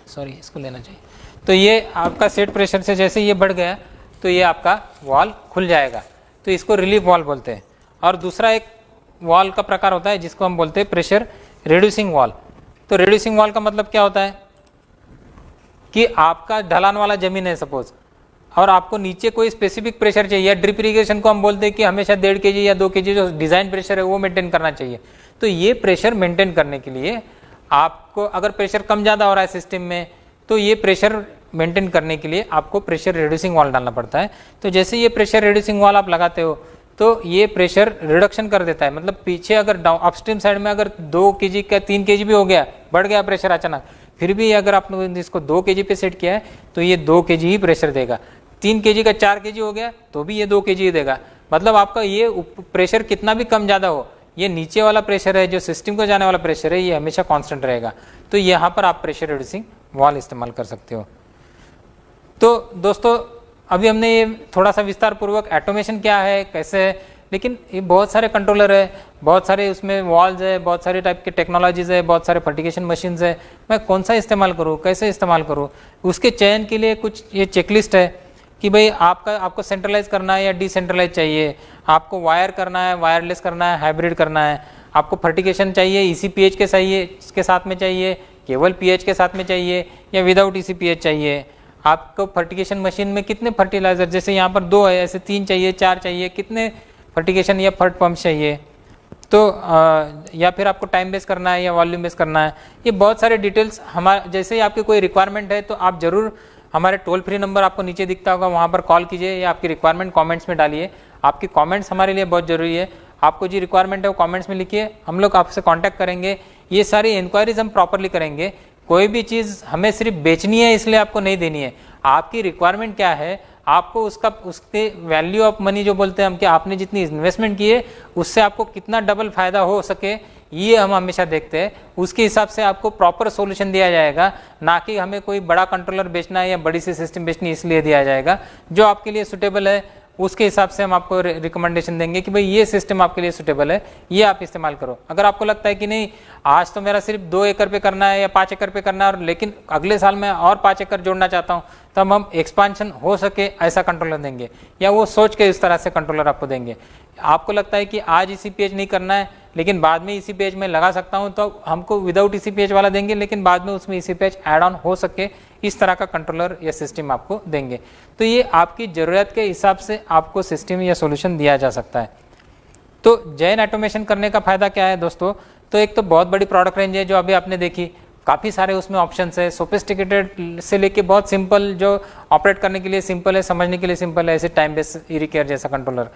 सॉरी इसको लेना चाहिए, तो ये आपका सेट प्रेशर से जैसे ये बढ़ गया तो ये आपका वॉल खुल जाएगा। तो इसको रिलीफ वॉल बोलते हैं। और दूसरा एक वॉल का प्रकार होता है जिसको हम बोलते हैं प्रेशर रिड्यूसिंग वॉल। तो रिड्यूसिंग वॉल का मतलब क्या होता है कि आपका ढलान वाला जमीन है सपोज, और आपको नीचे कोई स्पेसिफिक प्रेशर चाहिए, या ड्रिप इरिगेशन को हम बोलते हैं कि हमेशा 1.5 kg या 2 kg जो डिजाइन प्रेशर है वो मेंटेन करना चाहिए। तो ये प्रेशर मेंटेन करने के लिए आपको, अगर प्रेशर कम ज़्यादा हो रहा है सिस्टम में, तो ये प्रेशर मेंटेन करने के लिए आपको प्रेशर रिड्यूसिंग वॉल डालना पड़ता है। तो जैसे ये प्रेशर रिड्यूसिंग वॉल आप लगाते हो तो ये प्रेशर रिडक्शन कर देता है। मतलब पीछे अगर डाउन अपस्ट्रीम साइड में अगर 2 kg का 3 kg भी हो गया, बढ़ गया प्रेशर अचानक, फिर भी अगर आपने इसको 2 kg पे सेट किया है तो ये 2 kg ही प्रेशर देगा। 3 kg का 4 kg हो गया तो भी ये 2 kg ही देगा। मतलब आपका ये प्रेशर कितना भी कम ज़्यादा हो, ये नीचे वाला प्रेशर है जो सिस्टम को जाने वाला प्रेशर है, ये हमेशा कांस्टेंट रहेगा। तो यहाँ पर आप प्रेशर रिड्यूसिंग वॉल इस्तेमाल कर सकते हो। तो दोस्तों अभी हमने ये थोड़ा सा विस्तार पूर्वक ऑटोमेशन क्या है, कैसे है, लेकिन ये बहुत सारे कंट्रोलर है, बहुत सारे उसमें वॉल्स है, बहुत सारे टाइप के टेक्नोलॉजीज है, बहुत सारे फर्टिगेशन मशीन्स है। मैं कौन सा इस्तेमाल करूँ, कैसे इस्तेमाल करूँ, उसके चयन के लिए कुछ ये चेकलिस्ट है कि भाई आपको सेंट्रलाइज करना है या डिसेंट्रलाइज चाहिए, आपको वायर करना है, वायरलेस करना है, हाइब्रिड करना है, आपको फर्टिगेशन चाहिए इसी पीएच के साथ में चाहिए, केवल पीएच के साथ में चाहिए, या विदाउट इसी पीएच चाहिए। आपको फर्टिगेशन मशीन में कितने फर्टिलाइजर, जैसे यहाँ पर 2 है, ऐसे 3 चाहिए, 4 चाहिए, कितने फर्टिगेशन या फर्ट पंप चाहिए, तो या फिर आपको टाइम बेस करना है या वॉल्यूम बेस करना है। ये बहुत सारे डिटेल्स हमारे, जैसे ही आपकी कोई रिक्वायरमेंट है तो आप जरूर हमारे टोल फ्री नंबर आपको नीचे दिखता होगा, वहाँ पर कॉल कीजिए या आपकी रिक्वायरमेंट कमेंट्स में डालिए। आपकी कमेंट्स हमारे लिए बहुत ज़रूरी है। आपको जी रिक्वायरमेंट है वो कमेंट्स में लिखिए, हम लोग आपसे कांटेक्ट करेंगे। ये सारी इंक्वायरीज हम प्रॉपरली करेंगे। कोई भी चीज़ हमें सिर्फ बेचनी है इसलिए आपको नहीं देनी है। आपकी रिक्वायरमेंट क्या है, आपको उसके वैल्यू ऑफ मनी जो बोलते हैं हम, कि आपने जितनी इन्वेस्टमेंट की है उससे आपको कितना डबल फायदा हो सके, ये हम हमेशा देखते हैं। उसके हिसाब से आपको प्रॉपर सॉल्यूशन दिया जाएगा, ना कि हमें कोई बड़ा कंट्रोलर बेचना है या बड़ी सी सिस्टम बेचनी है इसलिए दिया जाएगा। जो आपके लिए सुटेबल है उसके हिसाब से हम आपको रिकमेंडेशन देंगे कि भाई ये सिस्टम आपके लिए सुटेबल है, ये आप इस्तेमाल करो। अगर आपको लगता है कि नहीं आज तो मेरा सिर्फ 2 एकड़ पे करना है या 5 एकड़ पे करना है, और लेकिन अगले साल मैं और 5 एकड़ जोड़ना चाहता हूँ, तब हम एक्सपांशन हो सके ऐसा कंट्रोलर देंगे, या वो सोच के इस तरह से कंट्रोलर आपको देंगे। आपको लगता है कि आज इसी पेज नहीं करना है लेकिन बाद में इसी पेज में लगा सकता हूँ, तो हमको विदाउट इसी पेज वाला देंगे, लेकिन बाद में उसमें इसी पेज ऐड ऑन हो सके, इस तरह का कंट्रोलर या सिस्टम आपको देंगे। तो ये आपकी ज़रूरत के हिसाब से आपको सिस्टम या सॉल्यूशन दिया जा सकता है। तो जैन ऑटोमेशन करने का फ़ायदा क्या है दोस्तों, तो एक तो बहुत बड़ी प्रोडक्ट रेंज है जो अभी आपने देखी, काफ़ी सारे उसमें ऑप्शंस है, सोफिस्टिकेटेड से लेके बहुत सिंपल, जो ऑपरेट करने के लिए सिंपल है, समझने के लिए सिंपल है, ऐसे टाइम बेस ईरी केयर जैसा कंट्रोलर।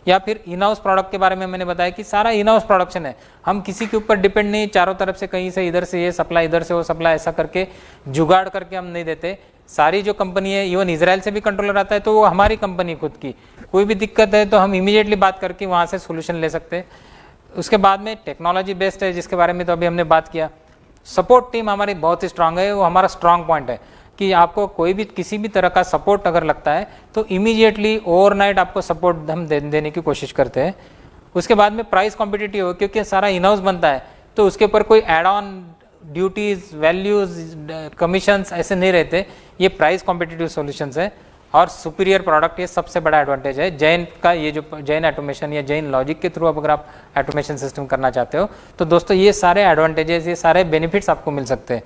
या फिर इन हाउस प्रोडक्ट के बारे में मैंने बताया कि सारा इन हाउस प्रोडक्शन है, हम किसी के ऊपर डिपेंड नहीं, चारों तरफ से कहीं से इधर से ये सप्लाई, इधर से वो सप्लाई, ऐसा करके जुगाड़ करके हम नहीं देते। सारी जो कंपनी है, इवन इजराइल से भी कंट्रोलर आता है तो वो हमारी कंपनी खुद की, कोई भी दिक्कत है तो हम इमीडिएटली बात करके वहाँ से सोल्यूशन ले सकते हैं। उसके बाद में टेक्नोलॉजी बेस्ड है, जिसके बारे में तो अभी हमने बात किया। सपोर्ट टीम हमारी बहुत ही स्ट्रांग है, वो हमारा स्ट्रांग पॉइंट है कि आपको कोई भी किसी भी तरह का सपोर्ट अगर लगता है तो इमीडिएटली ओवरनाइट आपको सपोर्ट हम देने की कोशिश करते हैं। उसके बाद में प्राइस कॉम्पिटिटिव हो, क्योंकि सारा इन हाउस बनता है तो उसके ऊपर कोई add on duties, values, commissions ऐसे नहीं रहते। ये प्राइस कॉम्पिटिटिव सॉल्यूशंस है और सुपीरियर प्रोडक्ट, ये सबसे बड़ा एडवांटेज है जैन का। ये जो जैन ऑटोमेशन या जैन लॉजिक के थ्रू अगर आप ऑटोमेशन सिस्टम करना चाहते हो तो दोस्तों ये सारे एडवांटेजेस, ये सारे बेनिफिट्स आपको मिल सकते हैं।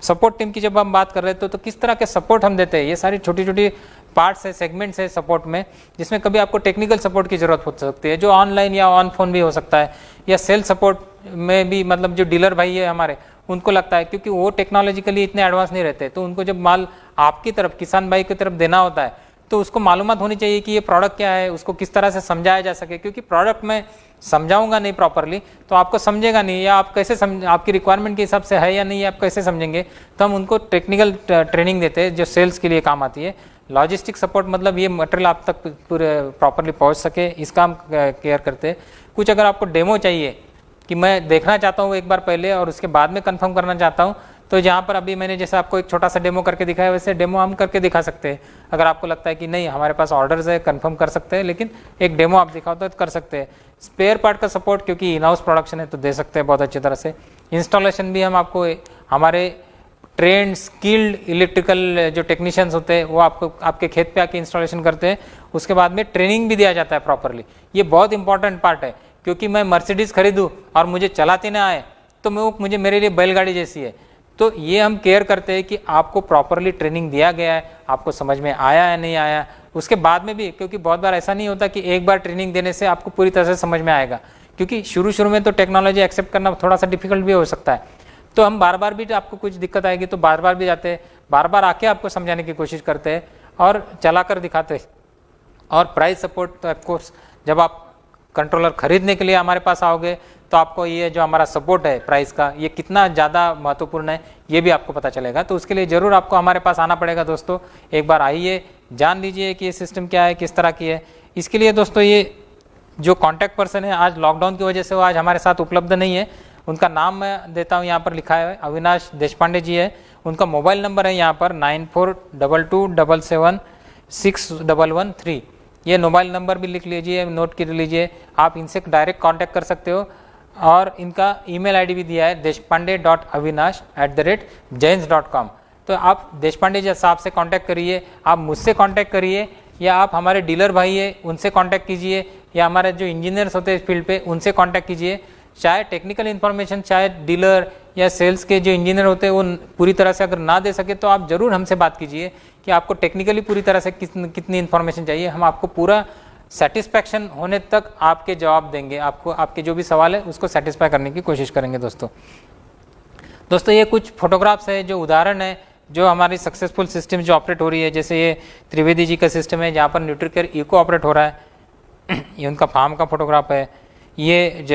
सपोर्ट टीम की जब हम बात कर रहे थे तो किस तरह के सपोर्ट हम देते हैं, ये सारी छोटी छोटी पार्ट्स है, सेगमेंट्स है सपोर्ट में, जिसमें कभी आपको टेक्निकल सपोर्ट की जरूरत हो सकती है जो ऑनलाइन या ऑन फोन भी हो सकता है, या सेल सपोर्ट में भी, मतलब जो डीलर भाई है हमारे उनको लगता है, क्योंकि वो टेक्नोलॉजिकली इतने एडवांस नहीं रहते, तो उनको जब माल आपकी तरफ, किसान भाई की तरफ देना होता है तो उसको मालूमात होनी चाहिए कि ये प्रोडक्ट क्या है, उसको किस तरह से समझाया जा सके, क्योंकि प्रोडक्ट में समझाऊंगा नहीं प्रॉपरली तो आपको समझेगा नहीं, या आप कैसे आपकी रिक्वायरमेंट के हिसाब से है या नहीं, आप कैसे समझेंगे। तो हम उनको टेक्निकल ट्रेनिंग देते हैं जो सेल्स के लिए काम आती है। लॉजिस्टिक सपोर्ट मतलब ये मटेरियल आप तक पूरे प्रॉपरली पहुंच सके, इसका हम केयर करते हैं। कुछ अगर आपको डेमो चाहिए कि मैं देखना चाहता हूँ एक बार पहले और उसके बाद में कंफर्म करना चाहता हूँ, तो जहाँ पर अभी मैंने जैसे आपको एक छोटा सा डेमो करके दिखाया वैसे डेमो हम करके दिखा सकते हैं। अगर आपको लगता है कि नहीं हमारे पास ऑर्डर्स है, कंफर्म कर सकते हैं, लेकिन एक डेमो आप दिखाओ तो कर सकते हैं। स्पेयर पार्ट का सपोर्ट क्योंकि इन हाउस प्रोडक्शन है तो दे सकते हैं बहुत अच्छी तरह से। इंस्टॉलेशन भी हम आपको हमारे ट्रेंड स्किल्ड इलेक्ट्रिकल जो टेक्नीशियंस होते हैं वो आपको आपके खेत पे आके इंस्टॉलेशन करते हैं। उसके बाद में ट्रेनिंग भी दिया जाता है प्रॉपरली। ये बहुत इंपॉर्टेंट पार्ट है, क्योंकि मैं मर्सिडीज खरीदूँ और मुझे चलाते ना आए तो मुझे मेरे लिए बैलगाड़ी जैसी है। तो ये हम केयर करते हैं कि आपको प्रॉपरली ट्रेनिंग दिया गया है, आपको समझ में आया है नहीं आया। उसके बाद में भी, क्योंकि बहुत बार ऐसा नहीं होता कि एक बार ट्रेनिंग देने से आपको पूरी तरह से समझ में आएगा, क्योंकि शुरू में तो टेक्नोलॉजी एक्सेप्ट करना थोड़ा सा डिफिकल्ट भी हो सकता है। तो हम बार बार भी, आपको कुछ दिक्कत आएगी तो बार बार भी जाते हैं, बार बार आके आपको समझाने की कोशिश करते हैं और चला कर दिखाते हैं। और प्राइस सपोर्ट तो ऑफकोर्स जब आप कंट्रोलर खरीदने के लिए हमारे पास आओगे तो आपको ये जो हमारा सपोर्ट है प्राइस का, ये कितना ज़्यादा महत्वपूर्ण है ये भी आपको पता चलेगा। तो उसके लिए ज़रूर आपको हमारे पास आना पड़ेगा दोस्तों। एक बार आइए, जान लीजिए कि ये सिस्टम क्या है, किस तरह की है। इसके लिए दोस्तों ये जो कॉन्टैक्ट पर्सन है, आज लॉकडाउन की वजह से वो आज हमारे साथ उपलब्ध नहीं है, उनका नाम मैं देता हूँ, यहाँ पर लिखा है अविनाश देशपांडे जी है। उनका मोबाइल नंबर है यहाँ पर 9422776113। ये मोबाइल नंबर भी लिख लीजिए, नोट कर लीजिए, आप इनसे डायरेक्ट कांटेक्ट कर सकते हो। और इनका ईमेल आईडी भी दिया है deshpande.avinash@jains.com। तो आप देशपांडे जी साहब से कांटेक्ट करिए, आप मुझसे कांटेक्ट करिए, या आप हमारे डीलर भाई है उनसे कांटेक्ट कीजिए, या हमारे जो इंजीनियर्स होते हैं इस फील्ड पे उनसे कांटेक्ट कीजिए। चाहे टेक्निकल इन्फॉर्मेशन, चाहे डीलर या सेल्स के जो इंजीनियर होते हैं वो पूरी तरह से अगर ना दे सके तो आप ज़रूर हमसे बात कीजिए कि आपको टेक्निकली पूरी तरह से कितनी इन्फॉर्मेशन चाहिए। हम आपको पूरा सेटिस्फैक्शन होने तक आपके जवाब देंगे, आपको आपके जो भी सवाल है उसको सेटिस्फाई करने की कोशिश करेंगे। दोस्तों ये कुछ फोटोग्राफ्स है जो उदाहरण है जो हमारी सक्सेसफुल सिस्टम जो ऑपरेट हो रही है। जैसे ये त्रिवेदी जी का सिस्टम है जहाँ पर न्यूट्रीकेयर इको ऑपरेट हो रहा है। ये उनका फार्म का फोटोग्राफ है। ये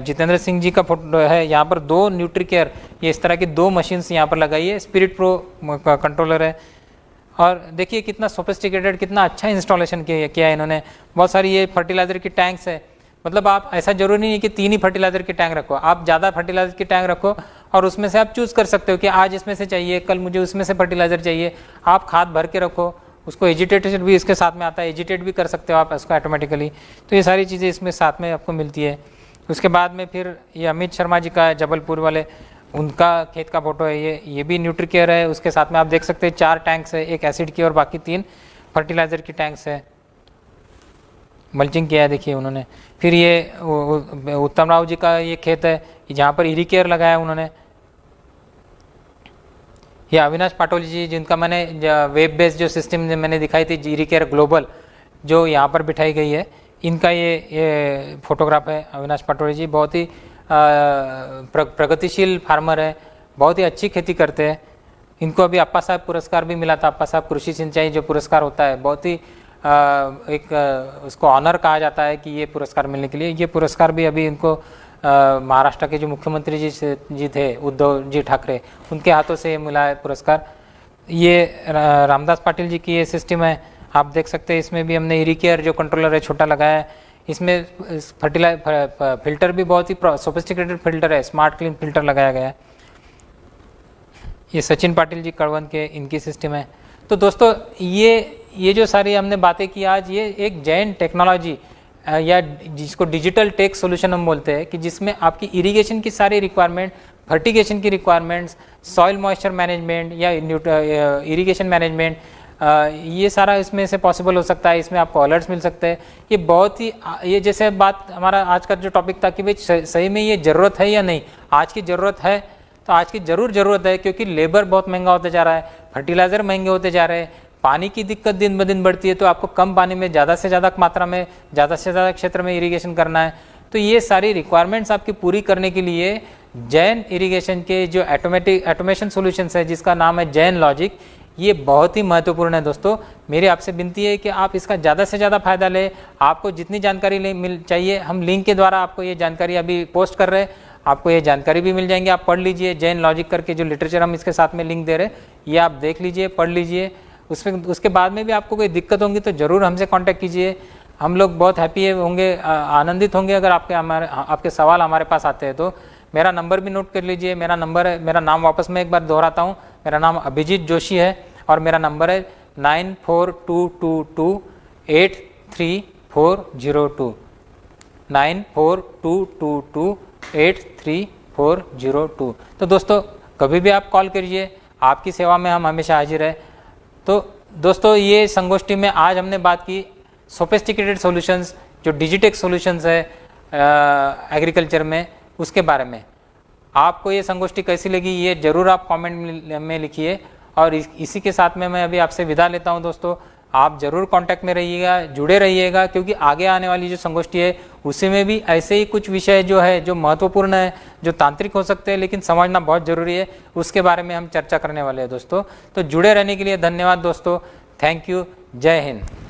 जितेंद्र सिंह जी का फोटो है। यहाँ पर 2 न्यूट्रीकेयर, ये इस तरह की 2 मशीन्स यहाँ पर लगाई है। स्पिरिट प्रो का कंट्रोलर है। और देखिए कितना सोफिस्टिकेटेड, कितना अच्छा इंस्टॉलेशन किया है इन्होंने। बहुत सारी ये फर्टिलाइजर की टैंक्स है। मतलब आप ऐसा जरूरी नहीं है कि 3 ही फर्टिलाइजर की टैंक रखो, आप ज़्यादा फर्टिलाइजर की टैंक रखो और उसमें से आप चूज़ कर सकते हो कि आज इसमें से चाहिए, कल मुझे उसमें से फर्टिलाइजर चाहिए। आप खाद भर के रखो, उसको एजिटेटेड भी इसके साथ में आता है, एजिटेट भी कर सकते हो आप इसको ऑटोमेटिकली। तो ये सारी चीज़ें इसमें साथ में आपको मिलती है। उसके बाद में फिर ये अमित शर्मा जी का जबलपुर वाले, उनका खेत का फोटो है। ये भी न्यूट्रीकेयर है। उसके साथ में आप देख सकते हैं 4 टैंक्स है, एक एसिड की और बाकी 3 फर्टिलाइजर की टैंक्स है। मल्चिंग किया है देखिए उन्होंने। फिर ये उत्तम राव जी का ये खेत है जहाँ पर इरिकेयर लगाया उन्होंने। ये अविनाश पाटोली जी जिनका मैंने वेब बेस्ड जो सिस्टम मैंने दिखाई थी इरिकेयर ग्लोबल, जो यहाँ पर बिठाई गई है, इनका ये फोटोग्राफ है। अविनाश पाटोली जी बहुत ही प्रगतिशील फार्मर है, बहुत ही अच्छी खेती करते हैं। इनको अभी अप्पा साहब पुरस्कार भी मिला था। अप्पा साहब कृषि सिंचाई जो पुरस्कार होता है, बहुत ही उसको ऑनर कहा जाता है कि ये पुरस्कार मिलने के लिए। ये पुरस्कार भी अभी इनको महाराष्ट्र के जो मुख्यमंत्री जी थे उद्धव जी ठाकरे, उनके हाथों से ये मिला है पुरस्कार। ये रामदास पाटिल जी की ये सिस्टम है, आप देख सकते हैं। इसमें भी हमने इरिकेयर जो कंट्रोलर है छोटा लगाया है। इसमें फिल्टर भी बहुत ही सोफिस्टिकेटेड फिल्टर है, स्मार्ट क्लीन फिल्टर लगाया गया है। ये सचिन पाटिल जी कड़वन के इनकी सिस्टम है। तो दोस्तों ये जो सारी हमने बातें की आज, ये एक जैन टेक्नोलॉजी या जिसको डिजिटल टेक सॉल्यूशन हम बोलते हैं कि जिसमें आपकी इरिगेशन की सारी रिक्वायरमेंट, फर्टिगेशन की रिक्वायरमेंट्स, सॉइल मॉइस्चर मैनेजमेंट या इरिगेशन मैनेजमेंट, ये सारा इसमें से पॉसिबल हो सकता है। इसमें आपको अलर्ट्स मिल सकते हैं। ये बहुत ही ये जैसे बात हमारा आज का जो टॉपिक था कि भाई सही में ये ज़रूरत है या नहीं, आज की ज़रूरत है तो आज की ज़रूरत है, क्योंकि लेबर बहुत महंगा होता जा रहा है, फर्टिलाइज़र महंगे होते जा रहे हैं, पानी की दिक्कत दिन ब दिन बढ़ती है, तो आपको कम पानी में ज़्यादा से ज़्यादा मात्रा में ज़्यादा से ज़्यादा क्षेत्र में इरिगेशन करना है। तो ये सारी रिक्वायरमेंट्स आपकी पूरी करने के लिए जैन इरिगेशन के जो ऑटोमेशन सॉल्यूशंस है जिसका नाम है जैन लॉजिक, ये बहुत ही महत्वपूर्ण है। दोस्तों मेरी आपसे विनती है कि आप इसका ज़्यादा से ज़्यादा फायदा लें। आपको जितनी जानकारी मिल चाहिए, हम लिंक के द्वारा आपको ये जानकारी अभी पोस्ट कर रहे हैं, आपको ये जानकारी भी मिल जाएंगी। आप पढ़ लीजिए, जैन लॉजिक करके जो लिटरेचर हम इसके साथ में लिंक दे रहे हैं, ये आप देख लीजिए, पढ़ लीजिए। उसके बाद में भी आपको कोई दिक्कत होंगी तो ज़रूर हमसे कांटेक्ट कीजिए। हम लोग बहुत हैप्पी होंगे, आनंदित होंगे अगर आपके सवाल हमारे पास आते हैं। तो मेरा नंबर भी नोट कर लीजिए। मेरा नंबर है, मेरा नाम वापस मैं एक बार दोहराता हूँ, मेरा नाम अभिजीत जोशी है और मेरा नंबर है 9422283402 9422283402। तो दोस्तों कभी भी आप कॉल करिए, आपकी सेवा में हम हमेशा हाजिर है। तो दोस्तों ये संगोष्ठी में आज हमने बात की सोफिस्टिकेटेड सॉल्यूशंस, जो डिजिटेक सॉल्यूशंस है एग्रीकल्चर में, उसके बारे में। आपको ये संगोष्ठी कैसी लगी ये ज़रूर आप कमेंट में लिखिए। और इसी के साथ में मैं अभी आपसे विदा लेता हूं। दोस्तों आप ज़रूर कांटेक्ट में रहिएगा, जुड़े रहिएगा, क्योंकि आगे आने वाली जो संगोष्ठी है उसी में भी ऐसे ही कुछ विषय जो है, जो महत्वपूर्ण है, जो तांत्रिक हो सकते हैं लेकिन समझना बहुत ज़रूरी है, उसके बारे में हम चर्चा करने वाले हैं। दोस्तों तो जुड़े रहने के लिए धन्यवाद दोस्तों। Thank you. जय हिंद।